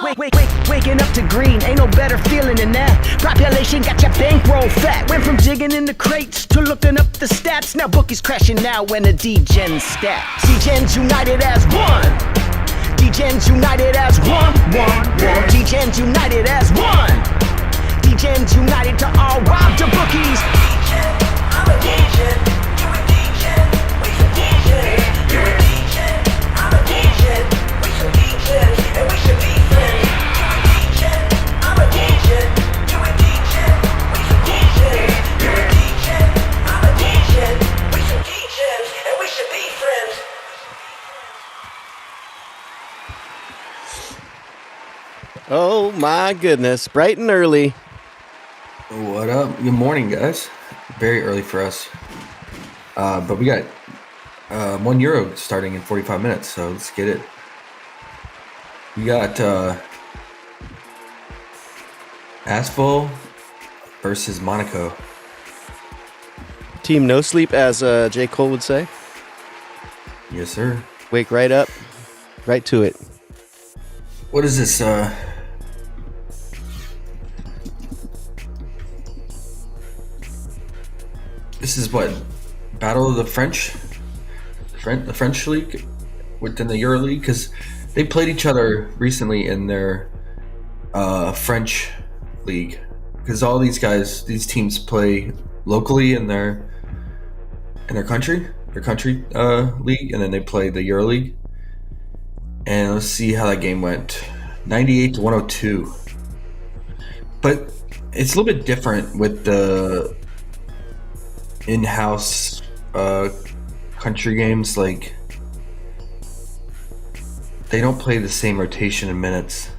Waking up to green, ain't no better feeling than that. Population got your bankroll fat. Went from digging in the crates to looking up the stats. Now bookies crashing now when the Degens stat. Degens united as one. Degens united as one. Degens united as one. Degens united to all rob the bookies. I'm a Degen, you a Degen, we some Degen. You a Degen, I'm a Degen, we some Degen, and we should be friends. You a Degen, I'm a Degen, you a Degen, we some Degen. You a Degen, I'm a Degen, we some Degen, and we should be friends. Oh my goodness, bright and early. What up? Good morning, guys. Very early for us. But we got €1 starting in 45 minutes, so let's get it. We got Asphalt versus Monaco. Team no sleep, as J. Cole would say. Yes, sir. Wake right up, right to it. What is this? This is what? Battle of the French League within the Euro League, because they played each other recently in their French league. Because all these teams play locally in their country league, and then they play the Euro League. And let's see how that game went. 98-102. But it's a little bit different with the in-house country games. Like, they don't play the same rotation in minutes.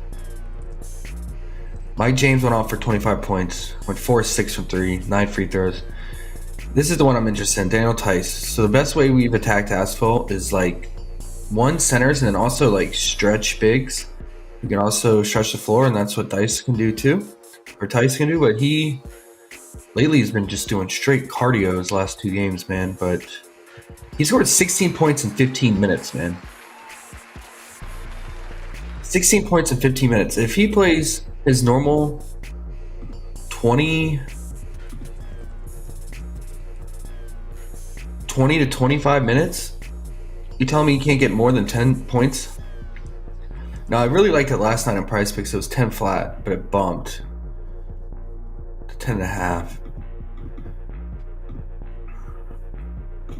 Mike James went off for 25 points, went 4-6 from 3, 9 free throws. This is the one I'm interested in, Daniel Tice. So the best way we've attacked Asphalt is like one centers and then also like stretch bigs. You can also stretch the floor, and that's what Tice can do too. But he lately has been just doing straight cardio his last 2 games, man. But he scored 16 points in 15 minutes, man. 16 points in 15 minutes. If he plays his normal 20 to 25 minutes, you telling me he can't get more than 10 points? Now, I really liked it last night on PrizePicks. It was 10 flat, but it bumped to 10.5.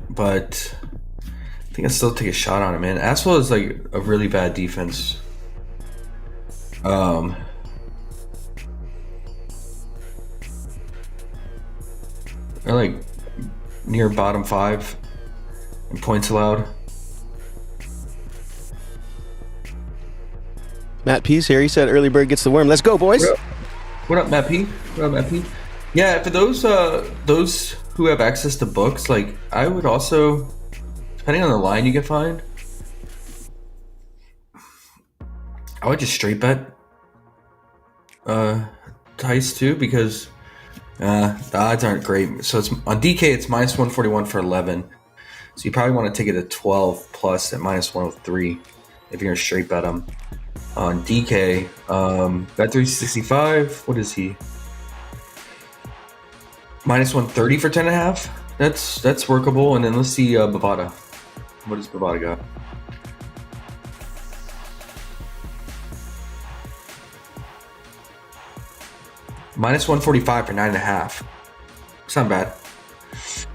But I think I still take a shot on it, man. Asphalt is like a really bad defense. They're like near bottom 5 in points allowed. Matt P's here. He said early bird gets the worm. Let's go, boys. What up, Matt P? Yeah, for those who have access to books, like, I would also, depending on the line you can find, I would just straight bet Tice too, because the odds aren't great. So it's on DK, it's minus 141 for 11. So you probably want to take it at 12 plus at minus 103 if you're gonna straight bet them. On DK, bet 365. What is he? Minus 130 for 10.5. That's workable. And then let's see Bovada. What does Bovada got? Minus 145 for 9.5. It's not bad.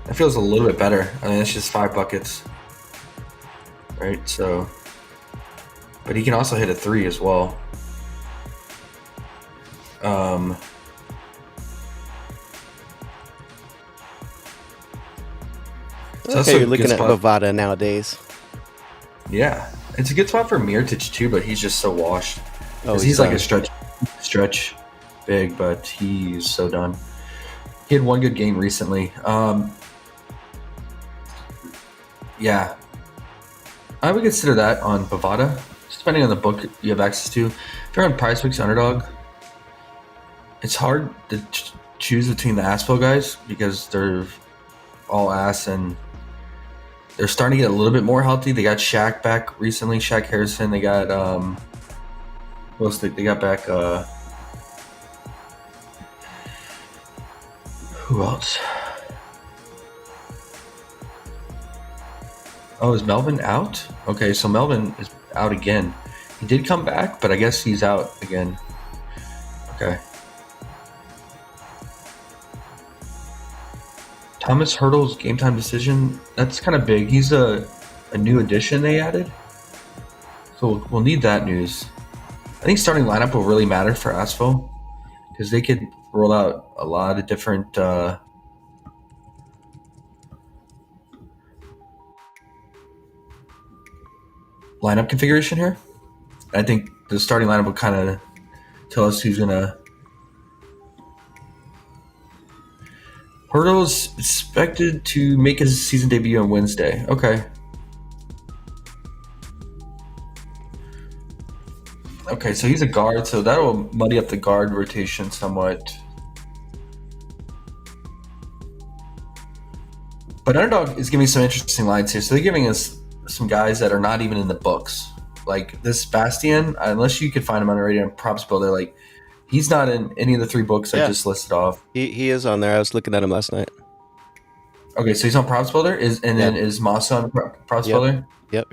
That feels a little bit better. I mean, it's just 5 buckets, right? So, but he can also hit a 3 as well. Okay, you're looking at Bovada nowadays. Yeah, it's a good spot for Mirotic too, but he's just so washed. Oh, he's like a stretch big, but he's so done. He had one good game recently. Yeah, I would consider that on Bovada, just depending on the book you have access to. If you're on PrizePicks Underdog, it's hard to choose between the Asphalt guys because they're all ass and they're starting to get a little bit more healthy. They got Shaq back recently, Shaq Harrison. They got Well, they got back. Who else? Oh, is Melvin out? Okay, so Melvin is out again. He did come back, but I guess he's out again. Okay. Thomas Hurdle's game time decision. That's kind of big. He's a new addition they added. So we'll need that news. I think starting lineup will really matter for ASFO because they could roll out a lot of different lineup configuration here. I think the starting lineup will kind of tell us who's gonna. Hurdle's expected to make his season debut on Wednesday. Okay. Okay, so he's a guard, so that will muddy up the guard rotation somewhat. But Underdog is giving some interesting lines here. So they're giving us some guys that are not even in the books. Like this Bastian, unless you could find him on already on Props Builder, like he's not in any of the 3 books I just listed off. He is on there. I was looking at him last night. Okay, so he's on Props Builder, then is Masa on Props Builder? Yep.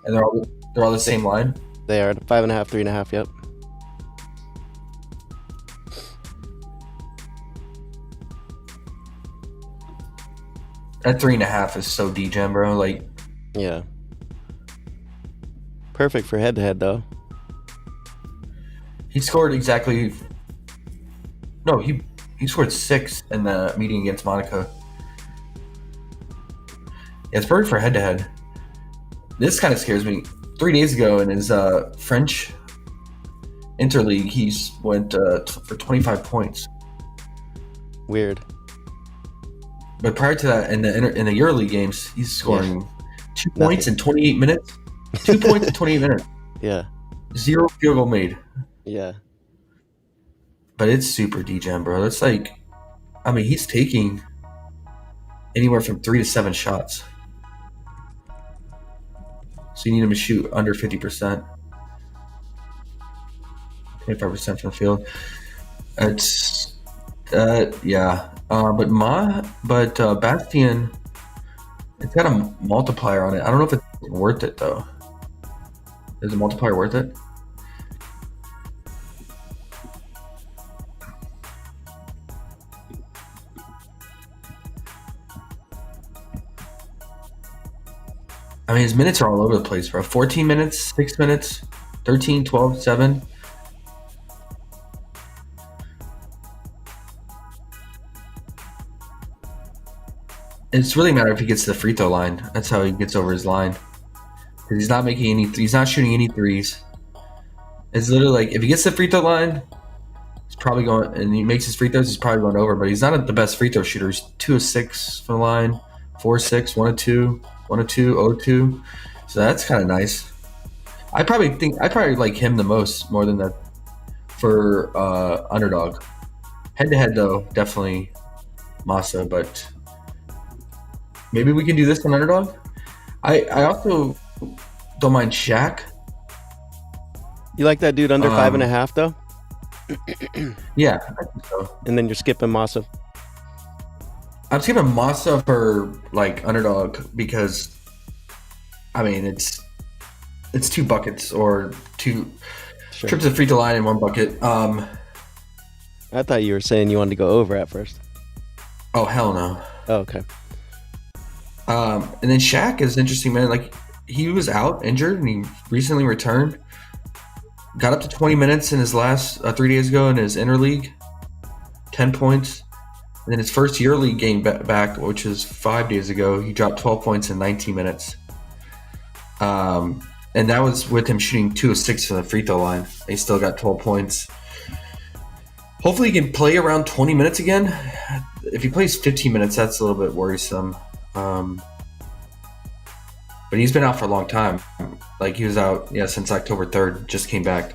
And they're all the same line? They are 5.5, 3.5. Yep. That 3.5 is so degen, bro. Like, yeah. Perfect for head-to-head, though. He scored exactly. No, he scored 6 in the meeting against Monaco. Yeah, it's perfect for head-to-head. This kind of scares me. 3 days ago in his French interleague, he went for 25 points. Weird. But prior to that, in the EuroLeague games, he's scoring 2 points in 28 minutes. 2 points in 28 minutes. Yeah. 0 field goal made. Yeah. But it's super degen, bro. It's like, I mean, he's taking anywhere from 3 to 7 shots. So you need him to shoot under 50%. 25% from the field. It's yeah. But Bastian, it's got a multiplier on it. I don't know if it's worth it though. Is the multiplier worth it? I mean, his minutes are all over the place, bro. 14 minutes, 6 minutes, 13, 12, 7. It's really a matter if he gets to the free throw line. That's how he gets over his line. Because he's not making any. He's not shooting any threes. It's literally like if he gets to the free throw line, he's probably going, and he makes his free throws. He's probably going over. But he's not the best free throw shooter. He's 2 of 6 from the line, 4 of 6, 1 of 2, 1 of 2, 0 of 2. So that's kind of nice. I probably like him the most, more than that for Underdog. Head to head though, definitely Masa, but. Maybe we can do this on Underdog. I also don't mind Shaq. You like that dude under 5.5 though? Yeah, I think so. And then you're skipping Masa. I'm skipping Masa for like Underdog because, I mean, it's 2 buckets or 2 trips to free throw line in 1 bucket. I thought you were saying you wanted to go over at first. Oh hell no. Oh, okay. And then Shaq is interesting, man. Like he was out injured and he recently returned. Got up to 20 minutes in his last 3 days ago in his interleague. 10 points. And then his first EuroLeague game back, which was 5 days ago, he dropped 12 points in 19 minutes. And that was with him shooting 2 of 6 from the free throw line. He still got 12 points. Hopefully he can play around 20 minutes again. If he plays 15 minutes, that's a little bit worrisome. But he's been out for a long time. Like he was out, since October 3rd. Just came back.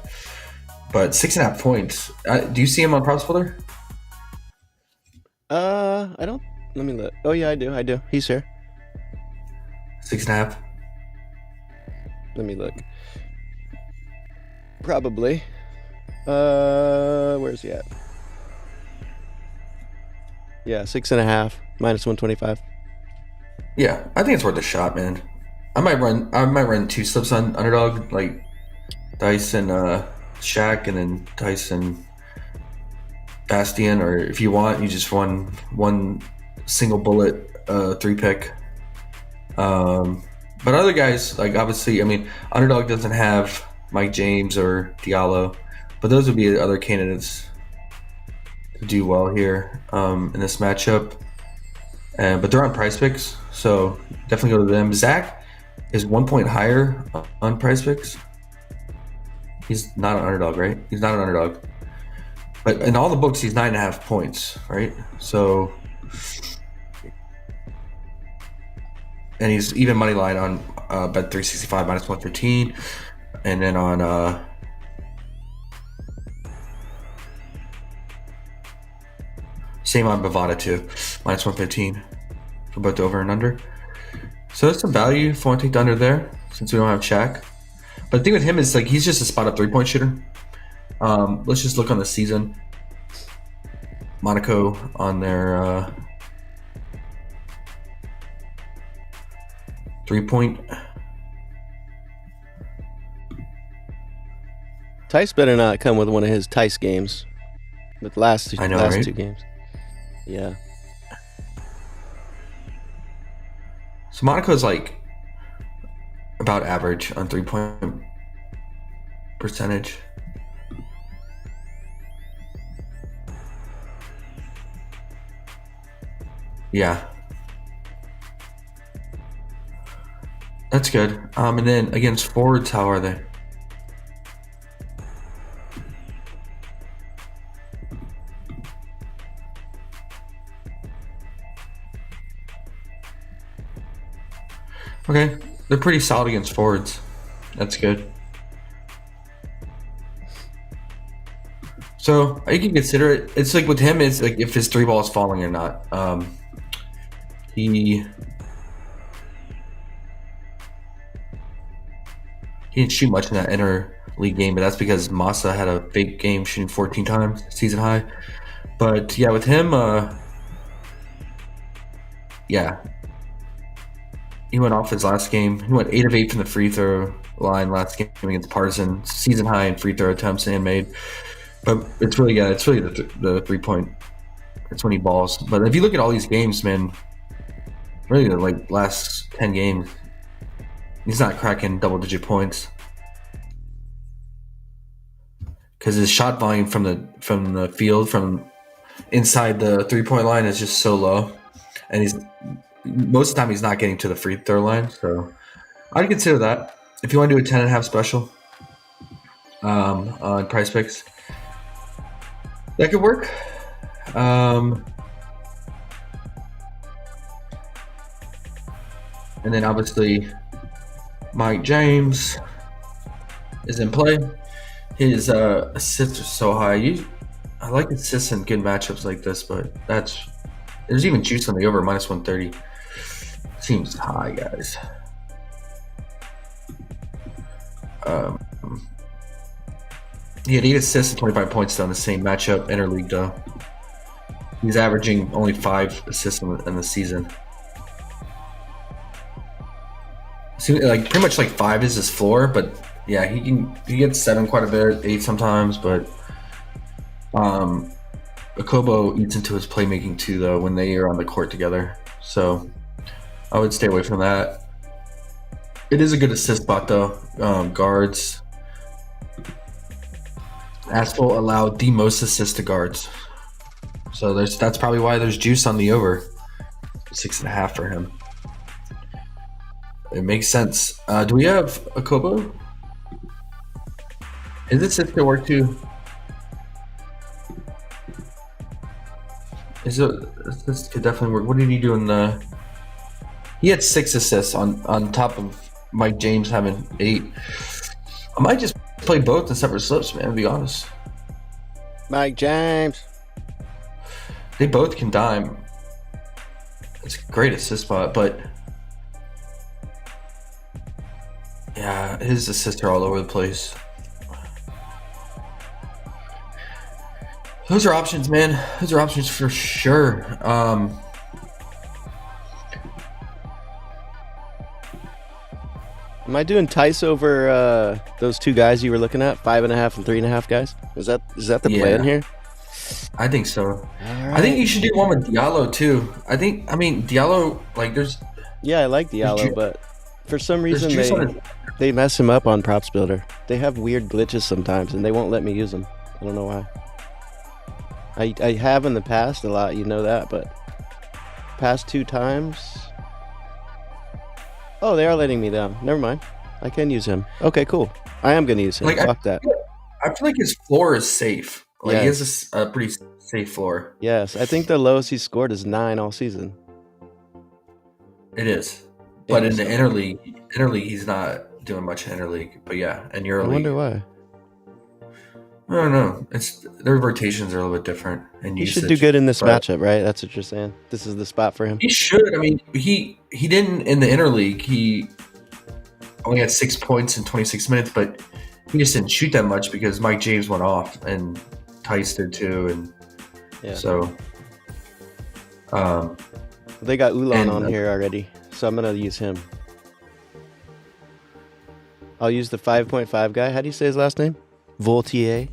But 6.5 points. Do you see him on Props Builder? I don't. Let me look. Oh yeah, I do. He's here. 6.5. Let me look. Probably. Where's he at? Yeah, 6.5 minus 125. Yeah, I think it's worth a shot, man. I might run 2 slips on Underdog, like Dyson Shaq and then Dyson Bastion, or if you want, you just run one single bullet 3-pick. But other guys, like obviously, I mean, Underdog doesn't have Mike James or Diallo, but those would be other candidates to do well here in this matchup. But they're on PrizePicks, so definitely go to them. Zach is 1 point higher on PrizePicks. He's not an underdog, right? He's not an underdog. But in all the books, he's 9.5 points, right? So, and he's even money line on Bet 365 minus 115, and then on same on Bovada too, minus 115 for both the over and under. So that's some value if you want to take the under there, since we don't have Shaq. But the thing with him is like he's just a spot up 3-point shooter. Let's just look on the season. Monaco on their 3-point. Tice better not come with one of his Tice games. With last two games. Yeah. So Monaco's like about average on 3-point percentage. Yeah. That's good. And then against forwards, how are they? Okay, they're pretty solid against forwards. That's good. So you can consider it. It's like with him, it's like if his 3 ball is falling or not. He didn't shoot much in that inter-league game, but that's because Massa had a big game shooting 14 times, season high. But yeah, with him, yeah. He went off his last game. He went 8 of 8 from the free throw line last game against Partizan. Season high in free throw attempts and made. But it's really, the 3-point. It's when he balls. But if you look at all these games, man, really the like last 10 games, he's not cracking double-digit points because his shot volume from the field from inside the 3-point line is just so low, and most of the time he's not getting to the free throw line. So I'd consider that if you want to do a 10.5 special on PrizePicks. That could work. And then obviously Mike James is in play. His assists are so high. I like assists in good matchups like this, but there's even juice on the over minus 130. Seems high, guys. He had 8 assists and 25 points though in the same matchup, interleague though. He's averaging only 5 assists in the season. So, like pretty much like 5 is his floor, but yeah, he gets 7 quite a bit, 8 sometimes, but Okobo eats into his playmaking too though when they are on the court together. So I would stay away from that. It is a good assist spot though. Guards. Asphalt allowed the most assists to guards. So that's probably why there's juice on the over. 6.5 for him. It makes sense. Do we have Okobo? Is this assist to work too? This could definitely work. What did he do in the? He had 6 assists on top of Mike James having 8. I might just play both in separate slips, man, to be honest. Mike James. They both can dime. It's a great assist spot, but yeah, his assists are all over the place. Those are options, man. Those are options for sure. Am I doing Tice over those two guys you were looking at, 5.5 and 3.5 guys? Is that the plan here? I think so. Right. I think you should do one with Diallo too. Diallo, like there's. Yeah, I like Diallo, but for some reason they mess him up on Props Builder. They have weird glitches sometimes, and they won't let me use them. I don't know why. I have in the past a lot, you know that, but past 2 times. Oh, they are letting me down. Never mind. I can use him. Okay, cool. I am going to use him. Fuck that. I feel like his floor is safe. Like he has a pretty safe floor. Yes, I think the lowest he's scored is 9 all season. It is. But in the interleague, he's not doing much in interleague. But yeah, in EuroLeague. I wonder why. I don't know. Their rotations are a little bit different. And he should do good in this matchup, right? That's what you're saying. This is the spot for him. He should. I mean, he didn't in the interleague. He only had 6 points in 26 minutes, but he just didn't shoot that much because Mike James went off and Tice did too, and so. They got Ulan on here already, so I'm gonna use him. I'll use the 5.5 guy. How do you say his last name? Voltier.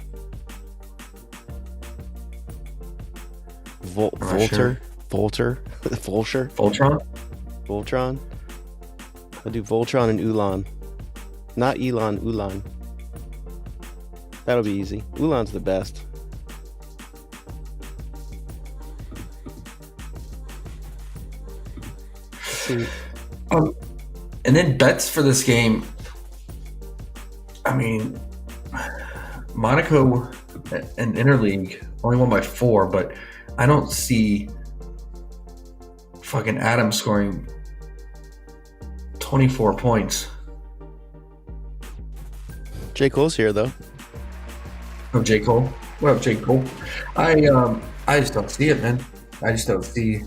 Volter. Voltron. I'll do Voltron and Ulan. Not Elon, Ulan. That'll be easy. Ulan's the best. And then bets for this game. I mean, Monaco and Interleague only won by 4, but I don't see fucking Adam scoring 24 points. J. Cole's here though. Oh, J. Cole. What up, J. Cole? I just don't see it, man. I just don't see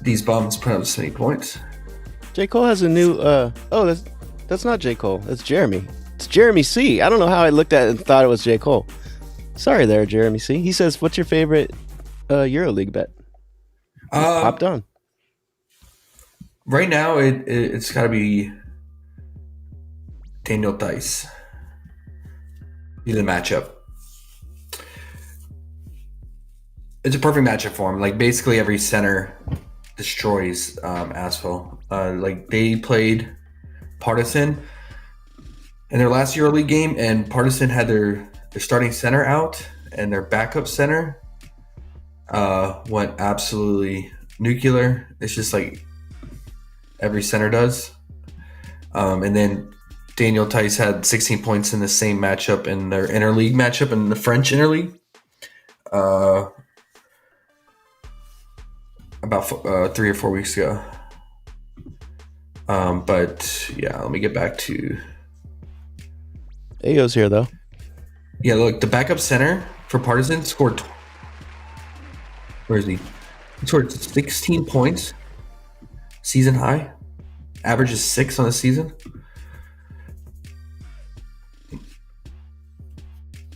these bums put up so many points. J. Cole has a new that's not J. Cole. That's Jeremy. It's Jeremy C. I don't know how I looked at it and thought it was J. Cole. Sorry there, Jeremy C. He says, what's your favorite EuroLeague bet? Popped on. Right now, it's got to be Daniel Tice. He's a matchup. It's a perfect matchup for him. Like, basically every center destroys Asphalt. Like, they played Partisan in their last EuroLeague game, and Partisan had their starting center out, and their backup center went absolutely nuclear. It's just like every center does. And then Daniel Tice had 16 points in the same matchup in their interleague matchup in the French interleague. About 3 or 4 weeks ago. But yeah, let me get back to. Ayo's here though. Yeah, look, the backup center for Partisan scored. Where is he? He scored 16 points, season high. Average is 6 on the season.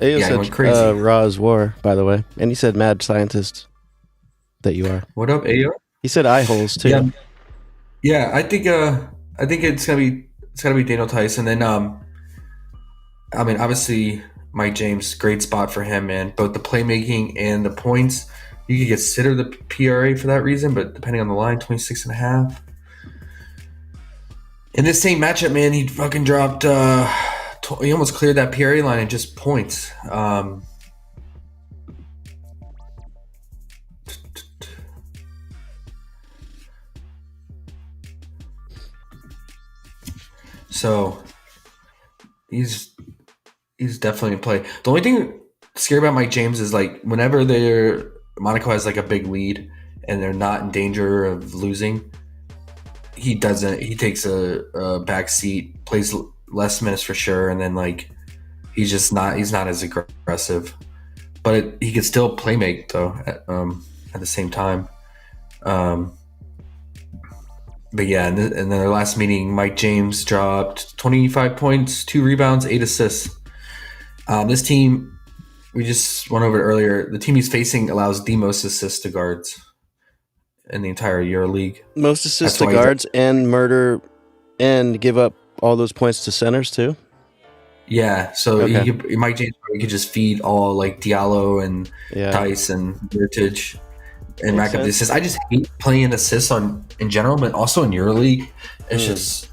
Ayo said crazy. Raw as war, by the way, and he said mad scientist that you are. What up, Ayo? He said eye holes too. Yeah. I think it's gonna be Daniel Tice, and then I mean, obviously Mike James, great spot for him, man. Both the playmaking and the points. You could consider the PRA for that reason, but depending on the line, 26.5. In this same matchup, man, he fucking dropped. He almost cleared that PRA line in just points. So he's definitely in play. The only thing scary about Mike James is like whenever Monaco has like a big lead and they're not in danger of losing, he takes a back seat, plays less minutes for sure, and then like he's not as aggressive, but he could still play make though at the same time. But yeah, in their last meeting, Mike James dropped 25 points, 2 rebounds, 8 assists. This team we just went over it earlier. The team he's facing allows the most assists to guards in the entire EuroLeague. Most assists to guards and murder and give up all those points to centers too. Yeah, so Okay. Mike James could just feed all like Diallo and Dice and Vertage and rack up the assists. I just hate playing assists in general, but also in EuroLeague. It's just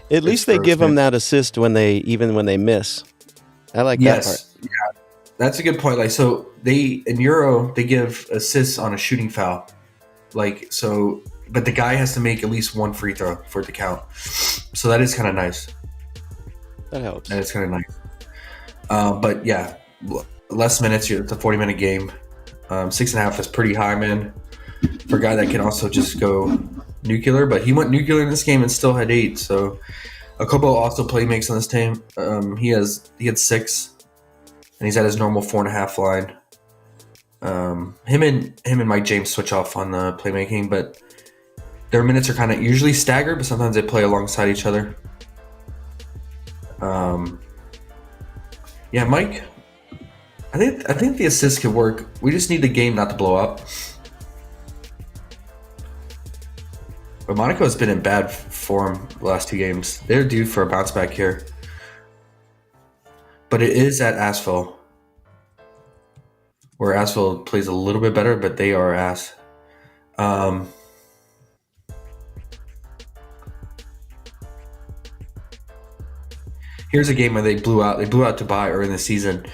at least they give them that assist when they miss. I like that part. Yeah, that's a good point. Like, so in Euro they give assists on a shooting foul, like so, but the guy has to make at least one free throw for it to count. So that is kind of nice. That helps. And it's kind of nice. But yeah, less minutes. It's a 40-minute game. 6.5 is pretty high, man, for a guy that can also just go nuclear. But he went nuclear in this game and still had 8. So a couple also play makes on this team. He had 6, and he's at his normal 4.5 line. Him and Mike James switch off on the playmaking, but their minutes are kind of usually staggered, but sometimes they play alongside each other. Yeah, Mike. I think the assist could work. We just need the game not to blow up. But Monaco has been in bad form the last 2 games. They're due for a bounce back here. But it is at Asphalt, where Asphalt plays a little bit better, but they are ass. Here's a game where they blew out Dubai early in the season.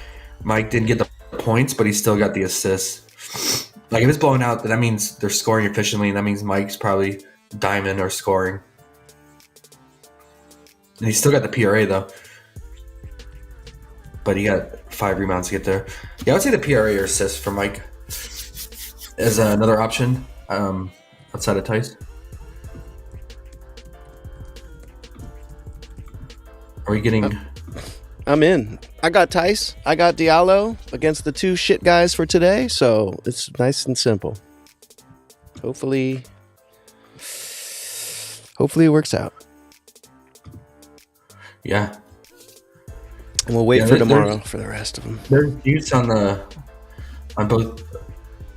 Mike didn't get the points, but he still got the assists. Like, if it's blowing out, that means they're scoring efficiently, and that means Mike's probably diamond or scoring. And he still got the PRA, though. But he got 5 rebounds to get there. Yeah, I would say the PRA or assist for Mike as another option outside of Tice. Are we getting... I'm in. I got Tice. I got Diallo against the 2 shit guys for today, so it's nice and simple. Hopefully it works out. Yeah. And we'll wait for tomorrow for the rest of them. There's use on both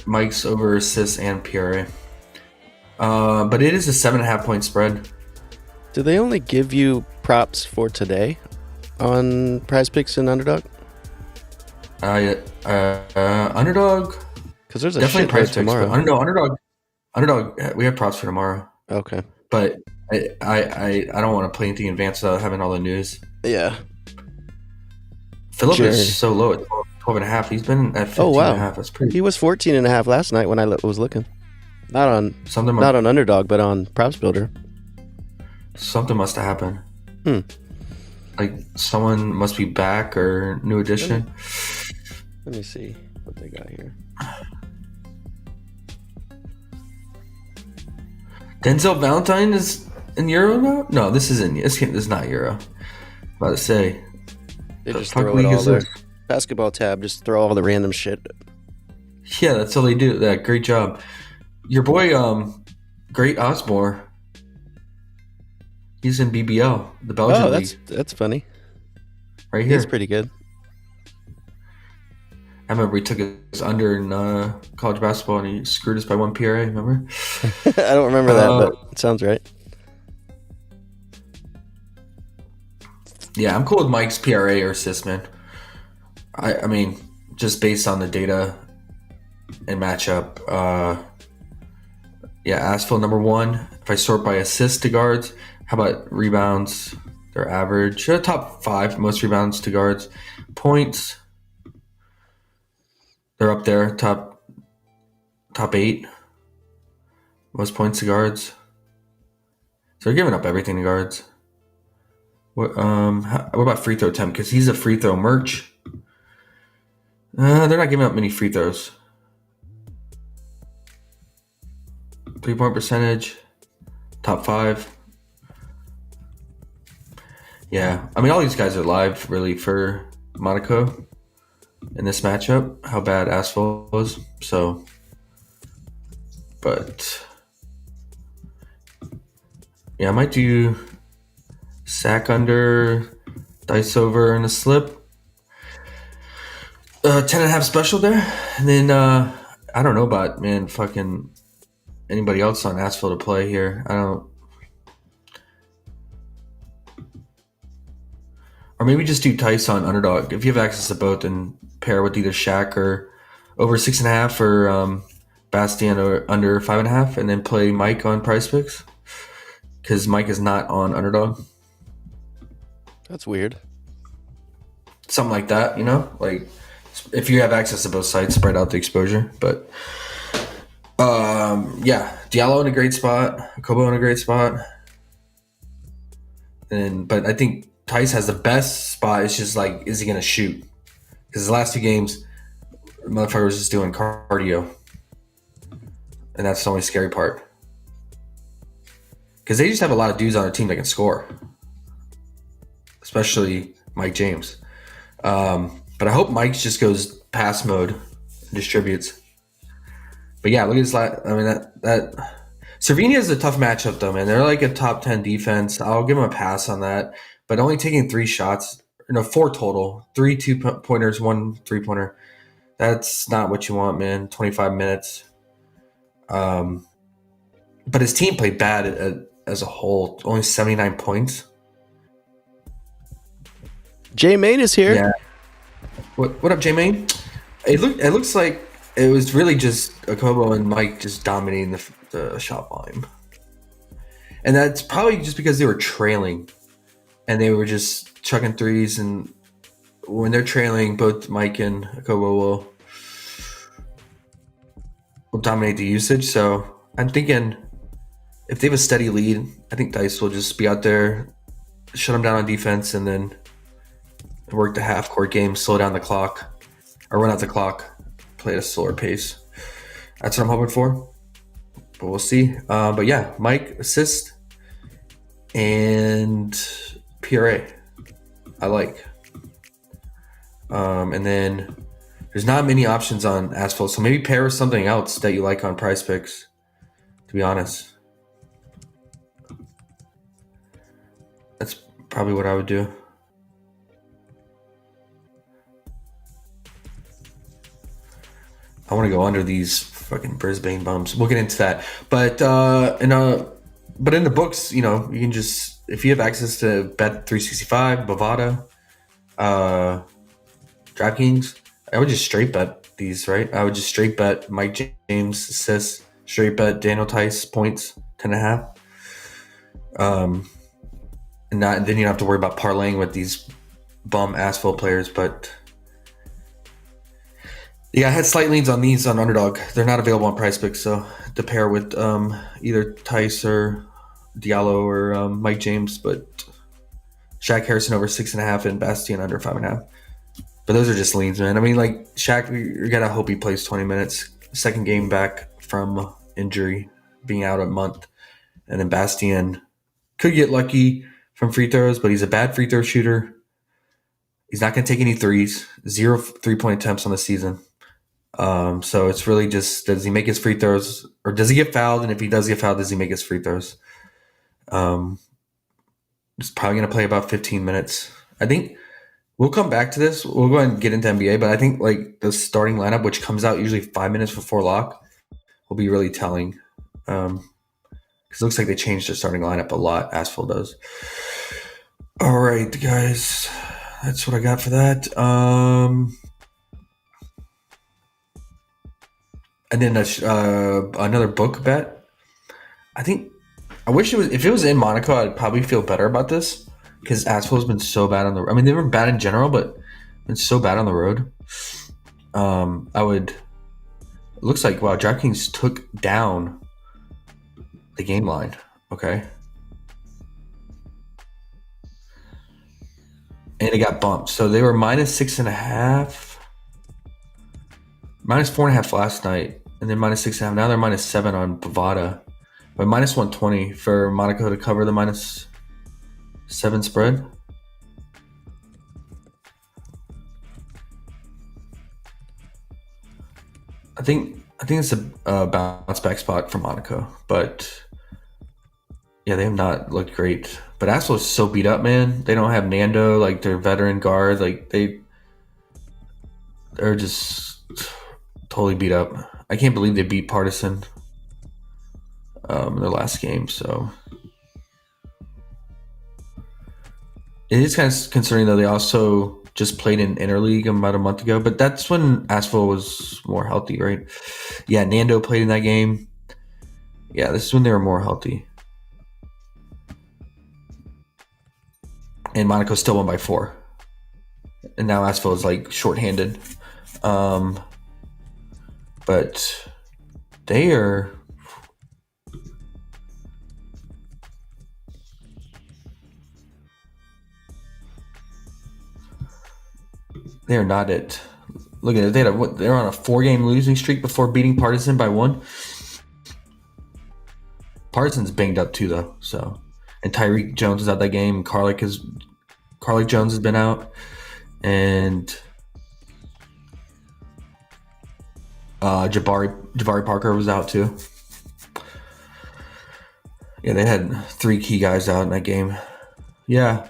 Mike's over assists and PRA. But it is a 7.5 point spread. Do they only give you props for today on PrizePicks and Underdog? Underdog. Because there's a shit price tomorrow. Underdog. We have props for tomorrow. Okay. But I don't want to play anything in advance without having all the news. Yeah. Philip is so low at 12.5. He's been at 15.5. Oh, wow. That's pretty. He was 14.5 last night when I was looking. Not on Underdog, but on Props Builder. Something must have happened. Like, someone must be back or new addition. Let me see what they got here. Denzel Valentine is in Euro now? No, this isn't. This is not Euro. I'm about to say. They just throw it all there. Basketball tab, just throw all the random shit. Yeah, that's all they do. That great job. Your boy, Great Osborne. He's in BBL, the Belgian league. That's funny. Right here. He's pretty good. I remember we took his under in college basketball and he screwed us by 1 PRA, remember? I don't remember that, but it sounds right. Yeah, I'm cool with Mike's PRA or assist, man. I mean, just based on the data and matchup. Yeah, Asphalt number 1. If I sort by assist to guards, how about rebounds? They're average. Top 5 most rebounds to guards. Points. They're up there. Top 8 most points to guards. So they're giving up everything to guards. What about free throw attempt? Because he's a free throw merch. They're not giving up many free throws. 3-point percentage. Top 5. Yeah, I mean, all these guys are live, really, for Monaco in this matchup, how bad Asphalt was. So, but, yeah, I might do sack under, dice over, and a slip. 10.5 special there, and then I don't know about fucking anybody else on Asheville to play here. I don't, or maybe just do Tice on Underdog if you have access to both, and pair with either Shaq or over 6.5 or Bastian or under 5.5, and then play Mike on PrizePicks because Mike is not on Underdog. That's weird. Something like that, like if you have access to both sites, spread out the exposure. But yeah, Diallo in a great spot, Kobo in a great spot, but I think Tice has the best spot. It's just like, is he gonna shoot? Because the last 2 games, the motherfucker was just doing cardio, and that's the only scary part. Because they just have a lot of dudes on their team that can score, especially Mike James. But I hope Mike just goes pass mode and distributes. But yeah, look at his that Slovenia is a tough matchup though, man. They're like a top 10 defense. I'll give him a pass on that. But only taking 3 shots, 4 total, 3 2-pointers, 1 3-pointer. That's not what you want, man. 25 minutes. But his team played bad as a whole. Only 79 points. J Main is here. Yeah. What up, J Main? It looks like it was really just Akobo and Mike just dominating the shot volume, and that's probably just because they were trailing, and they were just chucking threes. And when they're trailing, both Mike and Akobo will dominate the usage. So I'm thinking if they have a steady lead, I think Dice will just be out there, shut them down on defense, and then work the half-court game, slow down the clock, or run out the clock, play at a slower pace. That's what I'm hoping for, but we'll see. But yeah, Mike, assist, and PRA, I like. And then there's not many options on Asphalt, so maybe pair with something else that you like on PrizePicks, to be honest. That's probably what I would do. I want to go under these fucking Brisbane bumps. We'll get into that. But in the books, you can just, if you have access to Bet365, Bovada, DraftKings, I would just straight bet these, right? I would just straight bet Mike James assists, straight bet Daniel Tice points, 10.5. And then you don't have to worry about parlaying with these bum asphalt players, but yeah, I had slight leans on these on Underdog. They're not available on PrizePicks, so to pair with either Tice or Diallo or Mike James, but Shaq Harrison over 6.5 and Bastian under 5.5. But those are just leans, man. I mean, like Shaq, you're gonna hope he plays 20 minutes. Second game back from injury, being out a month, and then Bastian could get lucky from free throws, but he's a bad free throw shooter. He's not gonna take any threes. 0 3-point attempts on the season. So it's really just, does he make his free throws, or does he get fouled? And if he does get fouled, does he make his free throws? He's probably going to play about 15 minutes. I think we'll come back to this. We'll go ahead and get into NBA, but I think like the starting lineup, which comes out usually 5 minutes before lock, will be really telling. Because it looks like they changed their starting lineup a lot. Asphalt does. All right, guys. That's what I got for that. And then another book bet. I wish it was, if it was in Monaco, I'd probably feel better about this, because Asphalt's been so bad on the road. I mean, they've been bad in general, but been so bad on the road. It looks like, wow, DraftKings took down the game line. Okay. And it got bumped. So they were -6.5, -4.5 last night, and then -6.5. Now they're -7 on Bovada, but -120 for Monaco to cover the -7 spread. I think it's a bounce back spot for Monaco, but yeah, they have not looked great. But Asphalt is so beat up, man. They don't have Nando, like their veteran guard. Like they they're just totally beat up. I can't believe they beat Partisan in their last game. So it is kind of concerning, though. They also just played in Interleague about a month ago, but that's when Asphalt was more healthy, right? Yeah, Nando played in that game. Yeah, this is when they were more healthy. And Monaco still won by 4. And now Asphalt is like shorthanded. But they are... They are not it. Look at it. They're on a 4-game losing streak before beating Partisan by 1. Partisan's banged up too, though. So, and Tyreek Jones is out that game. Carlick Jones has been out, and Jabari Parker was out too. Yeah, they had 3 key guys out in that game. Yeah.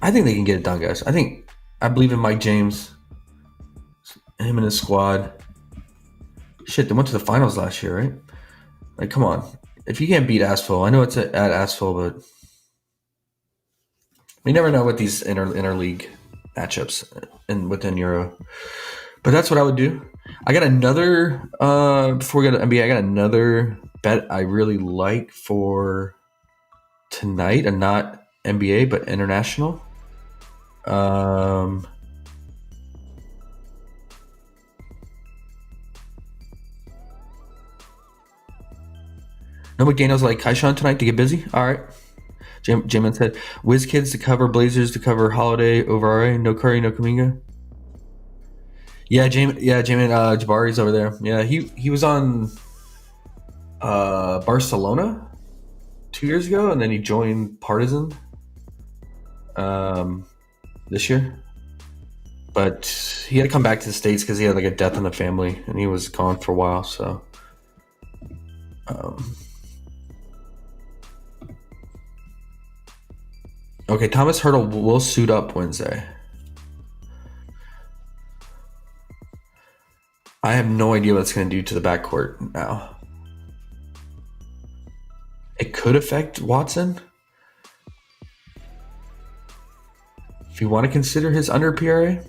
I think they can get it done, guys. I believe in Mike James, him and his squad. Shit, they went to the finals last year, right? Like, come on. If you can't beat Asphalt, I know it's at Asphalt, but we never know with these interleague matchups and within Euro. But that's what I would do. I got another, before we go to NBA, I got another bet I really like for tonight, and not NBA, but international. No McDaniels like Kaishan tonight to get busy. All right. Jamin said, Wiz Kids to cover Blazers to cover Holiday over RA. No Curry, no Kuminga. Yeah, Jamin Jabari's over there. Yeah, he was on Barcelona 2 years ago, and then he joined Partizan this year. But he had to come back to the States because he had like a death in the family, and he was gone for a while. So, okay, Thomas Hurdle will suit up Wednesday. I have no idea what it's going to do to the backcourt now. It could affect Watson. If you want to consider his under PRA.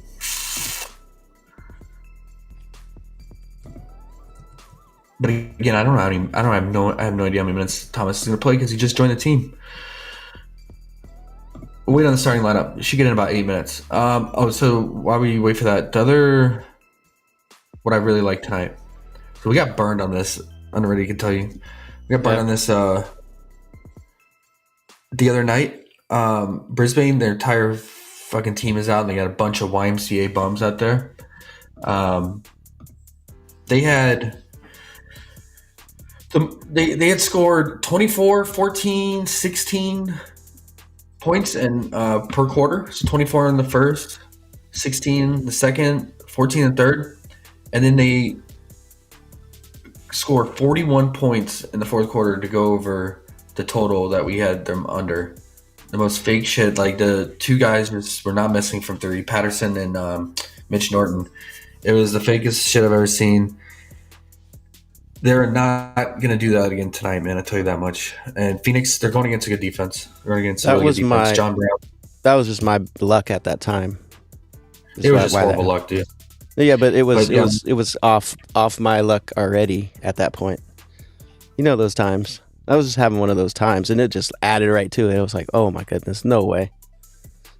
But again, I have no idea how many minutes Thomas is going to play because he just joined the team. We'll wait on the starting lineup. You should get in about 8 minutes. So while we wait for that, what I really like tonight. So we got burned on this. I'm ready to tell you. We got burned on this the other night. Brisbane, their entire fucking team is out, and they got a bunch of YMCA bums out there. They had scored 24, 14, 16 points per quarter. So 24 in the first, 16 in the second, 14 in the third. And then they scored 41 points in the fourth quarter to go over the total that we had them under. The most fake shit. Like, the 2 guys were not missing from 3, Patterson and Mitch Norton. It was the fakest shit I've ever seen. They're not going to do that again tonight, man. I tell you that much. And Phoenix, they're going against a good defense. They're going against a really good defense. John Brown. That was just my luck at that time. It was just horrible luck, dude. Yeah, but it was off my luck already at that point. You know those times. I was just having one of those times, and it just added right to it. I was like, oh my goodness, no way.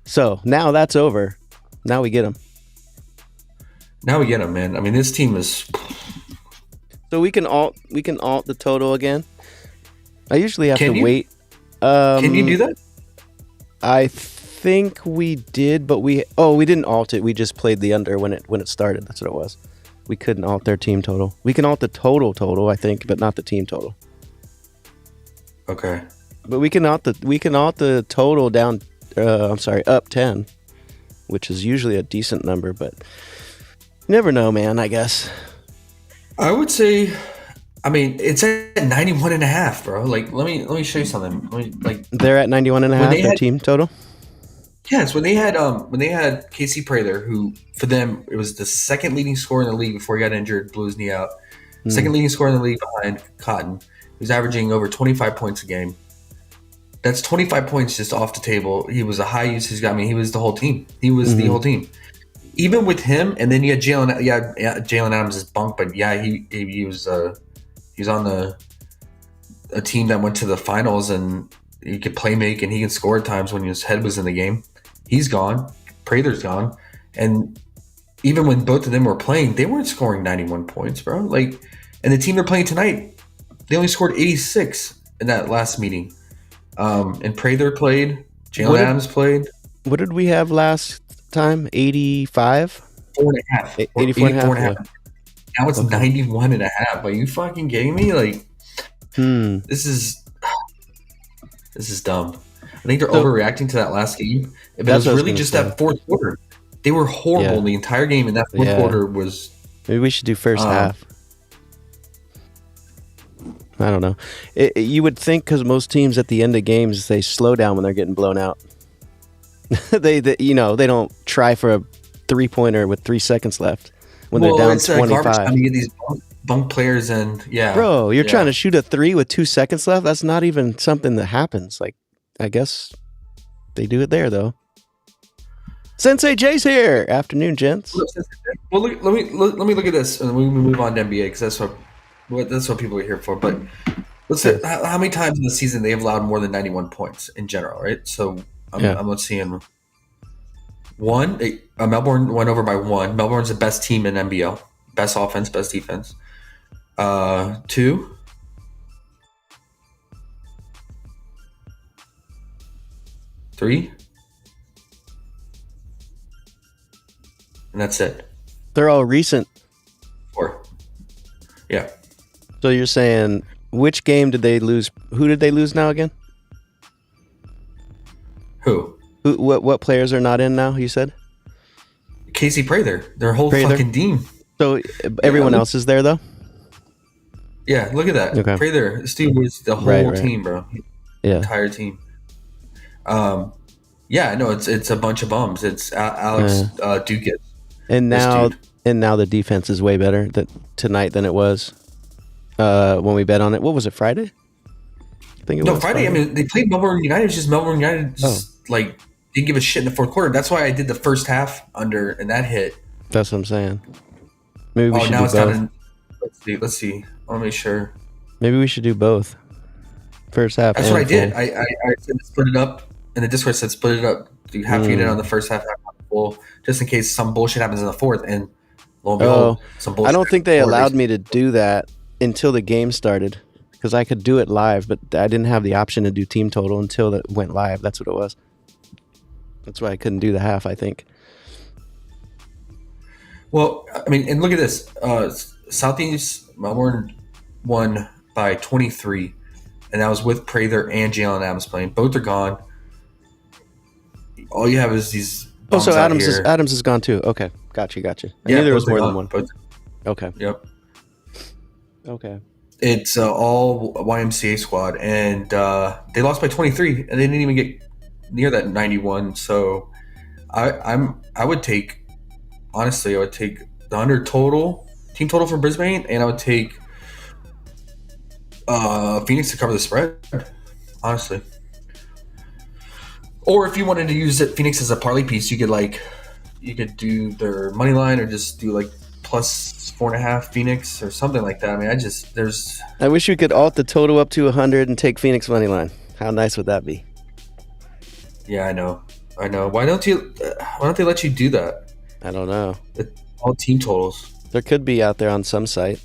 So now that's over. Now we get them. Man. I mean, this team is. So we can alt the total again. I usually have to wait. Can you do that? I think we did, but we didn't alt it. We just played the under when it started. That's what it was. We couldn't alt their team total. We can alt the total, I think, but not the team total. Okay. But we can alt the total down. Up 10, which is usually a decent number, but you never know, man. I guess. I would say, I mean, it's at 91.5, bro. Like, let me show you something. They're at 91.5. Their team total. Yes, when they had Casey Prather, who for them it was the second leading scorer in the league before he got injured, blew his knee out. Second leading scorer in the league behind Cotton. He was averaging over 25 points a game. That's 25 points just off the table. He was a high usage guy. I mean, he was the whole team. He was the whole team. Even with him, and then you had Jalen. Yeah, Jalen Adams is bunk, but yeah, he was on a team that went to the finals, and he could play make and he can score at times when his head was in the game. He's gone. Prather's gone, and even when both of them were playing, they weren't scoring 91 points, bro. Like, and the team they're playing tonight, they only scored 86 in that last meeting. And Prather played. Jalen Adams played. What did we have last time? 85? 4.5. 84.5. Now it's 91.5. Are you fucking kidding me? Like, this is dumb. I think they're overreacting to that last game. But it was really just that fourth quarter. They were horrible the entire game, and that fourth quarter was... Maybe we should do first half. I don't know. You would think because most teams at the end of games, they slow down when they're getting blown out. they don't try for a three-pointer with 3 seconds left when they're down 25. Time you get these bunk players and Bro, you're trying to shoot a 3 with 2 seconds left? That's not even something that happens. Like, I guess they do it there, though. Sensei Jay's here. Afternoon, gents. Well, let me look at this, and we move on to NBA because that's what people are here for. But let's say how many times in the season they have allowed more than 91 points in general, right? So I'm seeing one. Melbourne went over by 1. Melbourne's the best team in NBL, best offense, best defense. 2. 3. And that's it. They're all recent. 4. Yeah. So you're saying which game did they lose? Who did they lose now again? Who? What players are not in now? You said Casey Prather. Their whole fucking team. So everyone else is there though. Yeah, look at that. Okay. Prather, this dude was the whole team, bro. Yeah, entire team. Yeah, no, it's a bunch of bums. It's Alex Degens. And now the defense is way better tonight than it was when we bet on it. What was it, Friday? I think it was Friday. I mean, they played Melbourne United. It's just Melbourne United didn't give a shit in the fourth quarter. That's why I did the first half under, and that hit. That's what I'm saying. Maybe we should do both. Let's see. I want to make sure. Maybe we should do both. First half. That's what I did. I said split it up. In the Discord said split it up. Do half unit on the first half full, just in case some bullshit happens in the fourth. And lo and behold, some bullshit. I don't think they allowed me to do that until the game started because I could do it live, but I didn't have the option to do team total until it went live. That's what it was. That's why I couldn't do the half, I think. Well, I mean, and look at this. Southeast Melbourne won by 23, and that was with Prather and Jalen Adams playing. Both are gone. All you have is these. So Adams is gone too. Okay, got you. I knew there was more than one. Okay. Yep. Okay. It's all YMCA squad, and they lost by 23, and they didn't even get near that 91. So I would take, honestly, I would take the under team total for Brisbane, and I would take Phoenix to cover the spread, honestly. Or if you wanted to use Phoenix as a parlay piece, you could do their money line or just do like plus 4.5 Phoenix or something like that. I mean, I wish we could alt the total up to 100 and take Phoenix money line. How nice would that be? Yeah, I know. Why don't they let you do that? I don't know. All team totals. There could be out there on some site.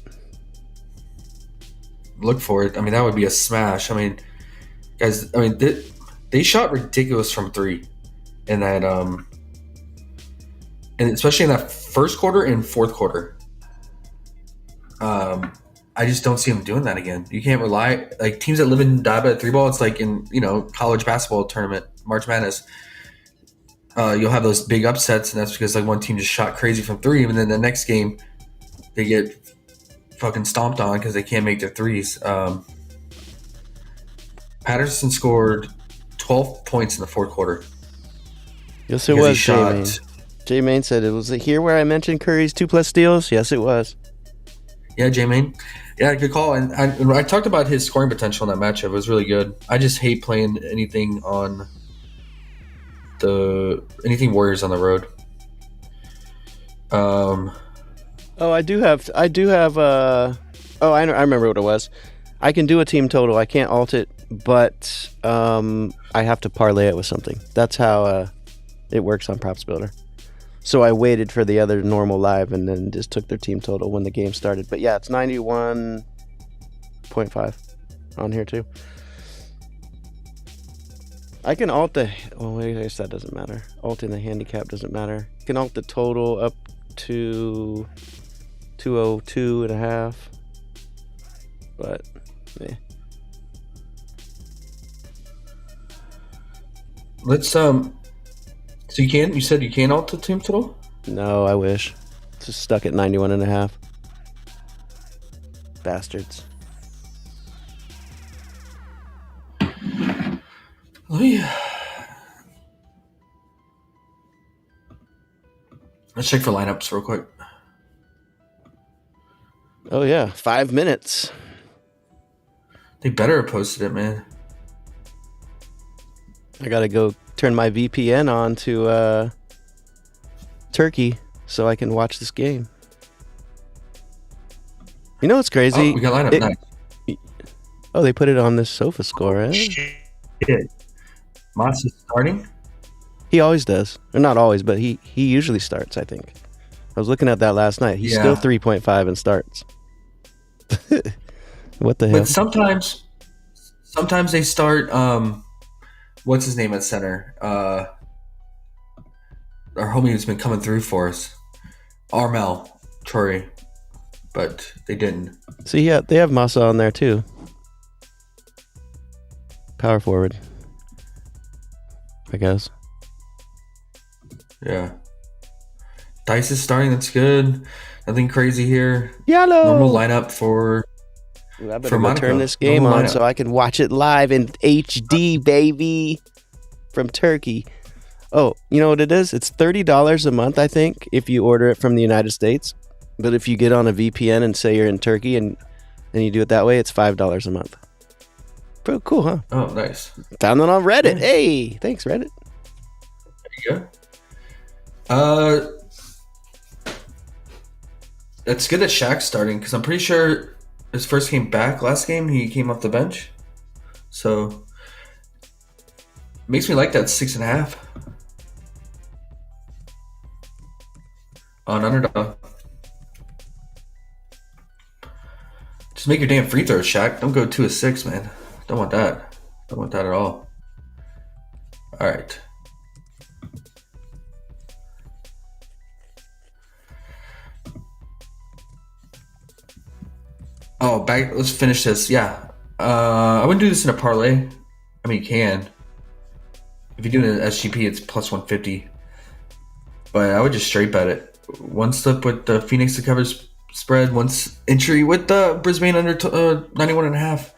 Look for it. I mean, that would be a smash. I mean, guys, they shot ridiculous from 3 in that and especially in that first quarter and fourth quarter. I just don't see them doing that again. You can't rely, like, teams that live and die by the 3-ball. It's like in college basketball tournament, March Madness. You'll have those big upsets, and that's because like one team just shot crazy from 3, and then the next game they get fucking stomped on because they can't make their threes. Patterson scored 12 points in the fourth quarter. Yes, it was J-Main. J-Main said it was here where I mentioned Curry's 2+ steals. Yes, it was. Yeah, J-Main. Yeah, good call. And I talked about his scoring potential in that matchup. It was really good. I just hate playing anything Warriors on the road. I do have. I remember what it was. I can do a team total. I can't alt it, but I have to parlay it with something. That's how it works on Props Builder. So I waited for the other normal live and then just took their team total when the game started. But yeah, it's 91.5 on here too. I can alt the. Oh, I guess that doesn't matter. Alting the handicap doesn't matter. You can alt the total up to 202.5. But, yeah. Let's So you said you can't alt the team total? No, I wish. It's just stuck at 91.5. Bastards. Oh yeah. Let's check for lineups real quick. Oh yeah, 5 minutes. They better have posted it, man. I gotta go turn my VPN on to Turkey so I can watch this game. You know what's crazy? Oh, we got lineup. Nice. Oh, they put it on this sofa score, eh? Shit. Moss is starting? He always does. Or not always, but he usually starts, I think. I was looking at that last night. He's still 3.5 and starts. What the hell? But sometimes they start what's his name at center? Our homie who's been coming through for us. Armel Troy. But they didn't. See, yeah, they have Massa on there too. Power forward, I guess. Yeah. Dice is starting. That's good. Nothing crazy here. Yellow. Normal lineup for. Ooh, I better go turn this game on so I can watch it live in HD, baby, from Turkey. Oh, you know what it is? It's $30 a month, I think, if you order it from the United States. But if you get on a VPN and say you're in Turkey and you do it that way, it's $5 a month. Pretty cool, huh? Oh, nice. Found it on Reddit. Hey, thanks, Reddit. There you go. It's good that Shaq's starting because I'm pretty sure his first game back last game he came off the bench, so makes me like that 6.5 on Underdog. Just make your damn free throws, Shaq. Don't go 2 of 6, man. Don't want that. Don't want that at all. All right. Oh, back. Let's finish this. Yeah. I wouldn't do this in a parlay. I mean, you can. If you do it in an SGP, it's plus 150. But I would just straight bet it. One slip with the Phoenix to cover spread. Once entry with the Brisbane under 91.5.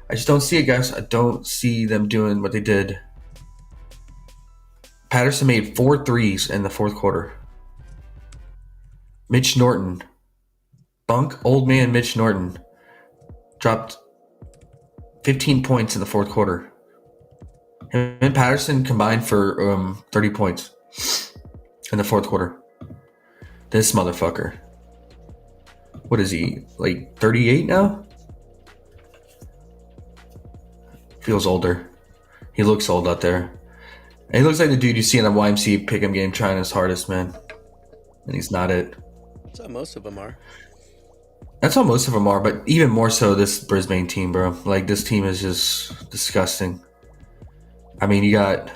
I just don't see it, guys. I don't see them doing what they did. Patterson made 4 threes in the fourth quarter. Mitch Norton. Bunk old man Mitch Norton dropped 15 points in the fourth quarter. Him and Patterson combined for 30 points in the fourth quarter. This motherfucker. What is he, like 38 now? Feels older. He looks old out there. And he looks like the dude you see in a YMCA pick'em game trying his hardest, man. And he's not it. That's how most of them are. That's how most of them are, but even more so this Brisbane team, bro. Like, this team is just disgusting. I mean, you got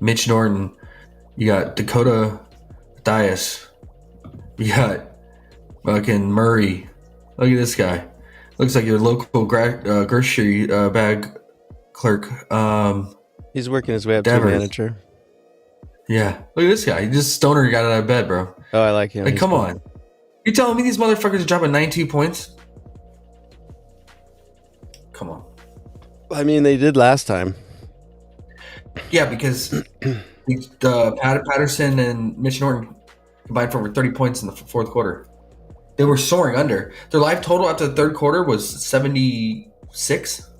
Mitch Norton. You got Dakota Dias. You got fucking Murray. Look at this guy. Looks like your local grocery bag clerk. He's working his way up to manager. Yeah. Look at this guy. He just stoner got out of bed, bro. Oh, I like him. Like, come on. You telling me these motherfuckers are dropping 92 points? Come on. I mean, they did last time. Yeah, because Patterson and Mitch Norton combined for over 30 points in the fourth quarter. They were soaring under. Their live total after the third quarter was 76.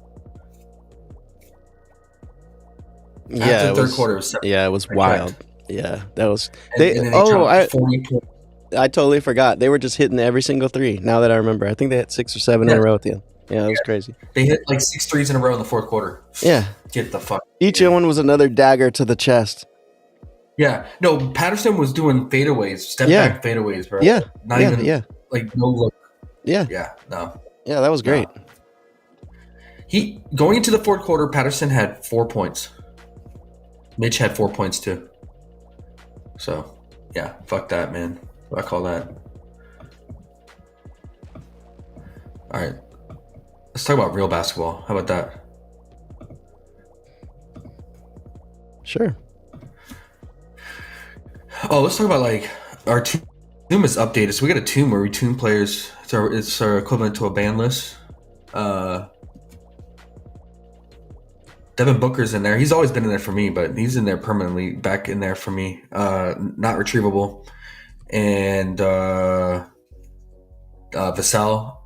Yeah, after the third quarter was 76. Yeah, it was wild. Yeah, that was. And they dropped 40 points. I totally forgot. They were just hitting every single three. Now that I remember, I think they had 6 or 7 in a row at the end. Yeah, it was crazy. They hit like 6 threes in a row in the fourth quarter. Yeah. Get the fuck. Each one was another dagger to the chest. Yeah. No, Patterson was doing fadeaways, step back fadeaways, bro. Yeah. Not even like no look. Yeah. Yeah. No. Yeah, that was great. No. He going into the fourth quarter, Patterson had 4 points. Mitch had 4 points too. So, yeah, fuck that, man. What I call that. All right. Let's talk about real basketball. How about that? Sure. Oh, let's talk about like our Toom is updated. So we got a Toom where we tune players. It's our equivalent to a ban list. Devin Booker's in there. He's always been in there for me, but he's in there permanently, back in there for me. Not retrievable. And Vassell,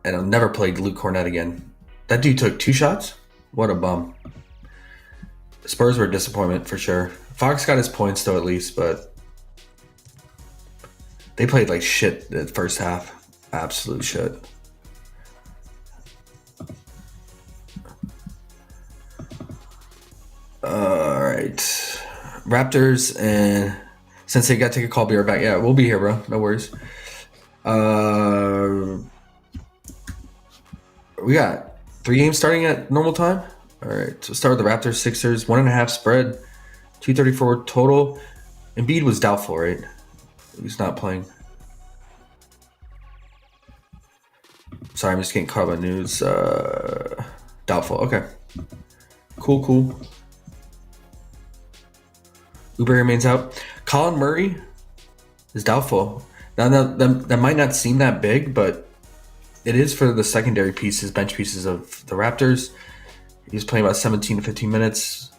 and I'll never play Luke Cornett again. That dude took 2 shots? What a bum. The Spurs were a disappointment for sure. Fox got his points though, at least, but they played like shit the first half. Absolute shit. All right. Raptors, and since they got to take a call, be right back. Yeah, we'll be here, bro. No worries. We got 3 games starting at normal time. All right, so start with the Raptors, Sixers, 1.5 spread, 234 total. Embiid was doubtful, right? He's not playing. Sorry, I'm just getting caught up on news. Doubtful. Okay. Cool. Uber remains out. Colin Murray is doubtful. Now that might not seem that big, but it is for the secondary pieces, bench pieces of the Raptors. He's playing about 17 to 15 minutes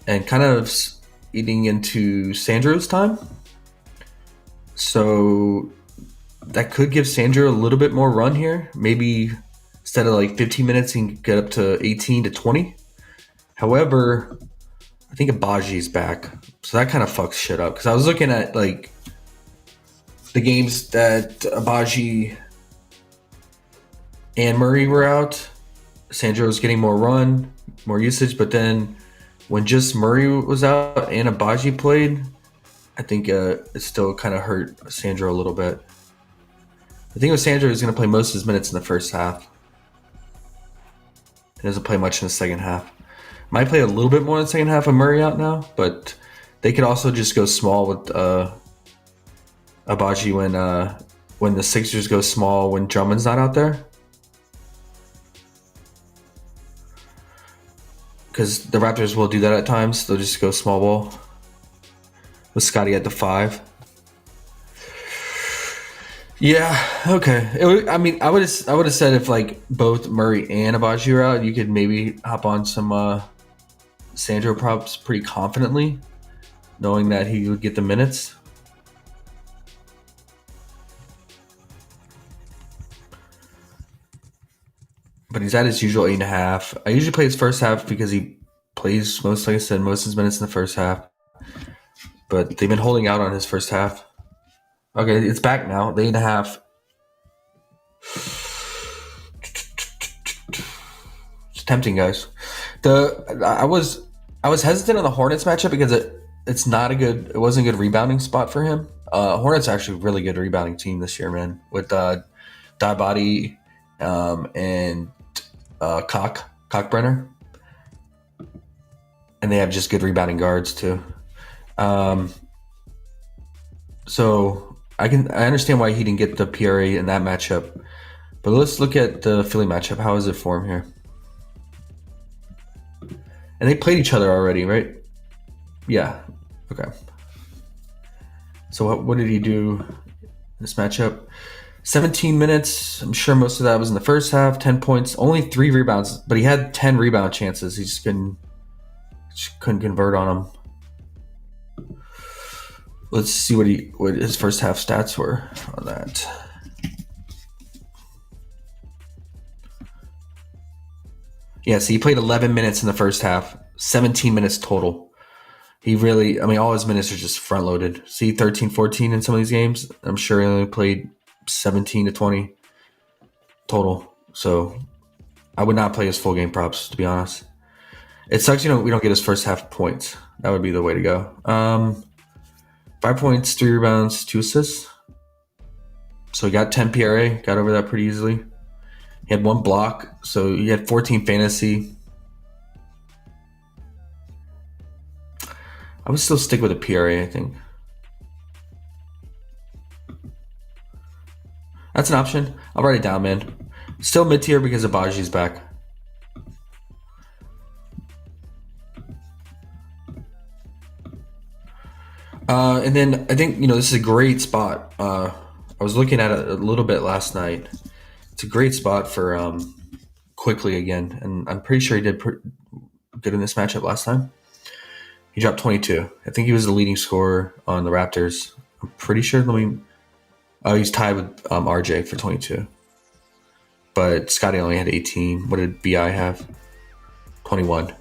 and kind of eating into Sandro's time. So that could give Sandro a little bit more run here. Maybe instead of like 15 minutes, he can get up to 18 to 20. However, I think Abaji's back. So that kind of fucks shit up. Because I was looking at like the games that Abaji and Murray were out. Sandro was getting more run, more usage. But then when just Murray was out and Abaji played, I think it still kind of hurt Sandro a little bit. The thing with Sandro is going to play most of his minutes in the first half. He doesn't play much in the second half. Might play a little bit more in the second half of Murray out now, but they could also just go small with Abaji when the Sixers go small when Drummond's not out there. Because the Raptors will do that at times. They'll just go small ball with Scotty at the 5. Yeah, okay. I would have said if like both Murray and Abaji were out, you could maybe hop on some Sandro props pretty confidently, knowing that he would get the minutes. But he's at his usual 8.5. I usually play his first half because he plays most, like I said, most of his minutes in the first half. But they've been holding out on his first half. Okay, it's back now. The 8.5. It's tempting, guys. I was hesitant on the Hornets matchup because it wasn't a good rebounding spot for him. Hornets are actually a really good rebounding team this year, man. With Diabody and Cockbrenner. And they have just good rebounding guards too. So I understand why he didn't get the PRA in that matchup. But let's look at the Philly matchup. How is it for him here? And they played each other already, right? Yeah. Okay. So what did he do in this matchup? 17 minutes. I'm sure most of that was in the first half. 10 points. Only 3 rebounds. But he had 10 rebound chances. He just couldn't convert on them. let's see what his first half stats were on that. Yeah, so he played 11 minutes in the first half, 17 minutes total. He really, I mean, all his minutes are just front loaded. See, 13, 14 in some of these games. I'm sure he only played 17 to 20 total. So I would not play his full game props, to be honest. It sucks, we don't get his first half points. That would be the way to go. 5 points, 3 rebounds, 2 assists. So he got 10 PRA, got over that pretty easily. He had 1 block, so he had 14 fantasy. I would still stick with a PRA, I think. That's an option. I'll write it down, man. Still mid-tier because Abaji's back. And then I think, this is a great spot. I was looking at it a little bit last night. It's a great spot for Quickly again. And I'm pretty sure he did good in this matchup last time. He dropped 22. I think he was the leading scorer on the Raptors. I'm pretty sure. He's tied with RJ for 22. But Scotty only had 18. What did BI have? 21.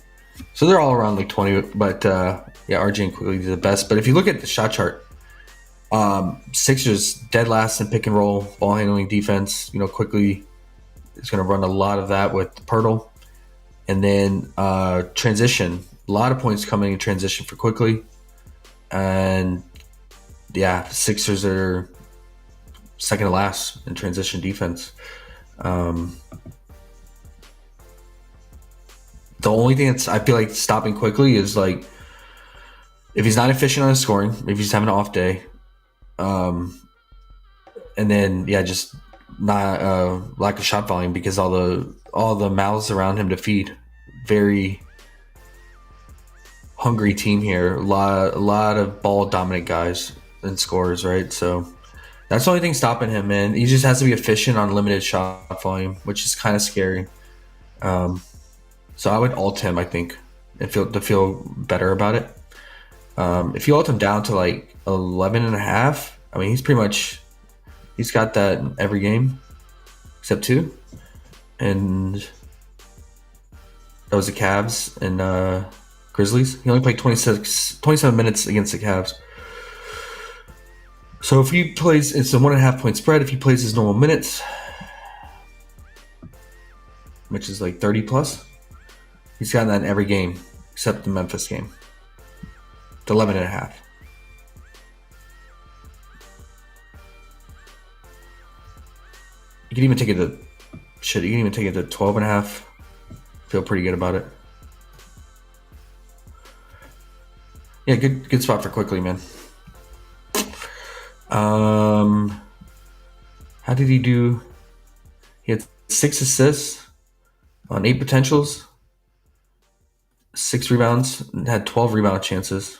So they're all around like 20. But RJ and Quickly did the best. But if you look at the shot chart, Sixers dead last in pick and roll, ball handling defense. Quickly is going to run a lot of that with Pirtle. And then transition. A lot of points coming in transition for Quickly. And Sixers are second to last in transition defense. The only thing that's I feel like stopping Quickly is like if he's not efficient on his scoring, if he's having an off day, and then just not lack of shot volume because all the mouths around him to feed. Very hungry team here. A lot of ball dominant guys and scorers, right? So that's the only thing stopping him, man. He just has to be efficient on limited shot volume, which is kind of scary. So I would ult him, I think, and feel better about it. If you ult him down to like 11.5, I mean, he's got that in every game except 2. And that was the Cavs and Grizzlies. He only played 27 minutes against the Cavs. So if he plays, it's a 1.5 point spread. If he plays his normal minutes, which is like 30 plus, he's gotten that in every game except the Memphis game. It's 11.5. You can even take it to 12.5. Feel pretty good about it. Yeah, good spot for Quickly, man. How did he do? He had 6 assists on 8 potentials, 6 rebounds, and had 12 rebound chances.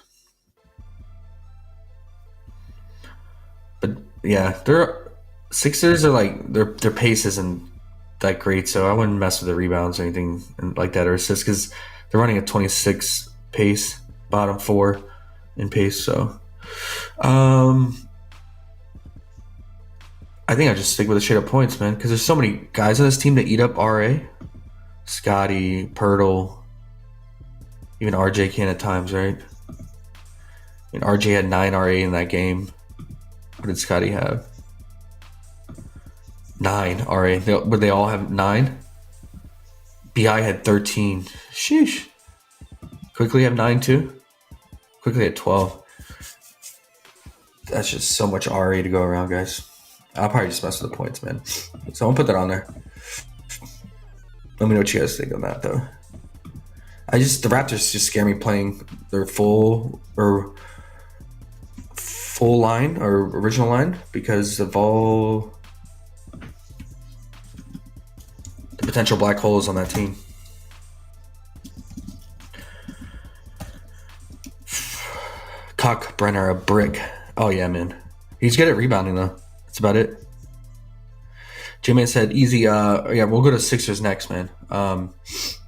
But their Sixers are like their pace isn't that great, so I wouldn't mess with the rebounds or anything like that or assists because they're running a 26 pace. Bottom 4 in pace, so I think I just stick with the straight up points, man, because there's so many guys on this team that eat up RA. Scotty, Pirtle, even RJ can at times, right? I mean, RJ had 9 RA in that game. What did Scotty have? 9 RA. Would they all have 9? BI had 13. Sheesh. Quickly have 9 too. Quickly at 12. That's just so much RA to go around, guys. I'll probably just mess with the points, man. So I'll put that on there. Let me know what you guys think on that, though. The Raptors just scare me playing their full line or original line because of all the potential black holes on that team. Cock Brenner, a brick. Oh yeah, man. He's good at rebounding though. That's about it. J-Man said easy. We'll go to Sixers next, man. Because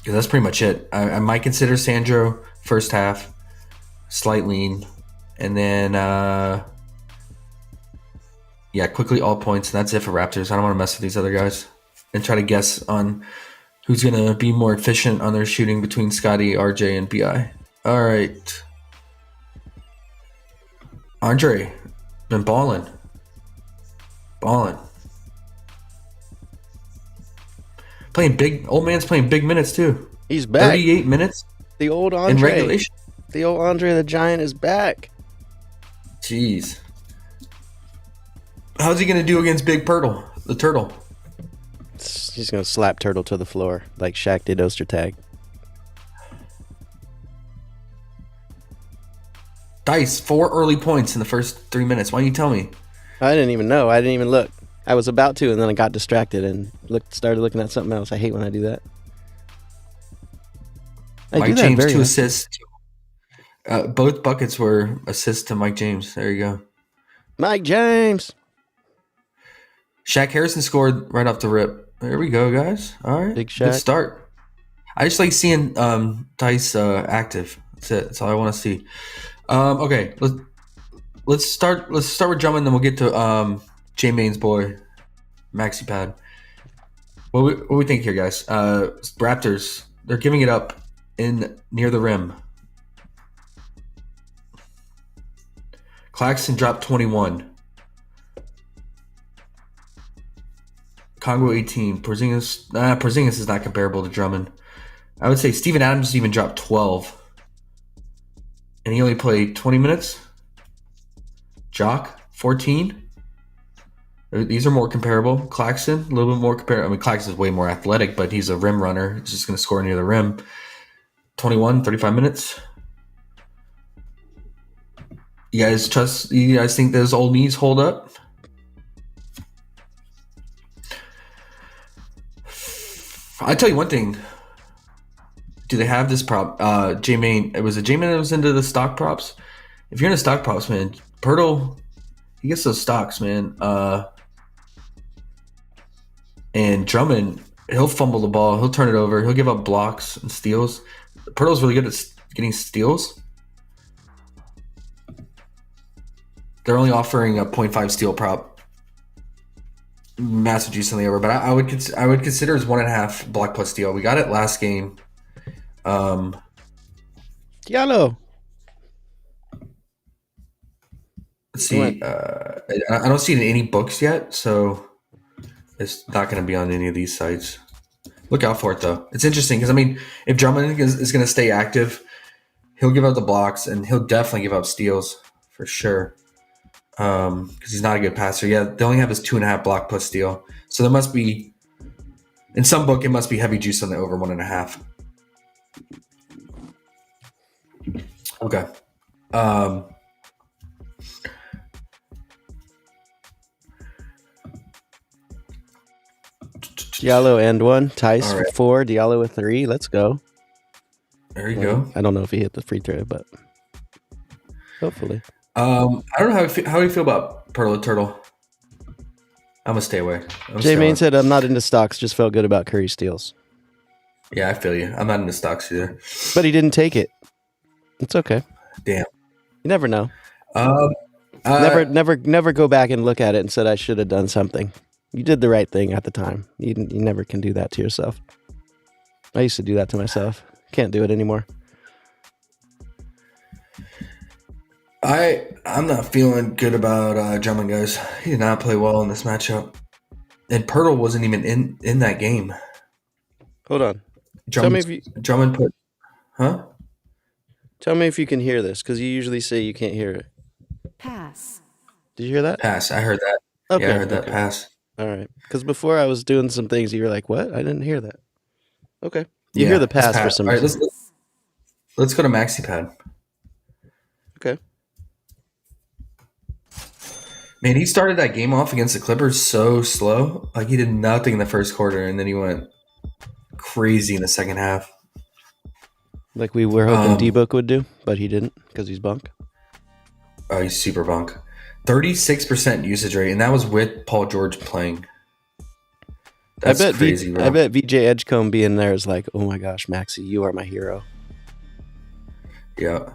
that's pretty much it. I might consider Sandro first half, slight lean. And then, quickly all points. And that's it for Raptors. I don't want to mess with these other guys and try to guess on who's going to be more efficient on their shooting between Scotty, RJ, and BI. All right. Andre, been balling. Playing big. Old man's playing big minutes, too. He's back. 38 minutes The old in Andre. regulation. The old Andre the Giant is back. Jeez. How's he going to do against Big Turtle, the Turtle? He's going to slap Turtle to the floor like Shaq did Ostertag. Dice, 4 early points in the first 3 minutes. Why don't you tell me? I didn't even know. I didn't even look. I was about to, and then I got distracted and started looking at something else. I hate when I do that. Mike James, 2 assists. Both buckets were assists to Mike James. There you go. Mike James. Shaq Harrison scored right off the rip. There we go, guys. All right. Big Shaq. Good start. I just like seeing Dice active. That's it. That's all I want to see. Okay. Let's start with Drummond, then we'll get to J Main's boy, Maxi Pad. What we think here, guys? Raptors, they're giving it up in near the rim. Claxton dropped 21. Congo 18. Porzingis is not comparable to Drummond. I would say Steven Adams even dropped 12. And he only played 20 minutes. Jock, 14. These are more comparable. Claxton, a little bit more comparable. I mean, Claxton's way more athletic, but he's a rim runner. He's just going to score near the rim. 21, 35 minutes. You guys think those old knees hold up? I tell you one thing. Do they have this prop? J-Main. Was it J-Main that was into the stock props? If you're into stock props, man, Pirtle, he gets those stocks, man. And Drummond, he'll fumble the ball. He'll turn it over. He'll give up blocks and steals. Pirtle's really good at getting steals. They're only offering a 0.5 steal prop. Massive juice on the over, but I would consider his 1.5 block plus steal. We got it last game. Yellow. Let's see. I don't see it in any books yet, so it's not going to be on any of these sites. Look out for it, though. It's interesting because, I mean, if Drummond is going to stay active, he'll give up the blocks and he'll definitely give up steals for sure. Because he's not a good passer. Yeah, they only have his 2.5 block plus steal. So there must be, in some book, it must be heavy juice on the over 1.5. Okay. Diallo and 1. Tice All right. 4. Diallo with 3. Let's go. There you go. I don't know if he hit the free throw, but hopefully. I don't know how do you feel about Perla Turtle? I'm gonna stay away. J-Main said, I'm not into stocks, just felt good about Curry steals. Yeah, I feel you. I'm not into stocks either. But he didn't take it. It's okay. Damn. You never know. Never go back and look at it and said I should have done something. You did the right thing at the time. You never can do that to yourself. I used to do that to myself. Can't do it anymore. I'm not feeling good about Drummond, guys. He did not play well in this matchup. And Pirtle wasn't even in that game. Hold on. Drummond put... Huh? Tell me if you can hear this, because you usually say you can't hear it. Pass. Did you hear that? Pass. I heard that. Okay. Yeah, I heard that. Pass. All right. Because before I was doing some things, you were like, what? I didn't hear that. Okay. You hear the pass for some reason. Right, let's go to Maxi Pad. Okay. Man, he started that game off against the Clippers so slow. Like, he did nothing in the first quarter, and then he went crazy in the second half. Like we were hoping D-Book would do, but he didn't because he's bunk. Oh, he's super bunk. 36% usage rate, and that was with Paul George playing. That's crazy, bro. I bet VJ Edgecombe being there is like, oh my gosh, Maxi, you are my hero. Yeah.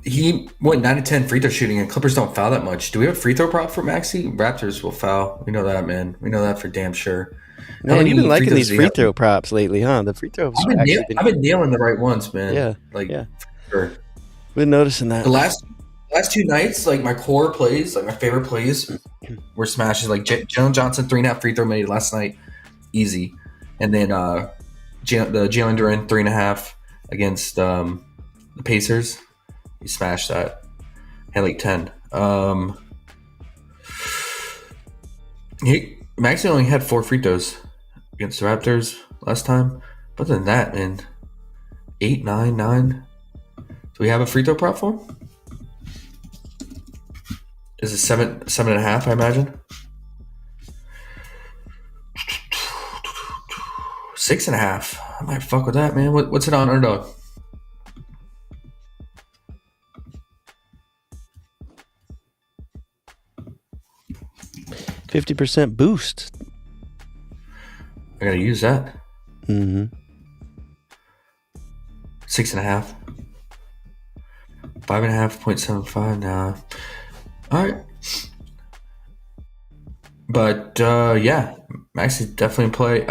He went 9 to 10 free throw shooting, and Clippers don't foul that much. Do we have a free throw prop for Maxey? Raptors will foul. We know that, man. We know that for damn sure. Man, you've been liking these free throw props lately, huh? The free throws I've been nailing the right ones, man. Yeah. Like, yeah. Sure. Been noticing that. The last 2 nights, like my core plays, like my favorite plays were smashes. Like Jalen Johnson, 3.5 free throw made last night. Easy. And then the Jalen Duren, 3.5 against the Pacers. He smashed that. Had like 10. Maxey only had 4 free throws against the Raptors last time. But other than that, man, 8, 9, 9. Do we have a free throw prop for him? Is it 7.5? I imagine. 6.5. I might fuck with that, man. What's it on Underdog? %50 boost. I gotta use that. 6.5. 5.5.75 now. All right. But yeah, Maxey definitely play.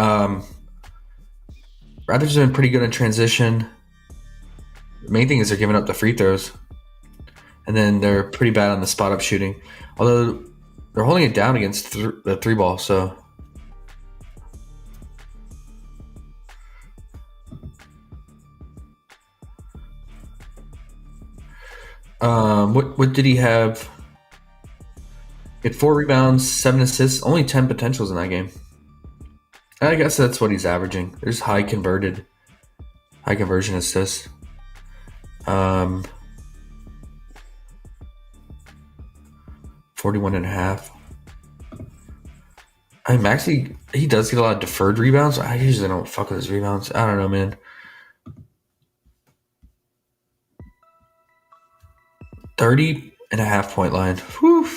Raptors have been pretty good in transition. The main thing is they're giving up the free throws, and then they're pretty bad on the spot up shooting. Although they're holding it down against the 3-ball, so. What did he have? He had 4 rebounds, 7 assists, only 10 potentials in that game. I guess that's what he's averaging. There's high conversion assists. 41.5. I mean, Maxey, he does get a lot of deferred rebounds. I usually don't fuck with his rebounds. I don't know, man. 30.5 point line. Whew.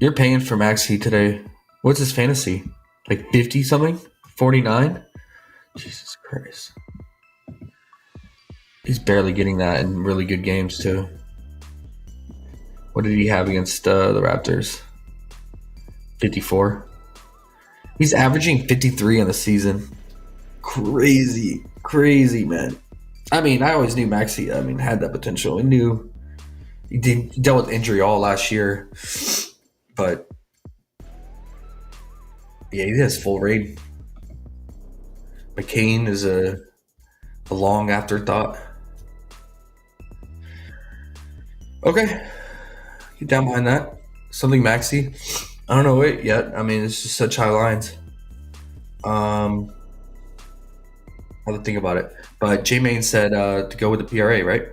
You're paying for Maxey today. What's his fantasy? Like 50 something? 49? Jesus Christ. He's barely getting that in really good games too. What did he have against the Raptors? 54. He's averaging 53 in the season. Crazy, man. I mean, I always knew Maxey, had that potential. I knew he dealt with injury all last year. But yeah, he has full rate. McCain is a long afterthought. Okay. Get down behind that. Something Maxey. I don't know it yet. I mean, it's just such high lines. I'll have to think about it. But J-Main said to go with the PRA, right?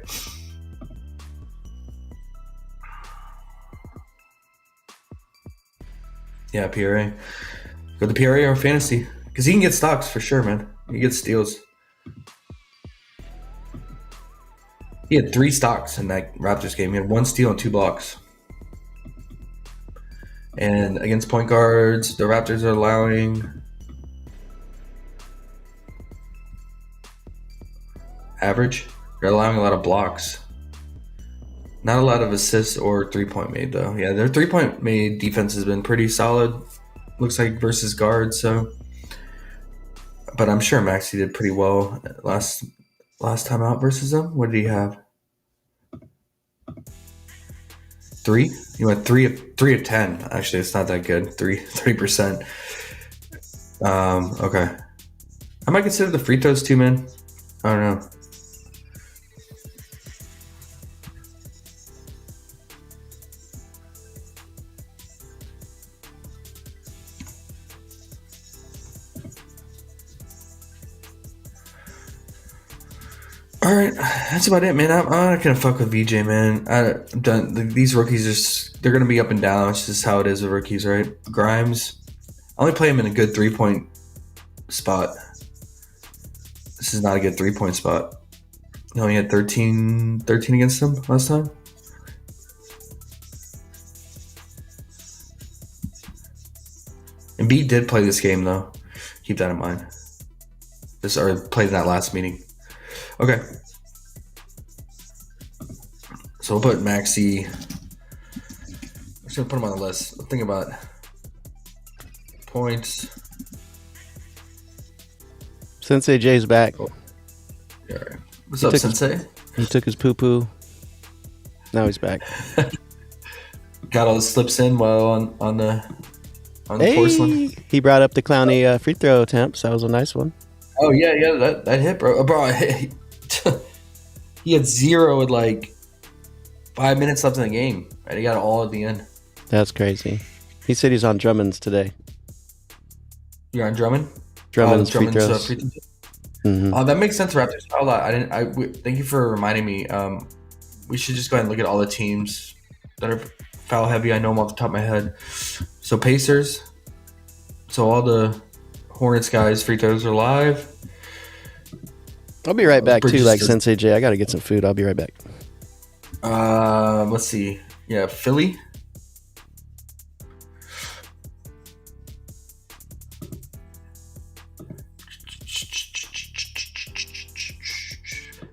Yeah, PRA. Go the PRA or fantasy. Because he can get stocks for sure, man. He gets steals. He had 3 stocks in that Raptors game. He had 1 steal and 2 blocks. And against point guards, the Raptors are allowing average. They're allowing a lot of blocks. Not a lot of assists or 3-point made, though. Yeah, their 3-point made defense has been pretty solid. Looks like versus guards, so. But I'm sure Maxey did pretty well last time out versus them. What did he have? 3? He went 3 of 10. Actually, it's not that good. 30%. Okay. I might consider the free throws too, man. I don't know. All right, that's about it, man. I'm not gonna fuck with VJ, man. I'm done. These rookies they're gonna be up and down. It's just how it is with rookies, right? Grimes, I only play him in a good 3-point spot. This is not a good 3-point spot. He only had 13 against him last time. Embiid did play this game though. Keep that in mind. Played in that last meeting. Okay. So we'll put Maxi. I'm just gonna put him on the list. Think about points. Sensei J's back. Oh. Yeah. What's up, Sensei? He took his poo. Now he's back. Got all the slips in while on the porcelain. He brought up the Clowney free throw attempts. That was a nice one. Oh yeah, that hit, bro. He had 0 with like 5 minutes left in the game, and he got it all at the end. That's crazy. He said he's on Drummond's today. You're on Drummond. Drummond's free throws. Free throws. Mm-hmm. Oh, that makes sense, Raptors. Thank you for reminding me. We should just go ahead and look at all the teams that are foul heavy. I know them off the top of my head. So Pacers. So all the Hornets guys' free throws are live. I'll be right back too, like Sensei J. I gotta get some food. I'll be right back. Let's see. Yeah, Philly.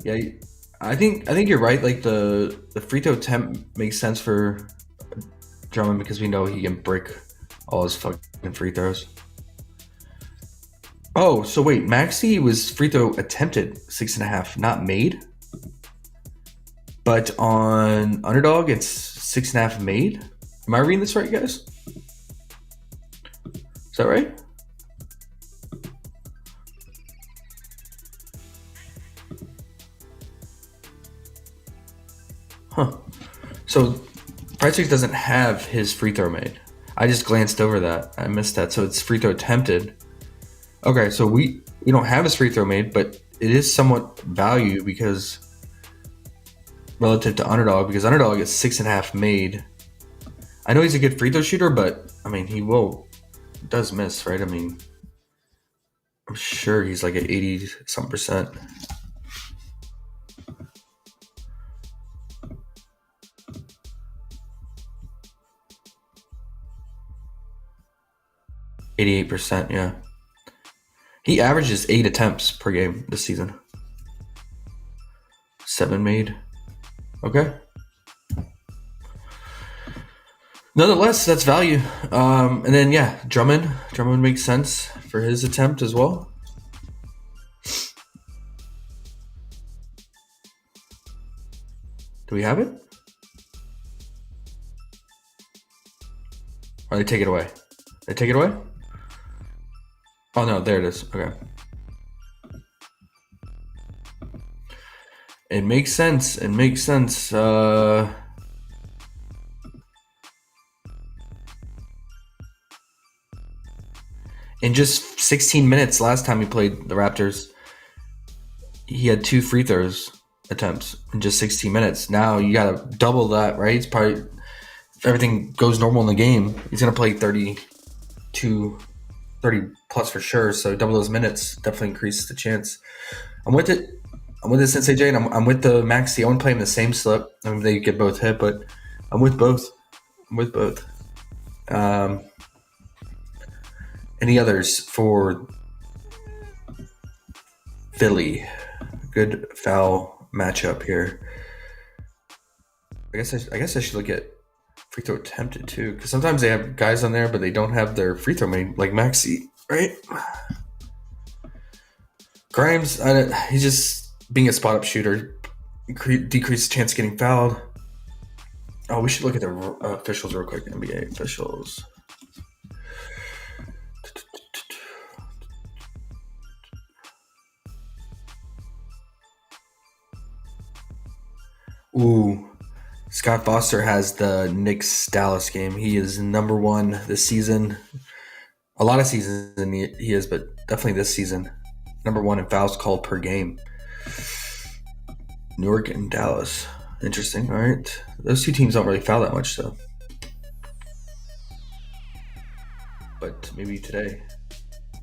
Yeah, I think you're right. Like the free throw attempt makes sense for Drummond because we know he can brick all his fucking free throws. Oh, so wait, Maxi was free throw attempted 6.5, not made. But on Underdog, it's 6.5 made. Am I reading this right, guys? Is that right? Huh. So PrizePicks doesn't have his free throw made. I just glanced over that. I missed that. So it's free throw attempted. Okay, so we don't have his free throw made, but it is somewhat value because relative to Underdog, because Underdog is 6.5 made. I know he's a good free throw shooter, but I mean he does miss, right? I mean, I'm sure he's like at 80-some%. %, yeah. He averages 8 attempts per game this season. 7 made. Okay. Nonetheless, that's value. And then yeah, Drummond makes sense for his attempt as well. Do we have it? Or they take it away? They take it away? Oh no, there it is. Okay. It makes sense. In just 16 minutes last time he played the Raptors, he had 2 free throws attempts in just 16 minutes. Now you got to double that, right? It's probably, if everything goes normal in the game, he's going to play 30 plus for sure. So double those minutes definitely increases the chance. I'm with it. I'm with the Sensei J, and I'm with the Maxi. I want to play him the same slip. I mean, they get both hit, but I'm with both. Any others for Philly? Good foul matchup here. I guess I should look at free throw attempted too, because sometimes they have guys on there, but they don't have their free throw made, like Maxi, right? Grimes, he's just being a spot up shooter, decrease the chance of getting fouled. Oh, we should look at the officials real quick. NBA officials. Ooh, Scott Foster has the Knicks Dallas game. He is number 1 this season. A lot of seasons he is, but definitely this season. Number 1 in fouls called per game. New York and Dallas. Interesting. All right. Those two teams don't really foul that much, though. But maybe today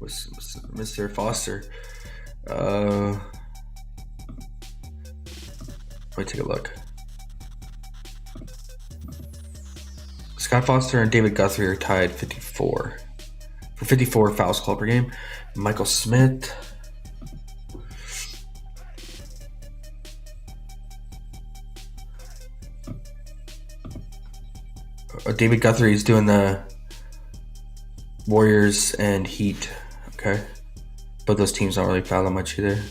was Mr. Foster. Let me take a look. Scott Foster and David Guthrie are tied 54. For 54 fouls called per game. Michael Smith. David Guthrie is doing the Warriors and Heat. Okay, but those teams don't really foul that much either.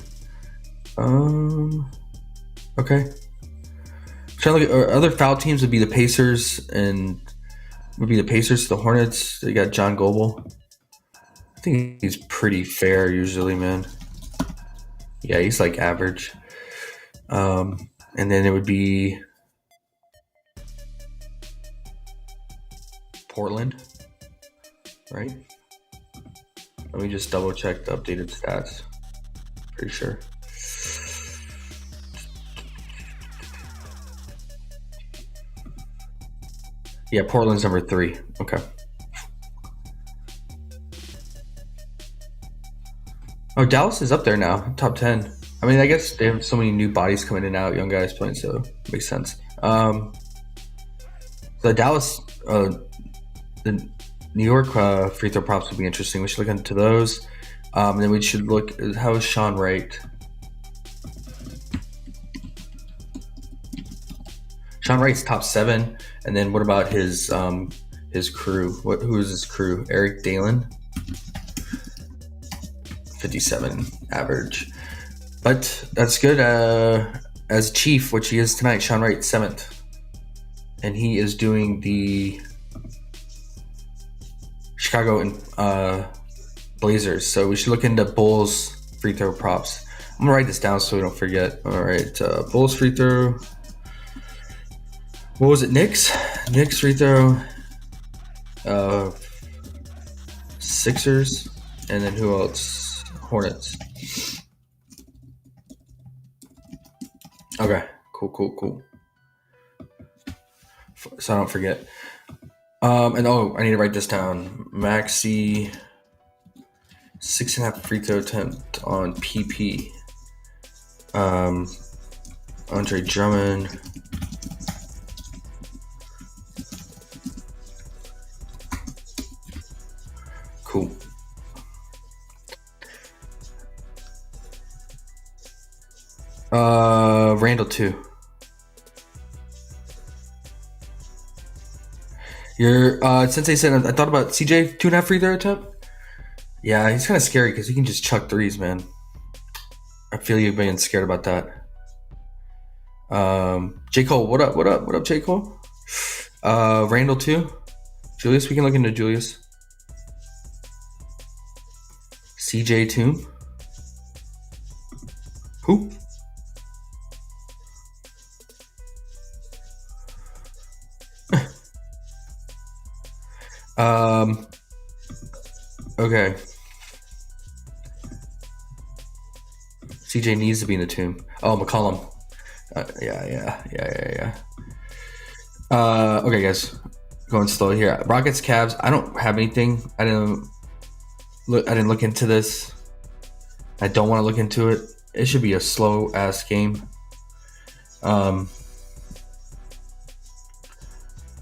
Okay. Trying to look at other foul teams would be the Pacers the Hornets. They got John Goble. I think he's pretty fair usually, man. Yeah, he's like average. And then it would be Portland, right? Let me just double check the updated stats. Pretty sure. Yeah, Portland's number 3. Okay. Oh, Dallas is up there now, top 10. I mean, I guess they have so many new bodies coming in and out, young guys playing, so it makes sense. The Dallas, the New York free throw props would be interesting. We should look into those. And then we should look, how is Sean Wright? Sean Wright's top 7. And then what about his crew? Who is his crew? Eric Dalen? 57 average. But that's good. As chief, which he is tonight, Sean Wright 7th. And he is doing the Chicago and Blazers. So we should look into Bulls free throw props. I'm gonna write this down so we don't forget. All right, Bulls free throw. What was it? Knicks free throw. Sixers, and then who else? Hornets. Okay, cool. So I don't forget. And I need to write this down. Maxi 6.5 free throw attempt on PP. Andre Drummond. Cool. Randall 2. Sensei said I thought about CJ 2.5 free throw attempt. Yeah, he's kind of scary because he can just chuck threes, man. I feel you being scared about that. J. Cole, what up, J. Cole? Randall 2. Julius, we can look into Julius. CJ Toom. Who? Okay. CJ needs to be in the tomb. Oh, McCollum. Yeah. Okay, guys. Going slow here. Rockets, Cavs. I don't have anything. I didn't look into this. I don't want to look into it. It should be a slow ass game.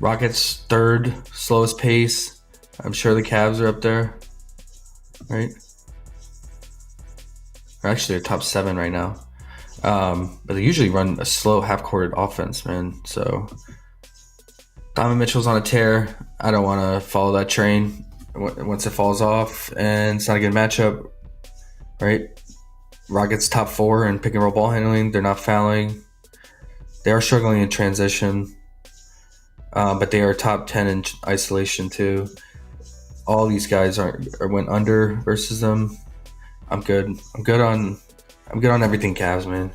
Rockets third, slowest pace. I'm sure the Cavs are up there, right? Or actually, they're top 7 right now. But they usually run a slow half-court offense, man. So Donovan Mitchell's on a tear. I don't want to follow that train once it falls off, and it's not a good matchup, right? Rockets top 4 in pick and roll ball handling. They're not fouling. They are struggling in transition. But they are top 10 in isolation too. All these guys went under versus them. I'm good. I'm good on everything Cavs, man.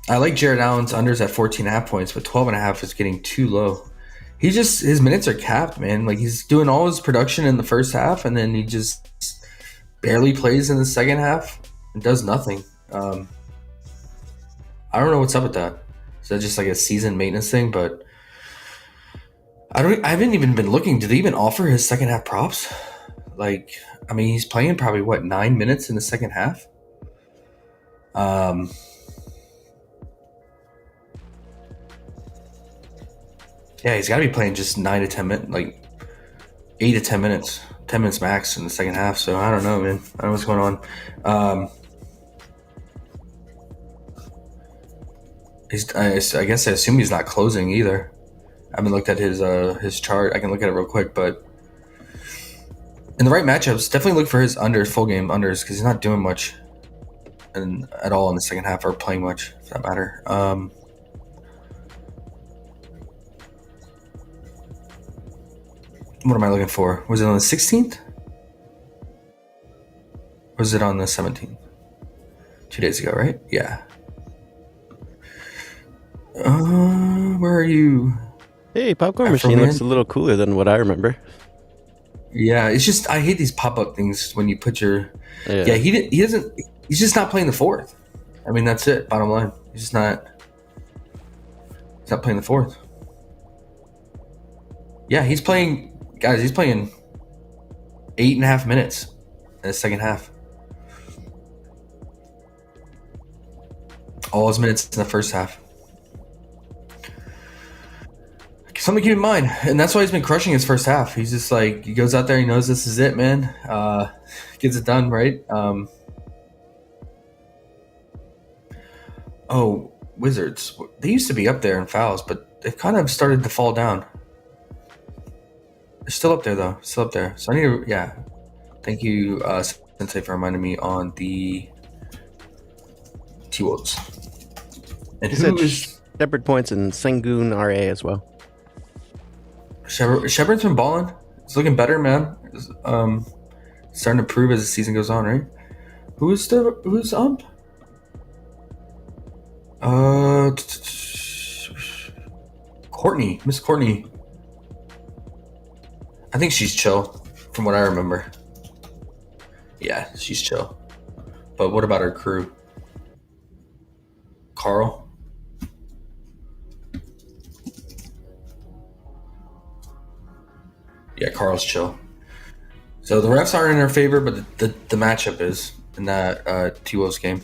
I like Jared Allen's unders at 14.5 points, but 12.5 is getting too low. His minutes are capped, man. Like, he's doing all his production in the first half, and then he just barely plays in the second half and does nothing. I don't know what's up with that. Is that just like a season maintenance thing? But I haven't even been looking. Do they even offer his second half props? Like, I mean, he's playing probably 9 minutes in the second half. Yeah, he's got to be playing just 9 to 10 minutes, like 8 to 10 minutes, 10 minutes max in the second half. So I don't know, man. I don't know what's going on. I guess I assume he's not closing either. I haven't looked at his chart. I can look at it real quick, but in the right matchups, definitely look for his full game unders, because he's not doing much at all in the second half, or playing much for that matter. What am I looking for? Was it on the 16th? Or was it on the 17th? 2 days ago, right? Yeah. Where are you? Hey, popcorn machine looks a little cooler than what I remember. Yeah, it's just I hate these pop-up things when you put your. Yeah, he doesn't. He's just not playing the fourth. I mean, that's it. Bottom line, he's just not. He's not playing the fourth. Yeah, he's playing. Guys, he's playing 8.5 minutes in the second half. All his minutes in the first half. Something to keep in mind, and that's why he's been crushing his first half. He's just like, he goes out there, he knows this is it, man. Gets it done, right? Wizards. They used to be up there in fouls, but they've kind of started to fall down. They're still up there, though. Still up there. So I need to, yeah. Thank you, Sensei, for reminding me on the T-Wolves. And who is... Shepard points and Sengun RA as well. Shepard's been balling. It's looking better, man. Starting to improve as the season goes on, right? Who's ump? Courtney, Miss Courtney. I think she's chill, from what I remember. Yeah, she's chill. But what about her crew? Carl? Yeah, Carl's chill. So the refs aren't in her favor, but the matchup is in that T-Wolves game.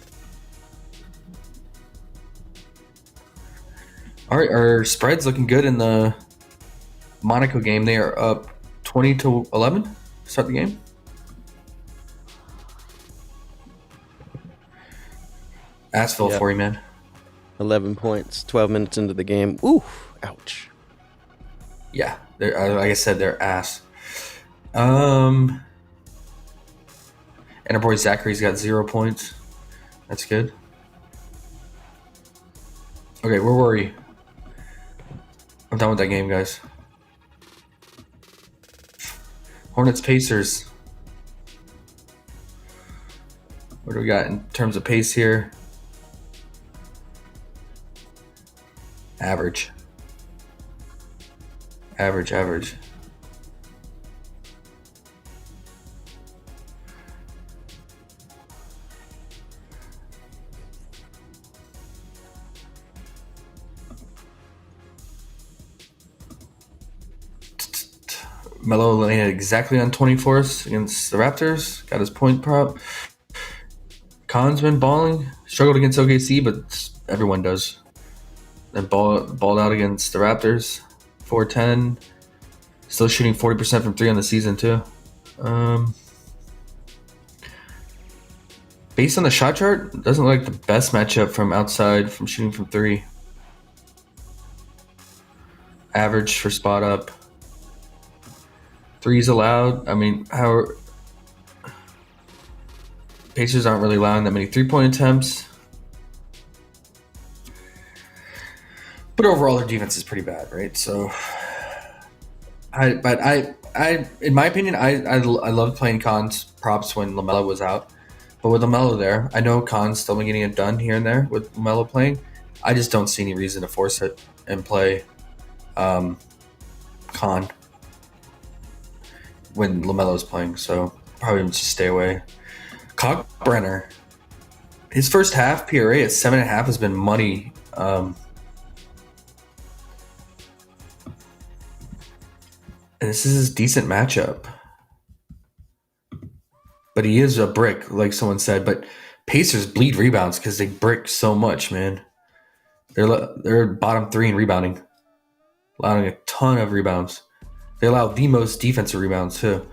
All right, our spread's looking good in the Monaco game. They are up 20-11 to start the game. Asphalt for you, man. 11 points, 12 minutes into the game. Ooh, ouch. Yeah, like I said, they're ass. And our boy Zachary's got 0 points. That's good. Okay, where were you? I'm done with that game, guys. Hornets Pacers. What do we got in terms of pace here? Average. Melo landed exactly on 24th against the Raptors. Got his point prop. Khan's been balling. Struggled against OKC, but everyone does. Then balled out against the Raptors. 4-10. Still shooting 40% from 3 on the season, too. Based on the shot chart, doesn't look like the best matchup from outside from shooting from 3. Average for spot up. 3s allowed. I mean, Pacers aren't really allowing that many 3-point attempts. But overall, their defense is pretty bad, right? So, I in my opinion, I loved playing Khan's props when LaMelo was out. But with LaMelo there, I know Khan's still getting it done here and there with LaMelo playing. I just don't see any reason to force it and play Khan when LaMelo's playing. So probably just stay away. Cockbrenner, his first half PRA at 7.5 has been money. And this is a decent matchup. But he is a brick, like someone said. But Pacers bleed rebounds because they brick so much, man. They're bottom 3 in rebounding, allowing a ton of rebounds. They allow the most defensive rebounds too.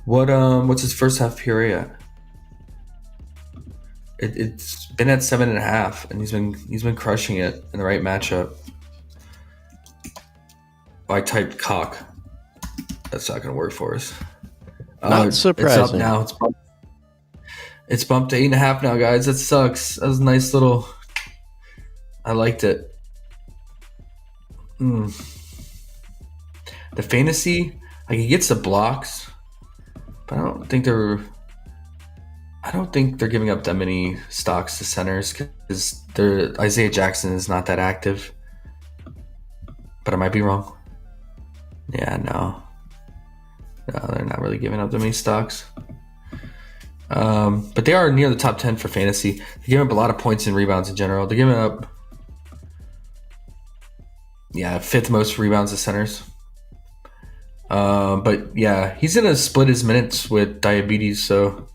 What's his first half PRA at? It's been at 7.5, and he's been crushing it in the right matchup. I typed cock. That's not going to work for us. Not surprising. It's up now. It's bumped to 8.5 now, guys. That sucks. That was a nice little. I liked it. The fantasy, like, he gets the blocks, but I don't think they're giving up that many stocks to centers because Isaiah Jackson is not that active. But I might be wrong. Yeah, no, they're not really giving up that many stocks. But they are near the top 10 for fantasy. They're giving up a lot of points and rebounds in general. They're giving up, 5th most rebounds to centers. But yeah, he's gonna split his minutes with diabetes, so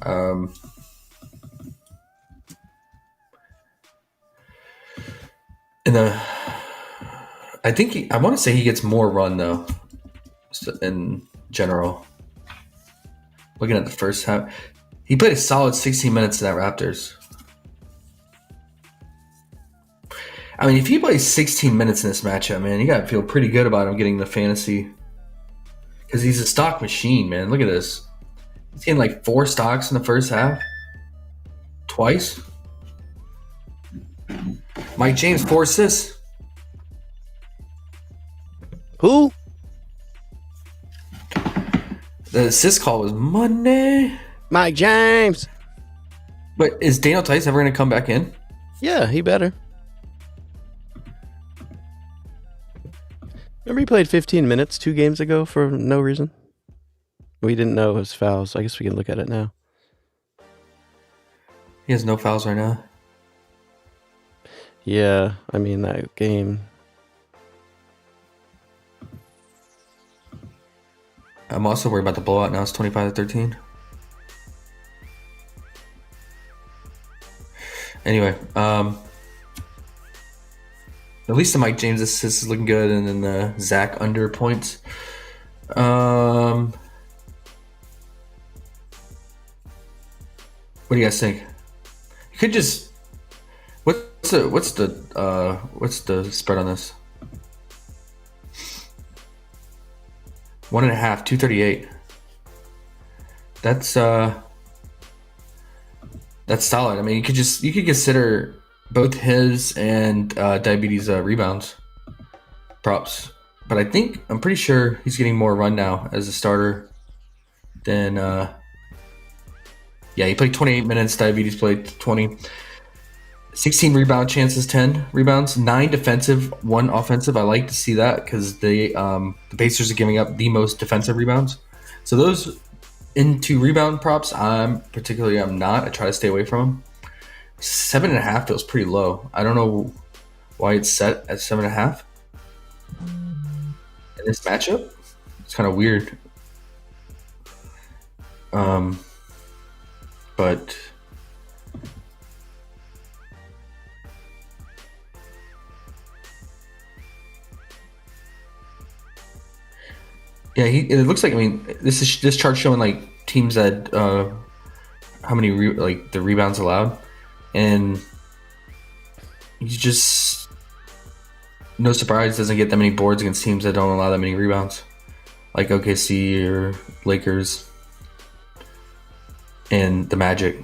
I want to say he gets more run though in general. Looking at the first half, he played a solid 16 minutes in that Raptors. I mean, if he plays 16 minutes in this matchup, man, you gotta feel pretty good about him getting the fantasy. Because he's a stock machine, man. Look at this. He's getting like 4 stocks in the first half. Twice. Mike James, 4 assists. Who? The assist call was money. Mike James. But is Daniel Tice ever going to come back in? Yeah, he better. Remember he played 15 minutes 2 games ago for no reason? We didn't know his fouls. I guess we can look at it now. He has no fouls right now. Yeah, I mean, that game. I'm also worried about the blowout now. It's 25-13. Anyway, at least the Mike James assist is looking good, and then the Zach under points. What do you guys think? You could just what's the spread on this? 1.5, 238. That's solid. I mean, you could consider both his and diabetes rebounds props, but I'm pretty sure he's getting more run now as a starter than he played 28 minutes. Diabetes played 20. 16 rebound chances, 10 rebounds, 9 defensive, 1 offensive. I like to see that because the Pacers are giving up the most defensive rebounds. So those into rebound props, I'm not. I try to stay away from them. 7.5 feels pretty low. I don't know why it's set at 7.5 in this matchup. It's kind of weird. But yeah, it looks like, I mean, this chart's showing like teams that how many the rebounds allowed, and he just, no surprise, doesn't get that many boards against teams that don't allow that many rebounds, like OKC or Lakers and the Magic.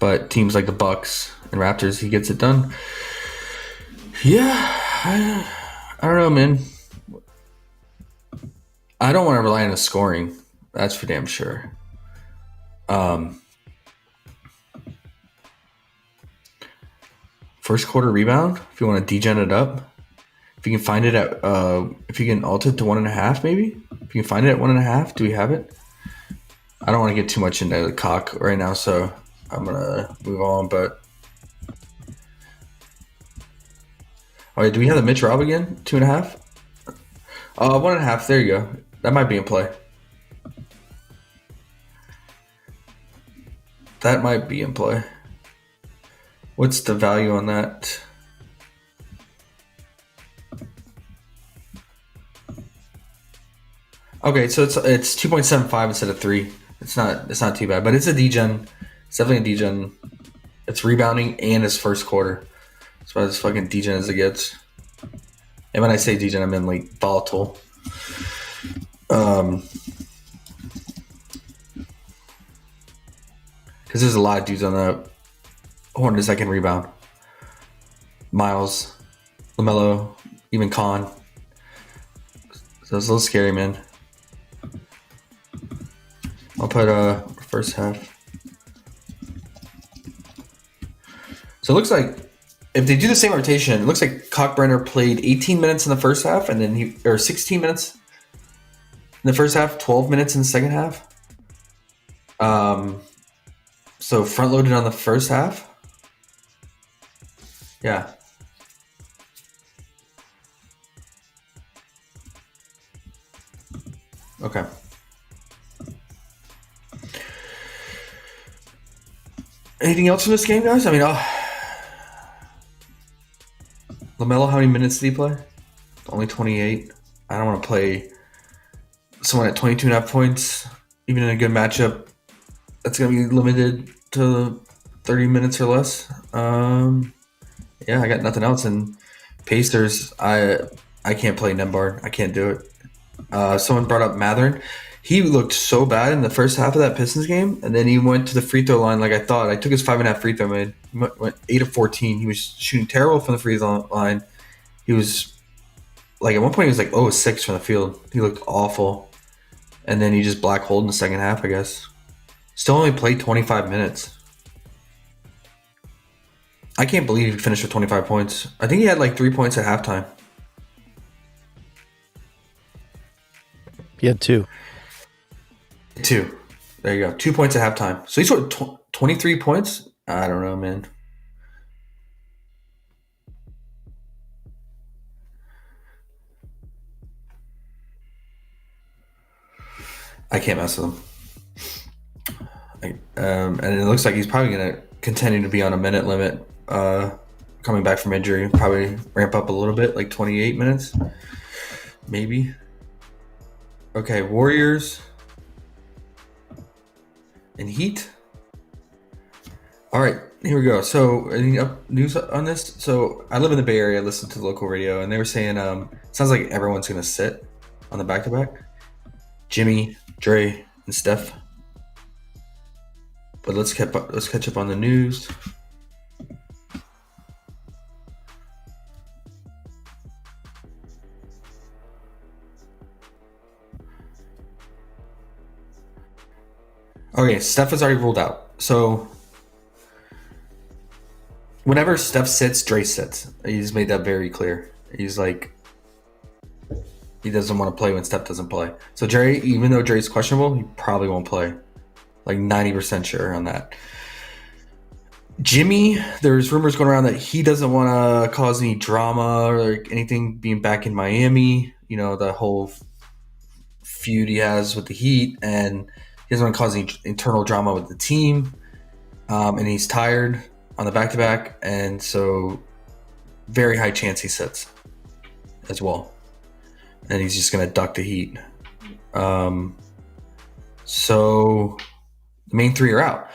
But teams like the Bucks and Raptors, he gets it done. Yeah, I don't know, man. I don't want to rely on his scoring. That's for damn sure. First quarter rebound, if you want to degen it up. If you can find it at, if you can alt it to 1.5 maybe. If you can find it at 1.5, do we have it? I don't want to get too much into the cock right now, so I'm going to move on, but. All right, do we have the Mitch Rob again? 2.5? 1.5, there you go. That might be in play. That might be in play. What's the value on that? Okay, so it's 2.75 instead of 3. It's not too bad, but it's a degen. It's definitely a degen. It's rebounding and his first quarter. It's about as fucking degen as it gets. And when I say degen, I mean like volatile. Because there's a lot of dudes on the Hornets that can rebound. Miles, LaMelo, even Khan. So it's a little scary, man. I'll put first half. So it looks like if they do the same rotation, it looks like Cockbrenner played 18 minutes in the first half, and then 16 minutes in the first half, 12 minutes in the second half. So front loaded on the first half. Yeah. Okay. Anything else from this game, guys? I mean, LaMelo, how many minutes did he play? Only 28. I don't want to play someone at 22.5 points, even in a good matchup. That's going to be limited to 30 minutes or less. Yeah, I got nothing else. And Pacers, I can't play Nembhard. I can't do it. Someone brought up Matherin. He looked so bad in the first half of that Pistons game, and then he went to the free throw line like I thought. I took his 5.5 free throw made. He went 8 of 14. He was shooting terrible from the free throw line. He was like at one point he was like 0 of 6 from the field. He looked awful, and then he just black holed in the second half. I guess still only played 25 minutes. I can't believe he finished with 25 points. I think he had like 3 points at halftime. He had 2. 2. There you go. 2 points at halftime. So he scored 23 points? I don't know, man. I can't mess with him. And it looks like he's probably going to continue to be on a minute limit coming back from injury. Probably ramp up a little bit, like 28 minutes. Maybe. Okay, Warriors and Heat. All right, here we go. So, any news on this? So, I live in the Bay Area. I listen to the local radio, and they were saying it sounds like everyone's going to sit on the back-to-back. Jimmy, Dre, and Steph. But let's catch up on the news. Okay, Steph is already ruled out. So whenever Steph sits, Dre sits. He's made that very clear. He's like, he doesn't want to play when Steph doesn't play. So Dre, even though Dre's questionable, he probably won't play. Like 90% sure on that. Jimmy, there's rumors going around that he doesn't want to cause any drama or anything being back in Miami. You know, the whole feud he has with the Heat, and he doesn't want to cause any internal drama with the team. And he's tired on the back-to-back, and so very high chance he sits as well. And he's just going to duck the Heat. So the main three are out.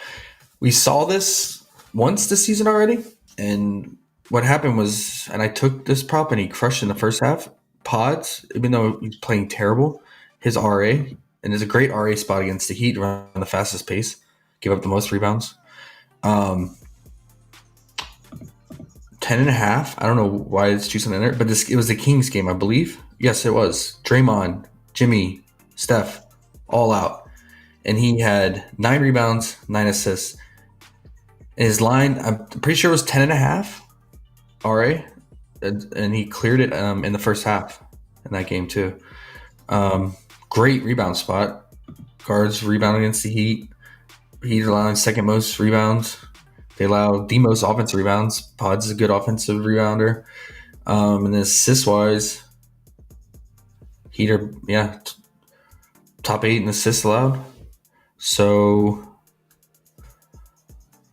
We saw this once this season already, and what happened was, and I took this prop and he crushed in the first half. Pods, even though he's playing terrible, his RA, and there's a great RA spot against the Heat, run the fastest pace, give up the most rebounds. 10.5. I don't know why it's juicing in there, but it was the Kings game, I believe. Yes, it was. Draymond, Jimmy, Steph, all out. And he had 9 rebounds, 9 assists. And his line, I'm pretty sure it was 10.5 RA. And he cleared it in the first half in that game too. Great rebound spot. Guards rebound against the Heat. Heat allowing second most rebounds. They allow the most offensive rebounds. Pod's is a good offensive rebounder. And then assist-wise, Heat are, top 8 in assists allowed. So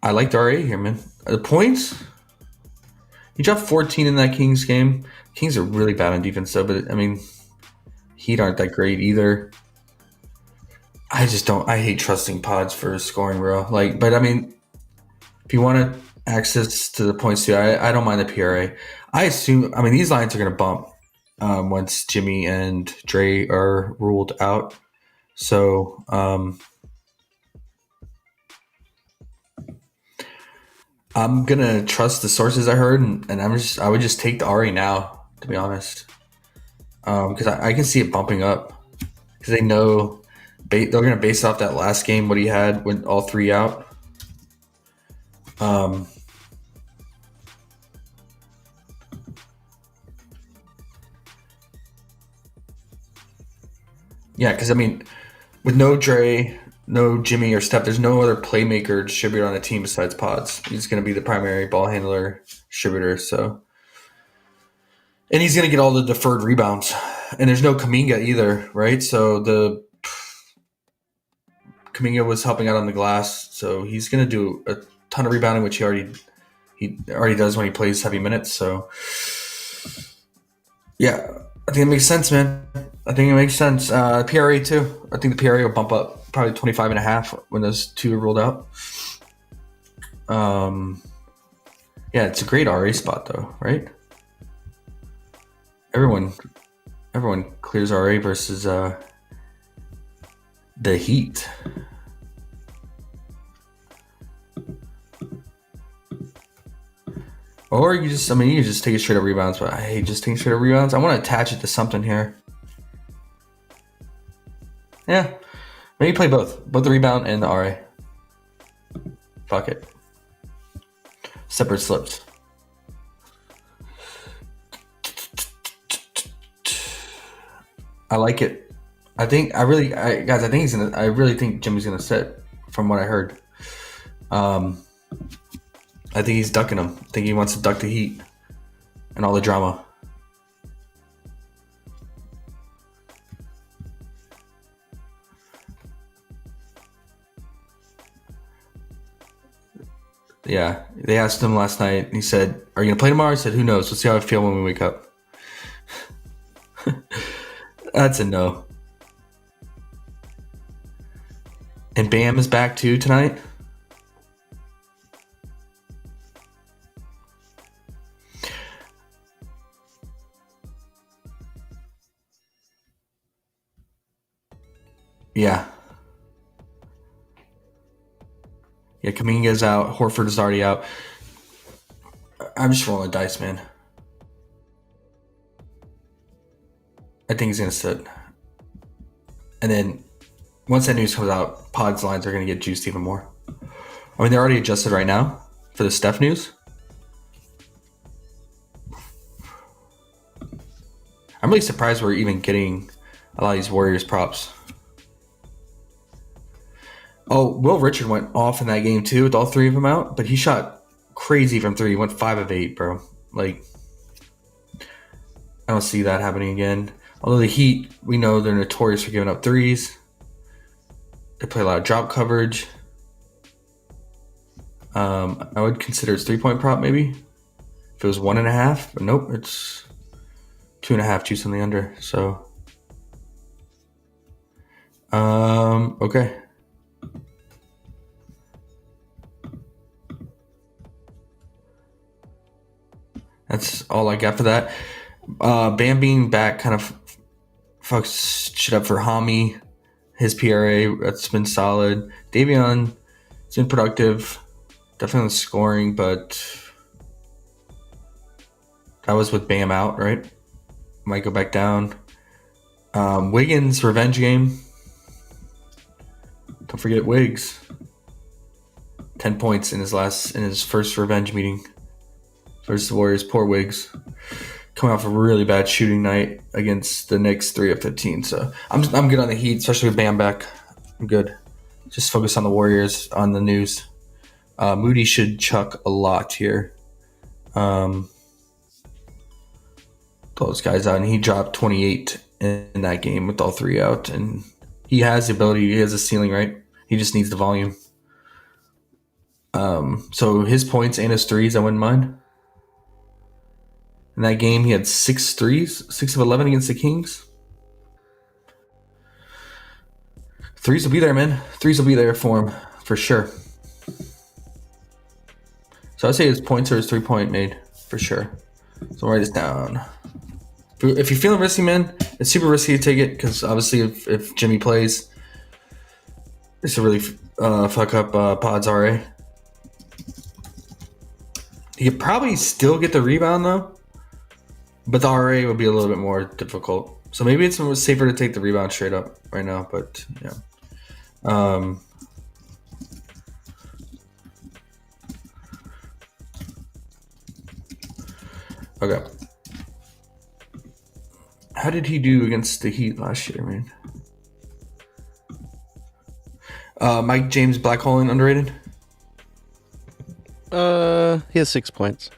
I like the RA here, man. The points, he dropped 14 in that Kings game. Kings are really bad on defense, though. But, I mean, Heat aren't that great either. I just don't. I hate trusting pods for scoring, bro. Like, but I mean, if you want access to the points too, I don't mind the PRA. I assume. I mean, these lines are going to bump once Jimmy and Dre are ruled out. So I'm gonna trust the sources I heard, and I would just take the RA now, to be honest, because I can see it bumping up because they know they're gonna base off that last game what he had when all three out. Yeah, because I mean, with no Dre, no Jimmy or Steph, there's no other playmaker distributor on the team besides Pods. He's going to be the primary ball handler distributor. So, and he's going to get all the deferred rebounds. And there's no Kuminga either, right? So the Kuminga was helping out on the glass, so he's going to do a ton of rebounding, which he already does when he plays heavy minutes. So, yeah, I think it makes sense, man. I think it makes sense. PRA too. I think the PRA will bump up probably 25.5 when those two are ruled out. Yeah, it's a great RA spot though, right? Everyone clears RA versus the Heat. Or you just take it straight up rebounds, but I hate just taking straight up rebounds. I want to attach it to something here. Yeah, maybe play both the rebound and the RA. Fuck it. Separate slips. I like it. I really think Jimmy's gonna sit. From what I heard, I think he's ducking him. I think he wants to duck the Heat and all the drama. Yeah, they asked him last night. And he said, "Are you gonna play tomorrow?" I said, "Who knows? We'll see how I feel when we wake up." That's a no. And Bam is back too tonight. Yeah. Yeah, Kuminga's out. Horford is already out. I'm just rolling the dice, man. I think he's going to sit. And then once that news comes out, Pod's lines are going to get juiced even more. I mean, they're already adjusted right now for the Steph news. I'm really surprised we're even getting a lot of these Warriors props. Oh, Will Richard went off in that game too with all three of them out, but he shot crazy from three. He went 5 of 8, bro. Like, I don't see that happening again. Although the Heat, we know they're notorious for giving up threes. They play a lot of drop coverage. I would consider it's 3-point prop maybe. If it was 1.5, but nope, it's 2.5, juice on the under. So, okay. That's all I got for that. Bam being back kind of fucks shit up for Hami. His PRA, that's been solid. Davion, it's been productive. Definitely scoring, but that was with Bam out, right? Might go back down. Wiggins, revenge game. Don't forget Wiggs. 10 points in his first revenge meeting versus the Warriors. Poor Wiggs. Coming off a really bad shooting night against the Knicks, 3 of 15. So I'm good on the Heat, especially with Bam back. I'm good. Just focus on the Warriors on the news. Moody should chuck a lot here. Those guys out, and he dropped 28 in that game with all three out. And he has the ability, he has a ceiling, right? He just needs the volume. So his points and his threes, I wouldn't mind. In that game, he had 6 threes, 6 of 11 against the Kings. Threes will be there, man. Threes will be there for him for sure. So I'd say his points or his 3-point made for sure. So I'll write this down. If you're feeling risky, man, it's super risky to take it because obviously if Jimmy plays, it's a really fuck up Pod's RA. He could probably still get the rebound though, but the RA would be a little bit more difficult. So maybe it's safer to take the rebound straight up right now. But yeah. Okay. How did he do against the Heat last year, man? Mike James blackholing underrated? He has 6 points.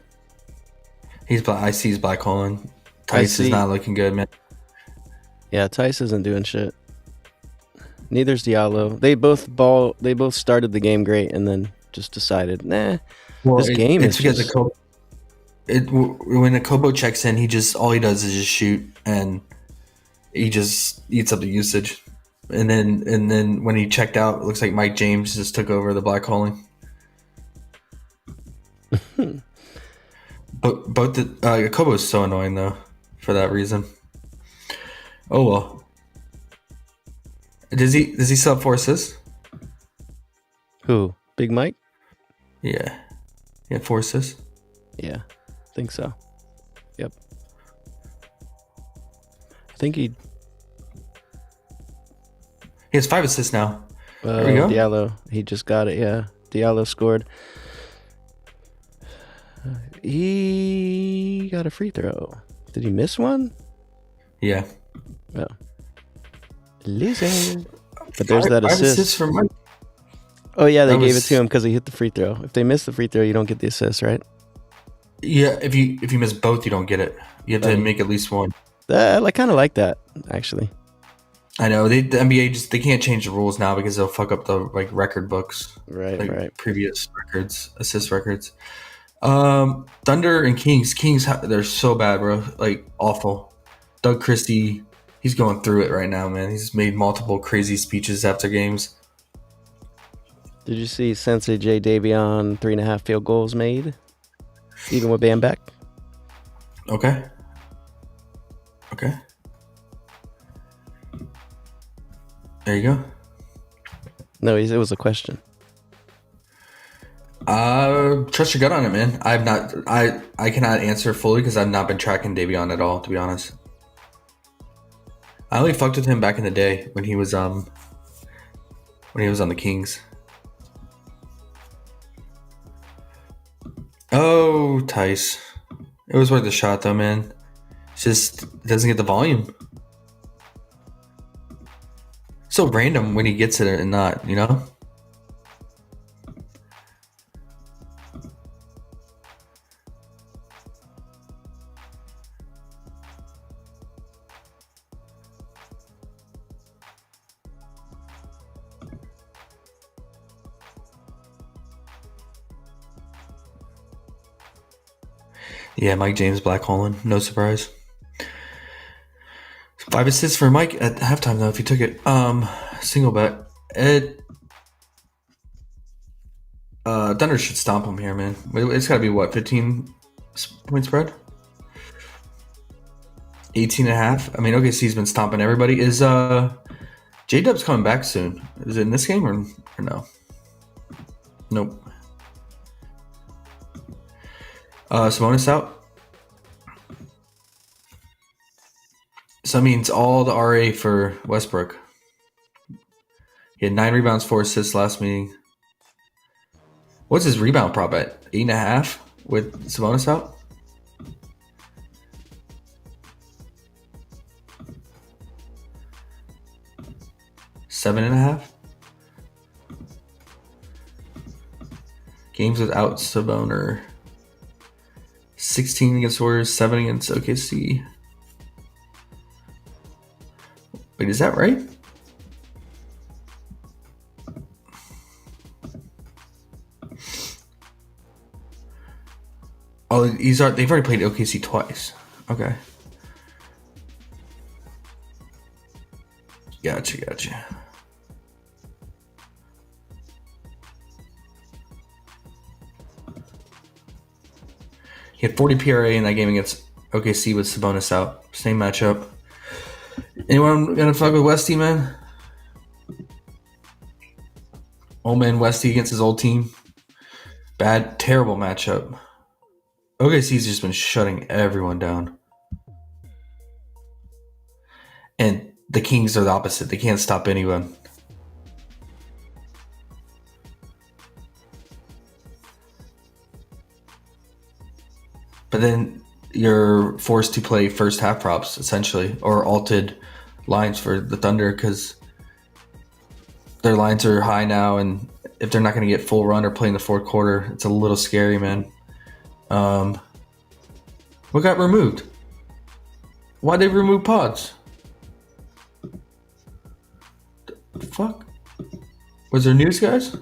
I see he's blackholing. Tice is not looking good, man. Yeah, Tice isn't doing shit. Neither's Diallo. They both started the game great and then just decided, this game is because just... when a Kobo checks in, all he does is just shoot and he just eats up the usage. And then when he checked out, it looks like Mike James just took over the blackholing. But both the Kobo is so annoying though for that reason. Oh well. Does he still have 4 assists? Who? Big Mike? Yeah. 4 assists. Yeah, I think so. Yep. I think he has 5 assists now. There we go. Diallo, he just got it. Yeah, Diallo scored. He got a free throw. Did he miss one? Yeah. Oh. Loser. But there's that assist. From Mike. Oh yeah, they gave it to him because he hit the free throw. If they miss the free throw, you don't get the assist, right? Yeah, if you miss both, you don't get it. You have to make at least one. I kind of like that, actually. I know the NBA they can't change the rules now because they'll fuck up the record books, right. Previous records, assist records. Thunder and Kings, they're so bad, bro. Awful. Doug Christie, he's going through it right now, man. He's made multiple crazy speeches after games. Did you see Sensei J Davion 3.5 field goals made, even with Bam back? Okay. There you go. No, it was a question. Trust your gut on it, man. I cannot answer fully because I've not been tracking Davion at all, to be honest. I only fucked with him back in the day when he was on the Kings. Oh, Tice. It was worth the shot though, man. It's just it doesn't get the volume. So random when he gets it and not, you know? Yeah, Mike James blackholing. No surprise. 5 assists for Mike at halftime though. If he took it, single bet. Thunder should stomp him here, man. It's got to be what 15 point spread, 18.5. I mean, OKC's been stomping everybody. Is J-Dub's coming back soon? Is it in this game or no? Nope. Sabonis out. So that means all the RA for Westbrook. He had 9 rebounds, 4 assists last meeting. What's his rebound prop at? 8.5 with Sabonis out? Seven and a half. Games without Sabonis. 16 against Warriors, 7 against OKC. Wait, is that right? Oh, they've already played OKC twice. Okay. Gotcha. He had 40 PRA in that game against OKC with Sabonis out. Same matchup. Anyone gonna fuck with Westy, man? Old man Westy against his old team. Bad, terrible matchup. OKC's just been shutting everyone down. And the Kings are the opposite. They can't stop anyone. But then you're forced to play first half props, essentially, or altered lines for the Thunder because their lines are high now, and if they're not going to get full run or play in the fourth quarter, it's a little scary, man. What got removed? Why'd they remove pods? The fuck? Was there news, guys?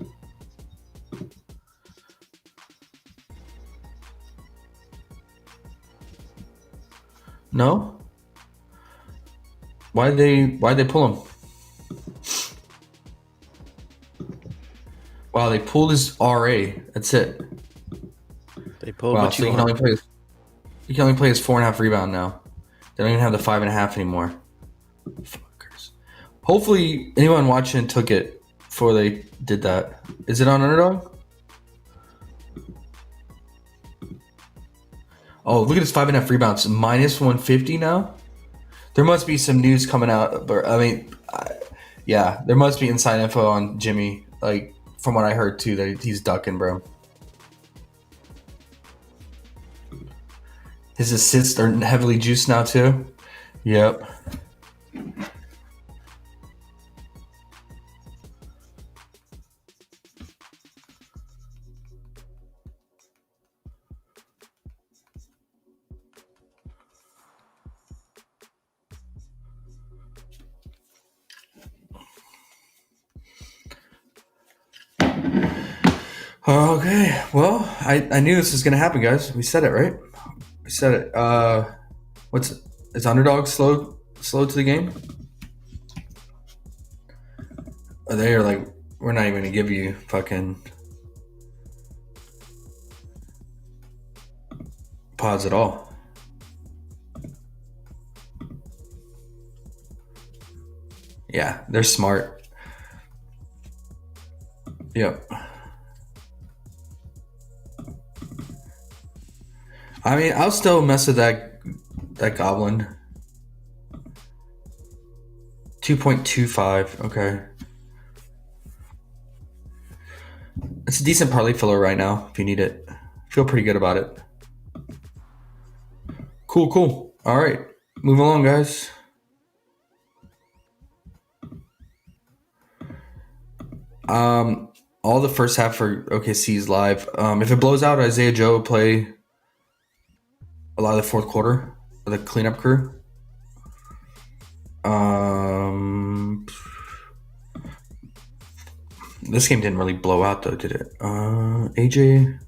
No? Why'd they pull him? Wow, they pulled his RA. That's it. They pulled Wow, what so you you can want. only play his 4.5 rebound now. They don't even have the 5.5 anymore. Fuckers. Hopefully anyone watching took it before they did that. Is it on Underdog? Oh, look at his 5.5 rebounds. Minus 150 now? There must be some news coming out. But I mean, yeah, there must be inside info on Jimmy. Like, from what I heard, too, that he's ducking, bro. His assists are heavily juiced now, too. Yep. Okay, well, I knew this was gonna happen, guys. We said it, right? We said it. Is Underdog slow to the game? Or they are like, we're not even gonna give you fucking pods at all. Yeah, they're smart. Yep. I mean, I'll still mess with that goblin. 2.25. Okay. It's a decent parlay filler right now if you need it. Feel pretty good about it. Cool. All right. Move along, guys. All the first half for OKC is live. If it blows out, Isaiah Joe will play a lot of the fourth quarter of the cleanup crew. This game didn't really blow out though, did it? AJ.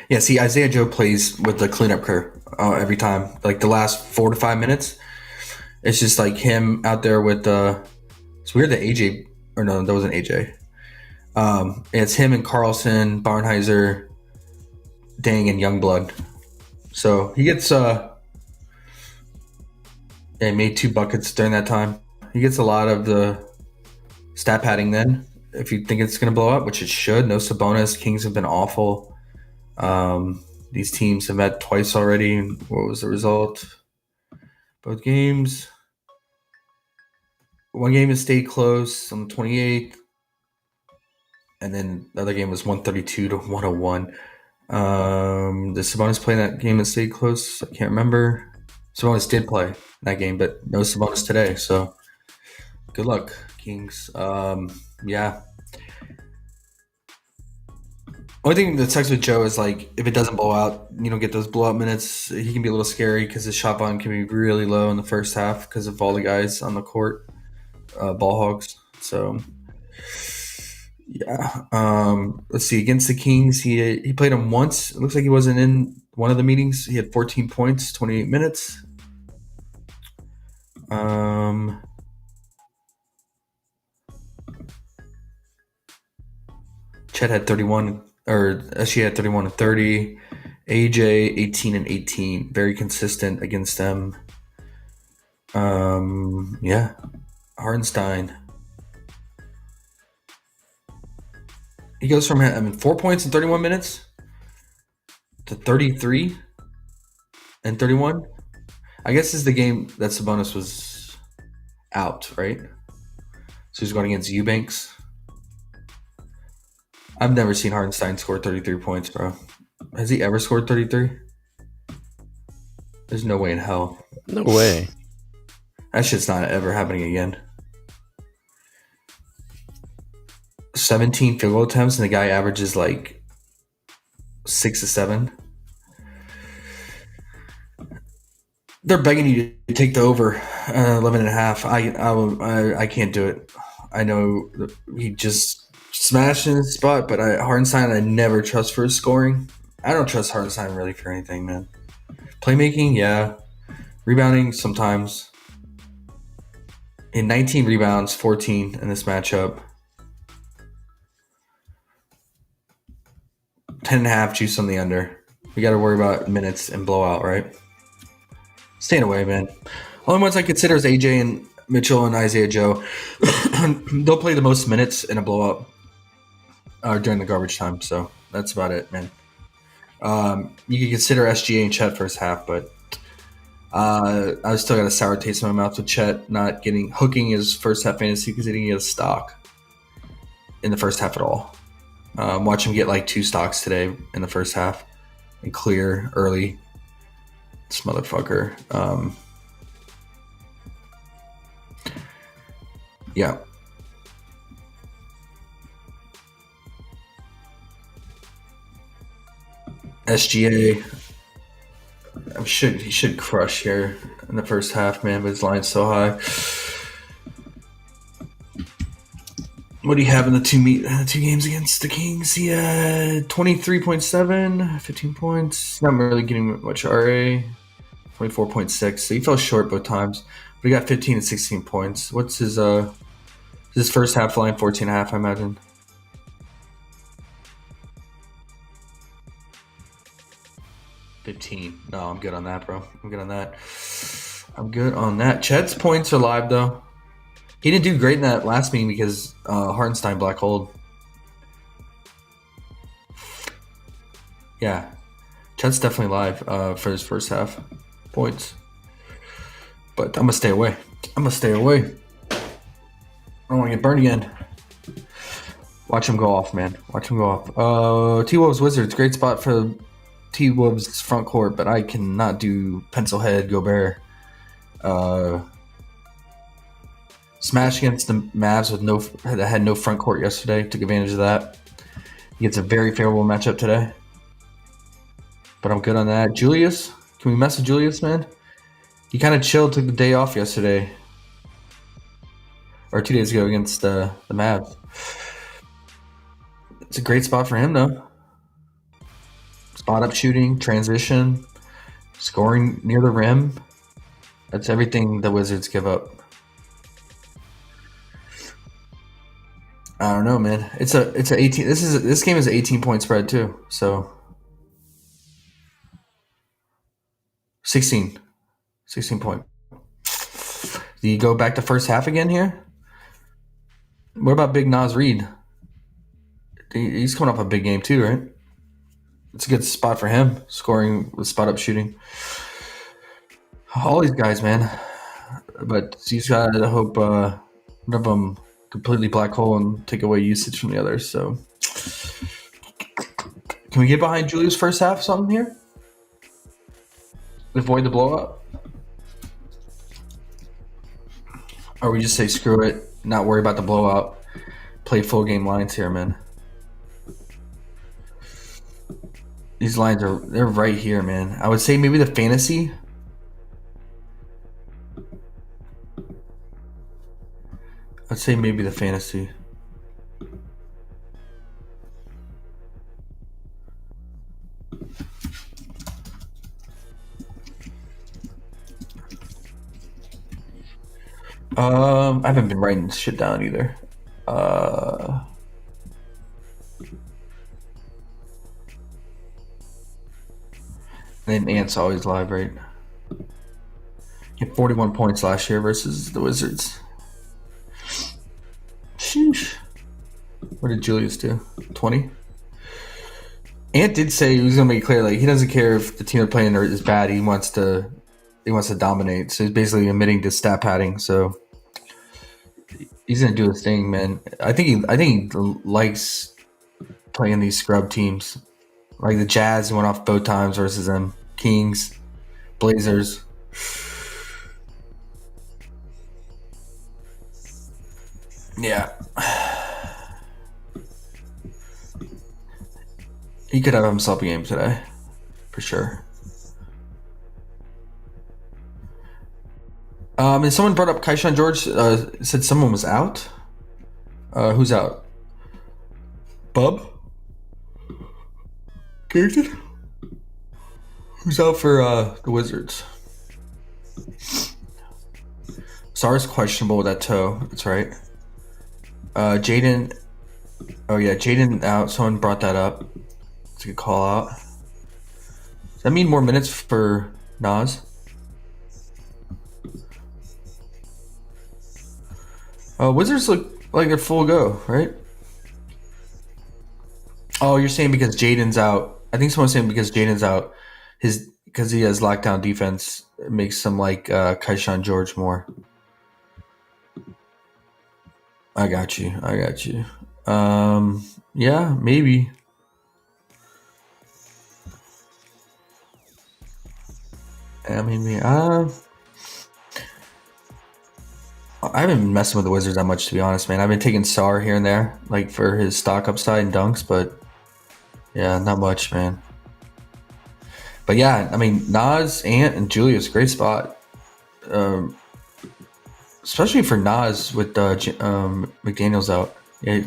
Yeah, see, Isaiah Joe plays with the cleanup crew every time. Like the last 4 to 5 minutes, it's just like him out there with the. It's weird that AJ, or no, that wasn't AJ. It's him and Carlson, Barnheiser, Dang, and Youngblood. So he gets he made 2 buckets during that time. He gets a lot of the stat padding then. If you think it's gonna blow up, which it should. No Sabonis. Kings have been awful. These teams have met twice already. What was the result? Both games. One game has stayed close on the 28th. And then the other game was 132 to 101. Did Sabonis play that game and stayed close? I can't remember. Sabonis did play that game, but no Sabonis today. So good luck, Kings. Yeah. Only thing that sucks with Joe is like if it doesn't blow out, you don't get those blowout minutes. He can be a little scary because his shot volume can be really low in the first half because of all the guys on the court, ball hogs. So yeah. Let's see. Against the Kings, he played him once. It looks like he wasn't in one of the meetings. He had 14 points, 28 minutes. Chet had 31 or SGA had 31 and 30. AJ 18 and 18. Very consistent against them. Yeah. Hardenstein. He goes from 4 points in 31 minutes to 33 and 31. I guess this is the game that Sabonis was out, right? So he's going against Eubanks. I've never seen Hardenstein score 33 points, bro. Has he ever scored 33? There's no way in hell. No way. That shit's not ever happening again. 17 field goal attempts, and the guy averages like 6 to 7. They're begging you to take the over 11 and a half. I can't do it. I know he just smashed in his spot, but Hardenstein I never trust for his scoring. I don't trust Hardenstein really for anything, man. Playmaking, yeah. Rebounding, sometimes. In 19 rebounds, 14 in this matchup. 10.5 juice on the under. We got to worry about minutes and blowout, right? Staying away, man. Only ones I consider is AJ and Mitchell and Isaiah Joe. They'll play the most minutes in a blowout during the garbage time. So that's about it, man. You can consider SGA and Chet first half, but I still got a sour taste in my mouth with Chet not hooking his first half fantasy because he didn't get a stock in the first half at all. Watch him get like 2 stocks today in the first half and clear early. This motherfucker. Yeah. SGA. He should crush here in the first half, man, but his line's so high. What do you have in the two games against the Kings? He had 23.7, 15 points. Not really getting much RA. 24.6. So he fell short both times. But he got 15 and 16 points. What's his first half line? 14.5, I imagine. No, I'm good on that, bro. I'm good on that. Chet's points are live, though. He didn't do great in that last meeting because Hardenstein black holed. Yeah. Chet's definitely live for his first half points. But I'm going to stay away. I don't want to get burned again. Watch him go off, man. T-Wolves Wizards. Great spot for T-Wolves front court, but I cannot do pencil head Gobert. Smash against the Mavs that had no front court yesterday. Took advantage of that. He gets a very favorable matchup today. But I'm good on that. Julius. Can we mess with Julius, man? He kind of chilled, took the day off yesterday. Or 2 days ago against the Mavs. It's a great spot for him, though. Spot up shooting, transition, scoring near the rim. That's everything the Wizards give up. I don't know, man. It's a 18. This game is an 18-point spread too. So 16 point. Do you go back to first half again here? What about Big Nas Reed? He's coming off a big game too, right? It's a good spot for him, scoring with spot up shooting. All these guys, man. But he's got to hope none of them completely black hole and take away usage from the others. So can we get behind Julius first half something here? Avoid the blowout? Or we just say screw it, not worry about the blowout, play full game lines here, man. These lines they're right here, man. I would say maybe the fantasy. I'd say maybe the fantasy. I haven't been writing this shit down either. And Ant's always live, right? He had 41 points last year versus the Wizards. Sheesh. What did Julius do? 20? Ant did say he was going to make it clear, like, he doesn't care if the team they're playing is bad. He wants to dominate. So he's basically admitting to stat padding. So he's going to do his thing, man. I think he likes playing these scrub teams. Like the Jazz, he went off both times versus them. Kings, Blazers. Yeah. He could have himself a game today, for sure. And someone brought up Kaishan George, said someone was out. Who's out? Bub? Carrington? Who's out for the Wizards? Sar's questionable with that toe. That's right. Jaden. Oh, yeah. Jaden out. Someone brought that up. It's a good call out. Does that mean more minutes for Nas? Wizards look like they're full go, right? Oh, you're saying because Jaden's out. I think someone's saying because Jaden's out, because he has lockdown defense, it makes him like Kaishan George more. I got you. Yeah, maybe. I mean, I haven't been messing with the Wizards that much, to be honest, man. I've been taking Sar here and there, like for his stock upside and dunks, but yeah, not much, man. But yeah, I mean, Nas, Ant, and Julius, great spot. Especially for Nas with McDaniels out. Yeah,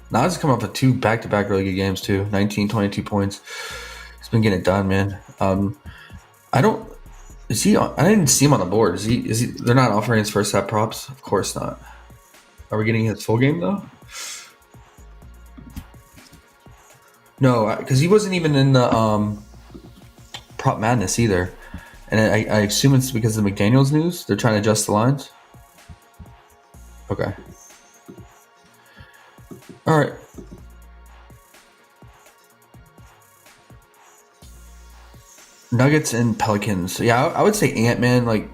Nas is coming off of 2 back-to-back really good games too. 19, 22 points. He's been getting it done, man. I didn't see him on the board. Is he? They're not offering his first half props? Of course not. Are we getting his full game though? No, because he wasn't even in the prop madness either. And I assume it's because of the McDaniels news. They're trying to adjust the lines. Okay. All right. Nuggets and Pelicans. Yeah, I would say Ant, man. Like,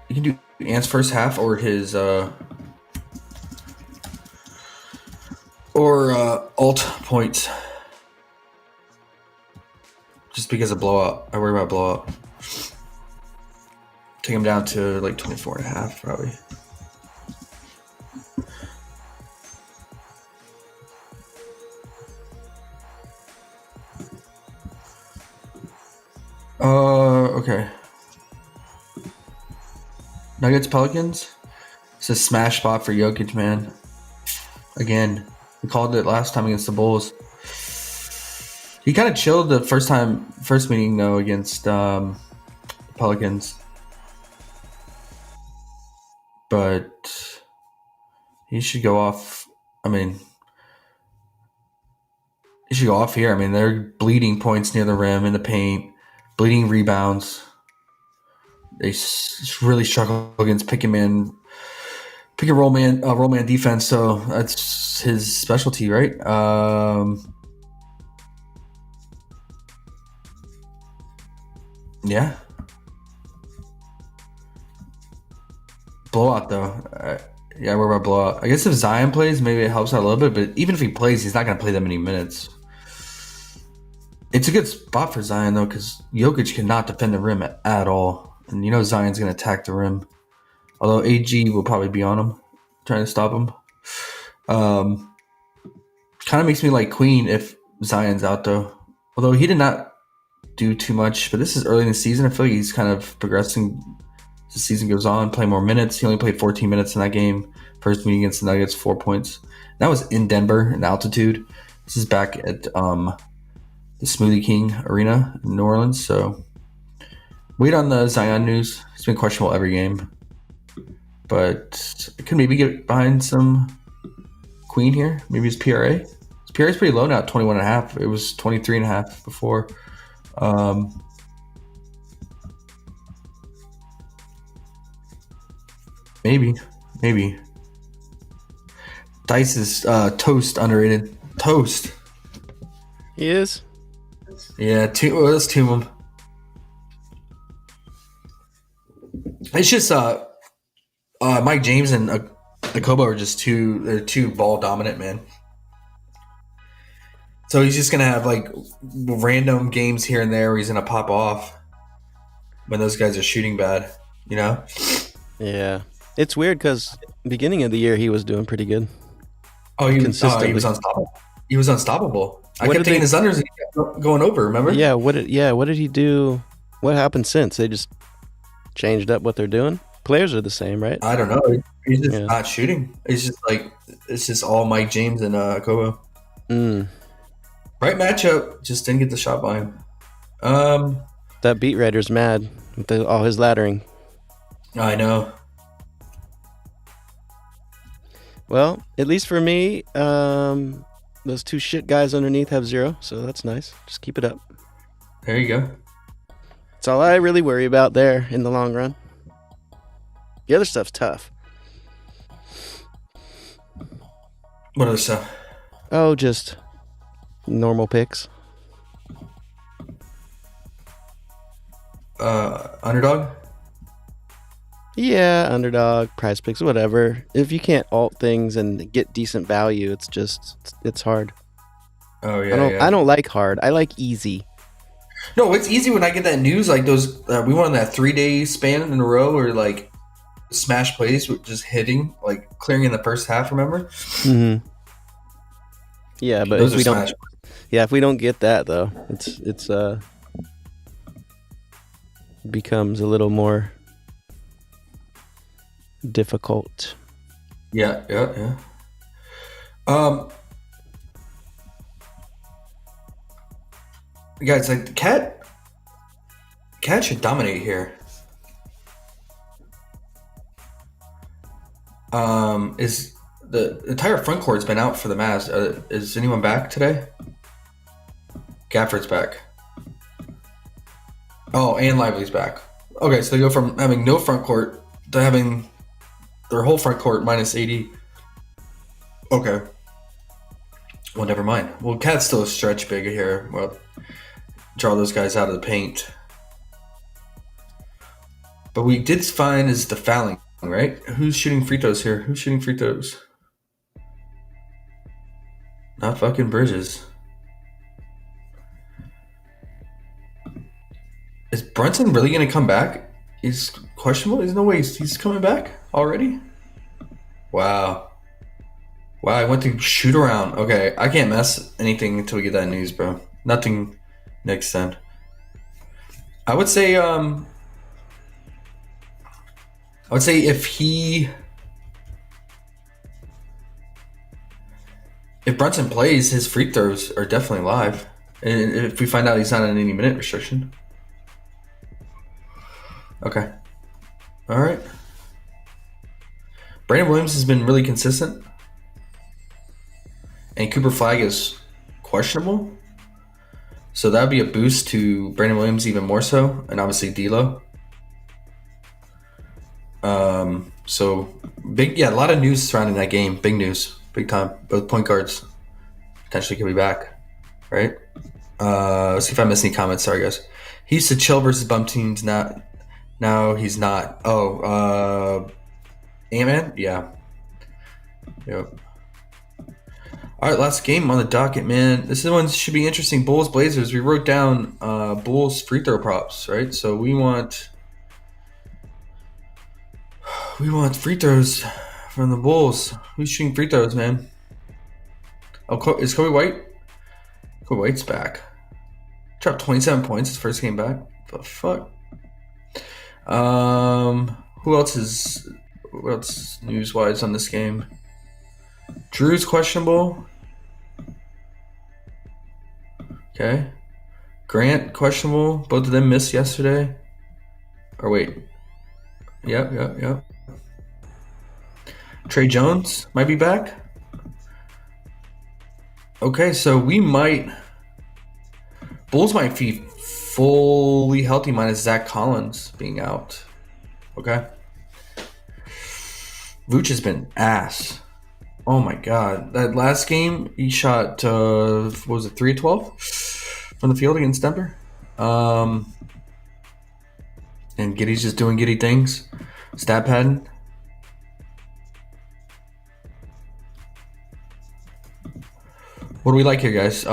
you can do Ant's first half or his alt points. Just because of blowout. I worry about blowout. Take him down to like 24 and a half, probably. Okay. Nuggets, Pelicans. It's a smash spot for Jokic, man. Again, we called it last time against the Bulls. He kind of chilled the first meeting though against Pelicans, but he should go off. I mean, he should go off here. I mean, they're bleeding points near the rim in the paint. Bleeding rebounds. They really struggle against pick and roll man defense. So that's his specialty, right? Yeah. Blowout though. Yeah, we're about blowout. I guess if Zion plays, maybe it helps out a little bit. But even if he plays, he's not going to play that many minutes. It's a good spot for Zion, though, because Jokic cannot defend the rim at all. And you know Zion's going to attack the rim. Although AG will probably be on him, trying to stop him. Kind of makes me like Queen if Zion's out, though. Although he did not do too much. But this is early in the season. I feel like he's kind of progressing as the season goes on, playing more minutes. He only played 14 minutes in that game. First meeting against the Nuggets, 4 points. That was in Denver, in altitude. This is back at the Smoothie King Arena in New Orleans. So wait on the Zion news. It's been questionable every game. But I could maybe get behind some Queen here. Maybe his PRA. His PRA is pretty low now, 21.5. It was 23.5 before. Maybe. Dice is toast underrated. Toast. He is. Yeah, let's tomb him. It's just Mike James and Akobo are just they're too ball dominant, man. So he's just gonna have like random games here and there where he's gonna pop off when those guys are shooting bad, you know? Yeah. It's weird because beginning of the year he was doing pretty good. Oh, he was unstoppable. He was unstoppable. I kept taking his unders and he kept going over, remember? Yeah, what did he do? What happened since? They just changed up what they're doing? Players are the same, right? I don't know. He's just not shooting. It's just all Mike James and Akobo. Right matchup, just didn't get the shot by him. That beat writer's mad with all his laddering. I know. Well, at least for me, those two shit guys underneath have 0, so that's nice. Just keep it up. There you go. That's all I really worry about there in the long run. The other stuff's tough. What other stuff? Oh, just normal picks. Underdog? Yeah, Underdog, PrizePicks, whatever. If you can't alt things and get decent value, it's hard. Oh yeah. I don't like hard. I like easy. No, it's easy when I get that news like those. We went on that 3-day span in a row where like smash plays with just hitting, like clearing in the first half. Remember? Mm-hmm. Yeah, but if we don't get that though, it's becomes a little more difficult. Yeah. Guys, like the cat should dominate here. Is the entire front court's been out for the Mavs? Is anyone back today? Gafford's back. Oh, and Lively's back. Okay, so they go from having no front court to having their whole front court minus 80. Okay. Well, never mind. Well, Cat's still a stretch big here. Well, draw those guys out of the paint. But we did find is the fouling, right? Who's shooting free throws here? Who's shooting free throws? Not fucking Bridges. Is Brunson really going to come back? He's questionable? There's no way he's coming back already? Wow, I went to shoot around. Okay, I can't mess anything until we get that news, bro. Nothing next then. I would say if Brunson plays, his free throws are definitely live. And if we find out he's not on any minute restriction. Okay. All right. Brandon Williams has been really consistent. And Cooper Flag is questionable. So that would be a boost to Brandon Williams even more so. And obviously D'Lo. So big, a lot of news surrounding that game. Big news, big time. Both point guards potentially could be back, right? Let's see if I missed any comments. Sorry, guys. He used to chill versus bum teams. Now he's not. Oh, Ant-Man? Yeah. Yep. All right, last game on the docket, man. This one should be interesting. Bulls Blazers. We wrote down Bulls free throw props, right? So we want free throws from the Bulls. Who's shooting free throws, man? Oh, is Kobe White? Kobe White's back. Dropped 27 points his first game back. The fuck? Who else news-wise on this game? Drew's questionable. Okay. Grant questionable. Both of them missed yesterday. Or wait. Yep. Trey Jones might be back. Okay, so Bulls might be fully healthy minus Zach Collins being out. Okay. Vooch has been ass. Oh my god. That last game, he shot, what was it, 3 of 12 from the field against Denver? And Giddy's just doing Giddy things. Stat padding. What do we like here, guys?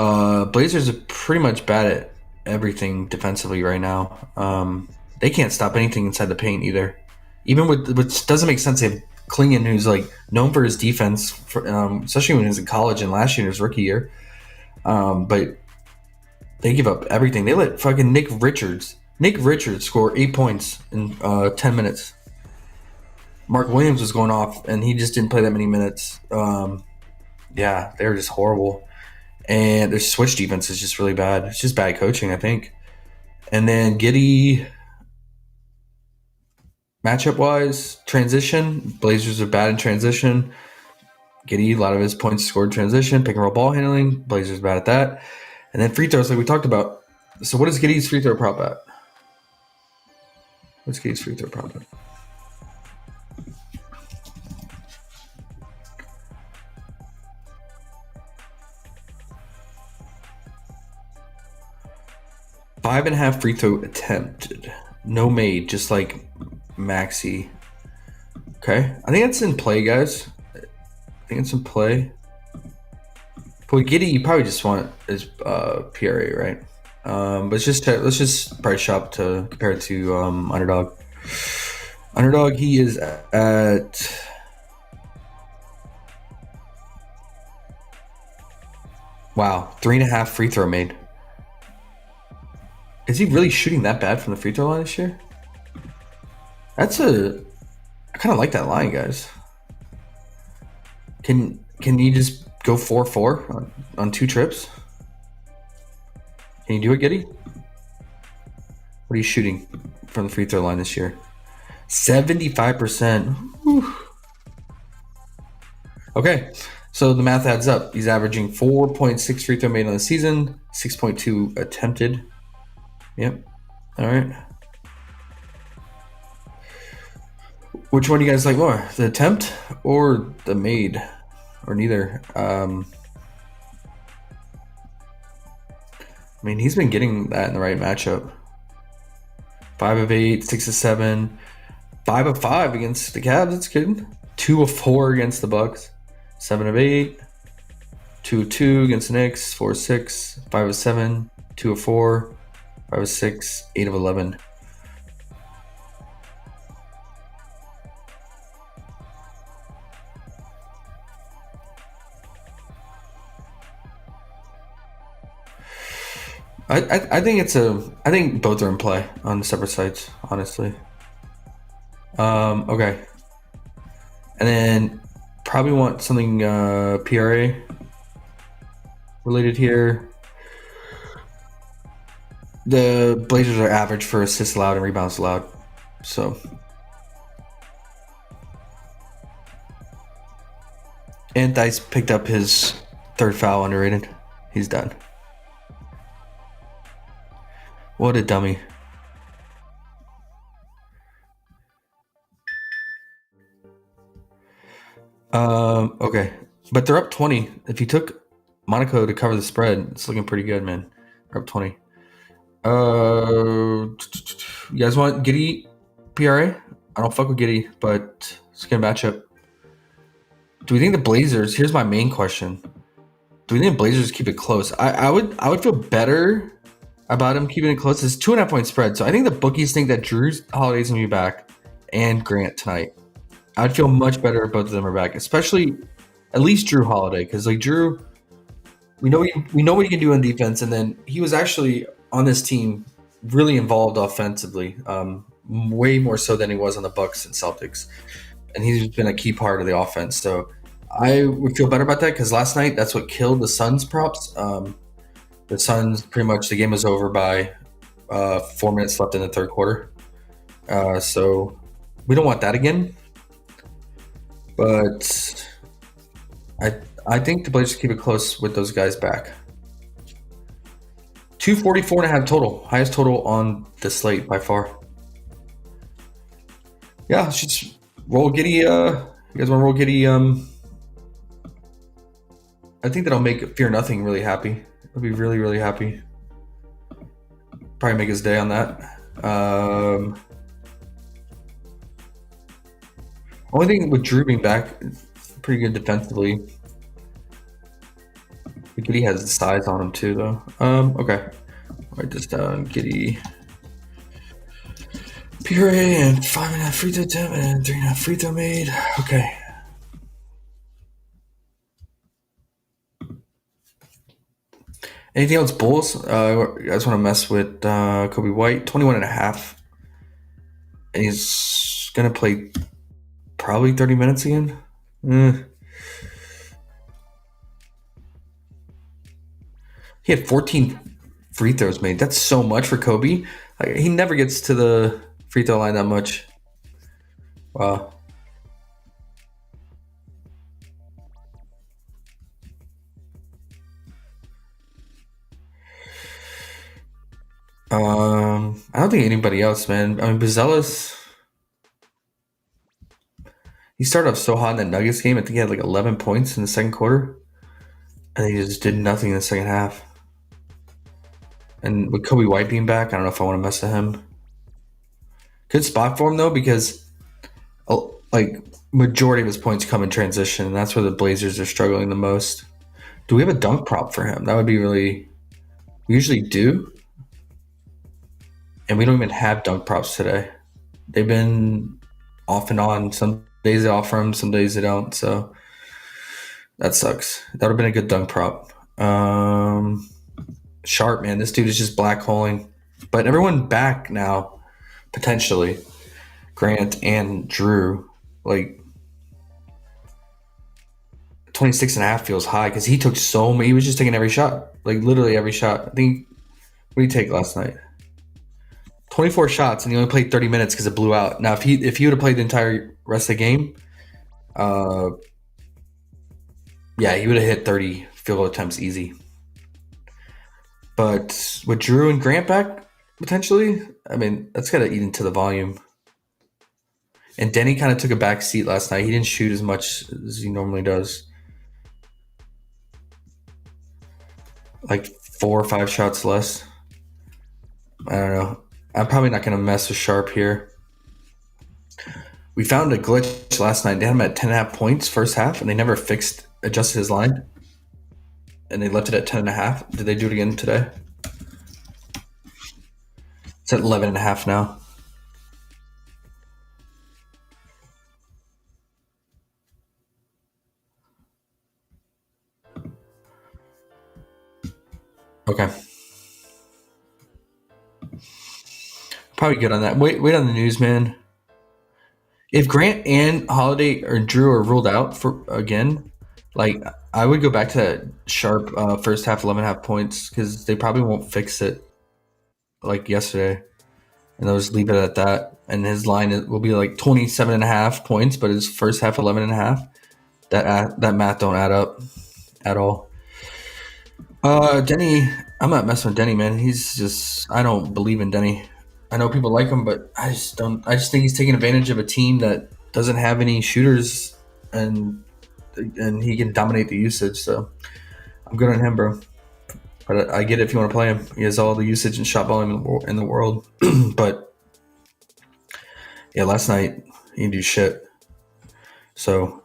Blazers are pretty much bad at everything defensively right now. They can't stop anything inside the paint either. Even with, which doesn't make sense, they have Klingon, who's like known for his defense, especially when he was in college and last year in his rookie year. But they give up everything. They let fucking Nick Richards score 8 points in 10 minutes. Mark Williams was going off, and he just didn't play that many minutes. Yeah, they were just horrible. And their switch defense is just really bad. It's just bad coaching, I think. And then Giddey, matchup-wise, transition. Blazers are bad in transition. Giddey, a lot of his points scored transition. Pick and roll ball handling. Blazers bad at that. And then free throws, like we talked about. So what is Giddey's free throw prop at? What's Giddey's free throw prop at? Five and a half free throw attempted. No made, just like Maxi. Okay. I think that's in play, guys. I think it's in play. For Giddey, you probably just want his PRA, right? But let's just price shop to compare it to Underdog. Underdog, he is at wow, 3.5 free throw made. Is he really shooting that bad from the free throw line this year? I kind of like that line, guys. Can you just go 4-4 on 2 trips? Can you do it, Giddey? What are you shooting from the free throw line this year? 75%. Whew. Okay, so the math adds up. He's averaging 4.6 free throw made on the season, 6.2 attempted. Yep. All right. Which one do you guys like more? The attempt or the made? Or neither? I mean, he's been getting that in the right matchup. 5 of 8, 6 of 7, 5 of 5 against the Cavs. That's good. 2 of 4 against the Bucks. 7 of 8, 2 of 2 against the Knicks. 4 of 6, 5 of 7, 2 of 4. 5 of 6, 8 of 11. I think both are in play on separate sites, honestly. Okay. And then probably want something PRA related here. The Blazers are average for assists allowed and rebounds allowed. So. And Dice picked up his 3rd foul, underrated. He's done. What a dummy. Okay. But they're up 20. If you took Monaco to cover the spread, it's looking pretty good, man. They're up 20. You guys want Giddey PRA? I don't fuck with Giddey, but it's a good matchup. Do we think the Blazers? Here's my main question: do we think the Blazers keep it close? I would feel better about him keeping it close. It's 2.5 point spread, so I think the bookies think that Drew's Holiday's gonna be back and Grant tonight. I'd feel much better if both of them are back, especially at least Drew Holiday, because like Drew, we know what he can do on defense, and then he was actually on this team really involved offensively, way more so than he was on the Bucks and Celtics, and he's been a key part of the offense. So I would feel better about that, because last night that's what killed the Suns props. The Suns, pretty much the game was over by 4 minutes left in the 3rd quarter. So we don't want that again. But I think the Blazers keep it close with those guys back. 244.5 total. Highest total on the slate by far. Yeah, let's just roll Giddey You guys want to roll Giddy? I think that'll make Fear Nothing really happy. I'll be really, really happy. Probably make his day on that. Only thing with Drew being back, pretty good defensively. Giddy has the size on him too, though. Okay. Write this down. Giddy. PRA and 5.5 free throw attempt and 3.5 free throw made. Okay. Anything else, Bulls? You guys want to mess with Kobe White? 21.5. And he's going to play probably 30 minutes again. He had 14 free throws made. That's so much for Kobe. Like, he never gets to the free throw line that much. Wow. I don't think anybody else, man. I mean, Buzelis, he started off so hot in that Nuggets game. I think he had like 11 points in the second quarter. And he just did nothing in the second half. And with Kobe White being back, I don't know if I want to mess with him. Good spot for him, though, because like majority of his points come in transition, and that's where the Blazers are struggling the most. Do we have a dunk prop for him? That would be really... We usually do. And we don't even have dunk props today. They've been off and on. Some days they offer them, some days they don't. So that sucks. That would have been a good dunk prop. Sharp, man. This dude is just black holing. But everyone back now, potentially. Grant and Drew. Like, 26.5 feels high because he took so many. He was just taking every shot. Like, literally every shot. I think, what did he take last night? 24 shots, and he only played 30 minutes because it blew out. Now, if he would have played the entire rest of the game, yeah, he would have hit 30 field goal attempts easy. But with Drew and Grant back, potentially, I mean, that's got to eat into the volume. And Denny kind of took a back seat last night. He didn't shoot as much as he normally does. Like 4 or 5 shots less. I don't know. I'm probably not going to mess with Sharp here. We found a glitch last night. They had him at 10.5 points first half, and they never adjusted his line. And they left it at 10.5. Did they do it again today? It's at 11.5 now. Okay. Probably good on that. Wait on the news, man. If Grant and Holiday or Drew are ruled out for again, like, I would go back to that Sharp first half 11.5 points because they probably won't fix it like yesterday, and they'll just leave it at that. And his line will be like 27.5 points, but his first half 11.5. That math don't add up at all. Denny, I'm not messing with Denny, man. He's just, I don't believe in Denny. I know people like him, but I just don't. I just think he's taking advantage of a team that doesn't have any shooters, and he can dominate the usage. So I'm good on him, bro. But I get it if you want to play him. He has all the usage and shot volume in the world. But yeah, last night he didn't do shit. So,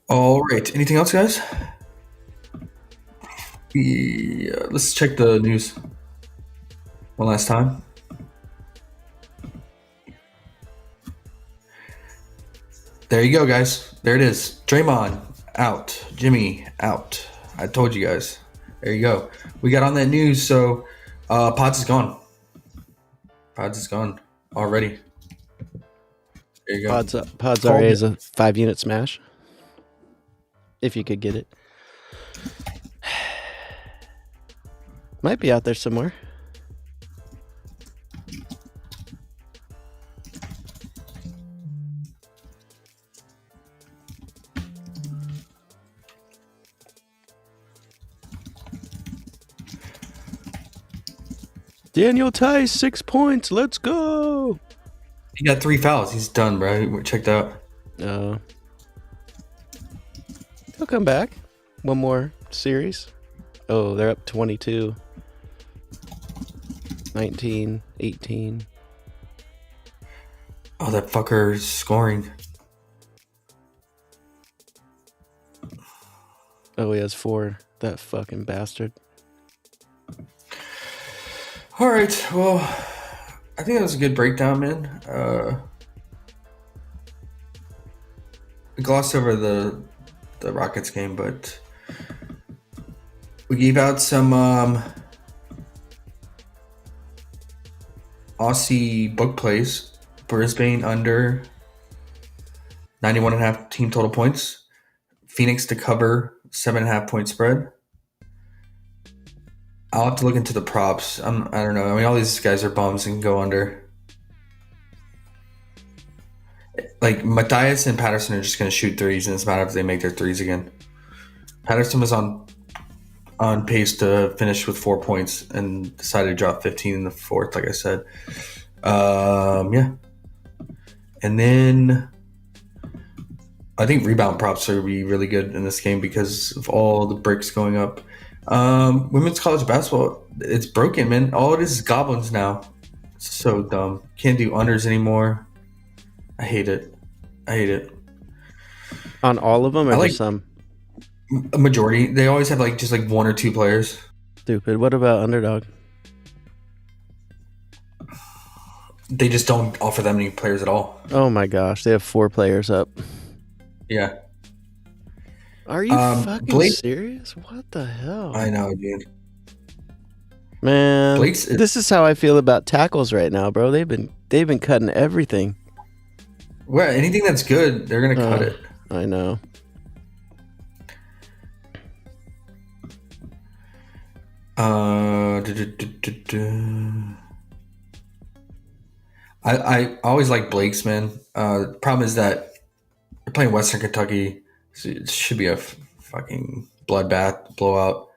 all right. Anything else, guys? Yeah, let's check the news one last time. There you go, guys. There it is. Draymond out. Jimmy out. I told you guys. There you go. We got on that news. So Pods is gone. Pods is gone already. There you go. Pods RA is a 5-unit smash. If you could get it. Might be out there somewhere. Daniel Tice, 6 points. Let's go. He got 3 fouls. He's done, bro. We're checked out. He'll come back. One more series. Oh, they're up 22. 19, 18. Oh, that fucker's scoring. Oh, he has 4. That fucking bastard. All right. Well, I think that was a good breakdown, man. We glossed over the Rockets game, but we gave out some Aussie book plays. Brisbane under 91.5 team total points. Phoenix to cover 7.5 point spread. I'll have to look into the props. I don't know. I mean, all these guys are bums and can go under. Like, Matthias and Patterson are just going to shoot threes, and it's a matter if they make their threes again. Patterson was on pace to finish with 4 points and decided to drop 15 in the fourth, like I said. Yeah. And then I think rebound props are going to be really good in this game because of all the bricks going up. Women's college basketball, it's broken, man. All it is goblins now. It's so dumb. Can't do unders anymore. I hate it. On all of them or just some? A majority. They always have just 1 or 2 players. Stupid. What about Underdog? They just don't offer that many players at all. Oh my gosh, they have 4 players up. Yeah. Are you fucking serious? What the hell? I know, dude. Man, this is how I feel about tackles right now, bro. They've been cutting everything. Well, anything that's good, they're gonna cut it. I know. I always like Blake's, man. The problem is that you're playing Western Kentucky. So it should be a fucking bloodbath, blowout.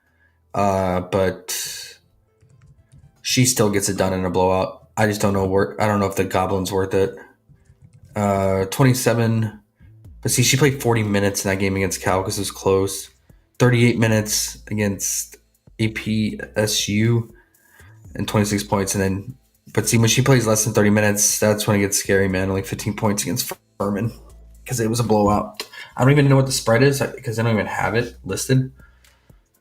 But she still gets it done in a blowout. I just don't know I don't know if the Goblin's worth it. 27. But see, she played 40 minutes in that game against Cal because it was close. 38 minutes against APSU and 26 points. And then, but see, when she plays less than 30 minutes, that's when it gets scary, man. Only 15 points against Furman because it was a blowout. I don't even know what the spread is because I don't even have it listed.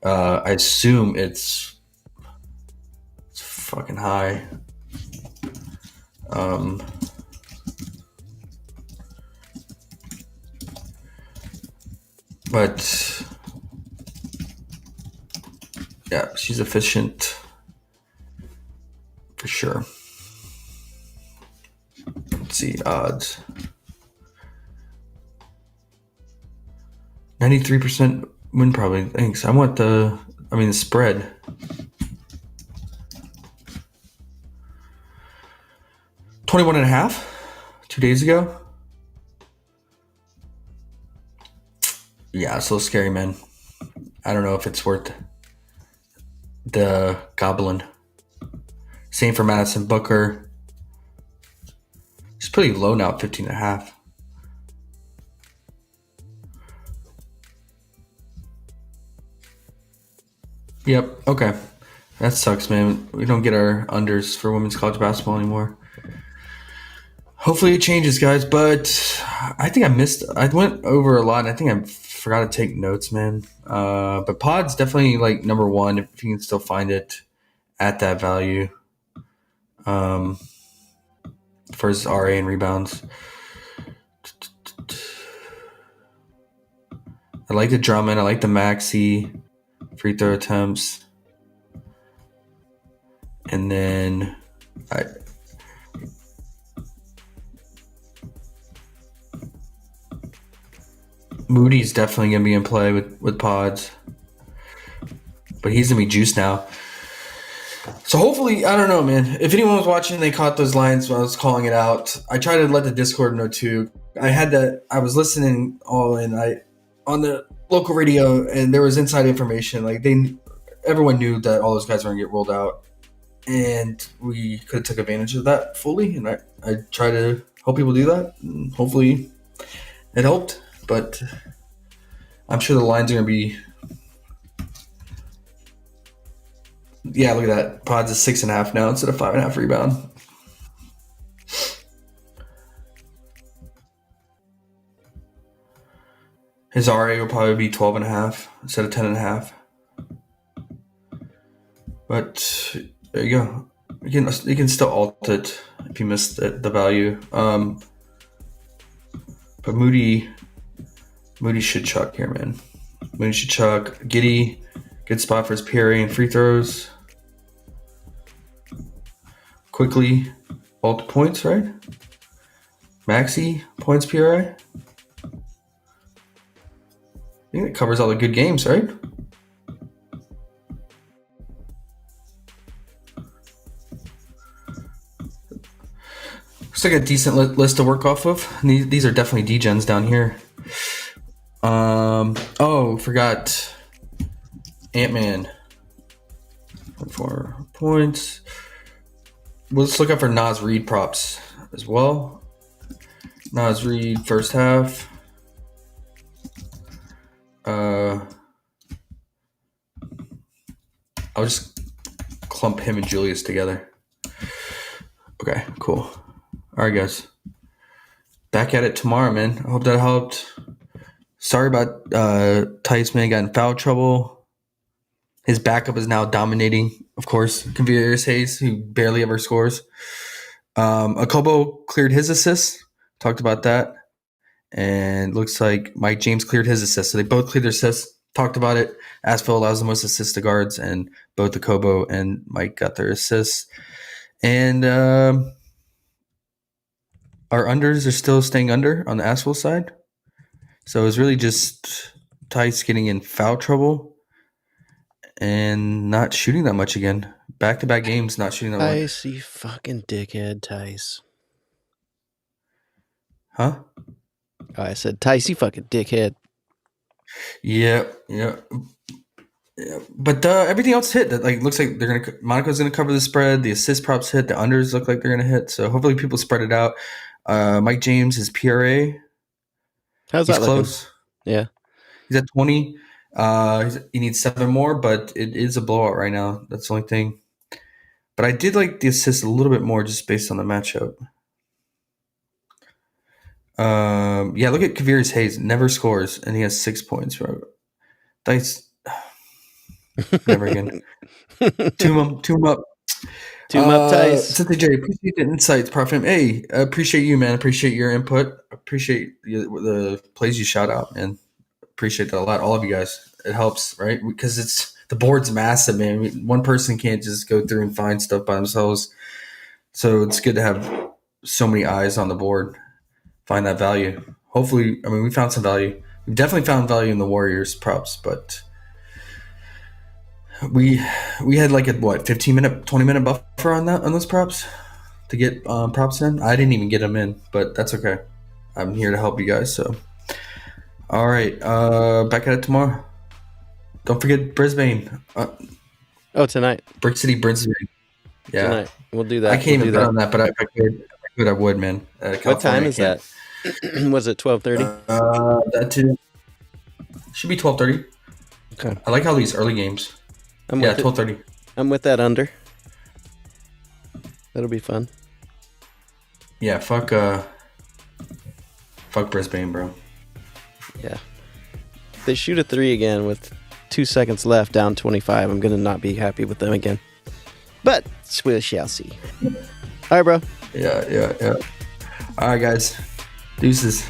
I assume it's fucking high. But yeah, she's efficient for sure. Let's see odds. 93% win probably. Thanks. I want the spread. $21.5 2 days ago. Yeah, it's a little scary, man. I don't know if it's worth the Goblin. Same for Madison Booker. It's pretty low now, 15.5. Yep. Okay. That sucks, man. We don't get our unders for women's college basketball anymore. Hopefully it changes, guys. But I think I went over a lot. And I think I forgot to take notes, man. But Pod's definitely number one if you can still find it at that value. For his RA and rebounds. I like the Drummond. I like the Maxey free throw attempts. And then Moody's definitely going to be in play with Pods. But he's going to be juiced now. So hopefully, I don't know, man. If anyone was watching, they caught those lines when I was calling it out. I tried to let the Discord know too. I was listening all in on the local radio, and there was inside information. Everyone knew that all those guys were going to get rolled out. And we could have took advantage of that fully. And I try to help people do that. And hopefully It helped, but I'm sure the lines are going to be. Yeah, look at that. Pods is 6.5 now instead of 5.5 rebound. His RA will probably be 12.5 instead of 10.5. But there you go. You can still alt it if you missed the value. But Moody should chuck here, man. Moody should chuck. Giddy, good spot for his PRA and free throws. Quickly, alt points, right? Maxi points PRA. I think it covers all the good games, right? Looks like a decent list to work off of. These are definitely Degens down here. Forgot Ant-Man. 4 points. Well, let's look up for Nas Reed props as well. Nas Reed first half. I'll just clump him and Julius together. Okay, cool. All right, guys. Back at it tomorrow, man. I hope that helped. Sorry about Tice, man. Got in foul trouble. His backup is now dominating, of course. Kavir Hayes, who barely ever scores. Akobo cleared his assists. Talked about that. And looks like Mike James cleared his assists. So they both cleared their assists. Talked about it. Asphalt allows the most assists to guards, and both Akobo and Mike got their assists. And our unders are still staying under on the Asphalt side. So it's really just Tice getting in foul trouble and not shooting that much again. Back-to-back games, not shooting that much. Tice, you fucking dickhead, Tice. Huh? Oh, I said, Tice, you fucking dickhead. Yeah. But everything else hit. That looks like Monaco's gonna cover the spread. The assist props hit. The unders look like they're gonna hit. So hopefully people spread it out. Mike James, his PRA. How's He's that close. Looking? Yeah. He's at 20. He needs 7 more, but it is a blowout right now. That's the only thing. But I did like the assist a little bit more just based on the matchup. Look at Kavir Hayes. Never scores, and he has 6 points, bro. Dice. Never again. Tomb up. Tomb up, Tice. Cynthia J, appreciate the insights, Parfum. Hey, appreciate you, man. Appreciate your input. Appreciate the plays you shout out, man. Appreciate that a lot. All of you guys. It helps, right? Because the board's massive, man. One person can't just go through and find stuff by themselves. So it's good to have so many eyes on the board. Find that value. Hopefully, we found some value. We definitely found value in the Warriors props, but we had like a 15-minute, 20-minute buffer on those props to get props in. I didn't even get them in, but that's okay. I'm here to help you guys. So, all right, back at it tomorrow. Don't forget Brisbane. Tonight. Brick City, Brisbane. Yeah, tonight. We'll do that. I can't even bet on that, but if I could, I would, man. What time is that? Was it 12:30? That too. Should be 12:30. Okay. I like how these early games. 12:30. I'm with that under. That'll be fun. Yeah, fuck Brisbane, bro. Yeah. If they shoot a 3 again with 2 seconds left, down 25, I'm gonna not be happy with them again. But we shall see. All right, bro. Yeah. All right, guys. Deuces.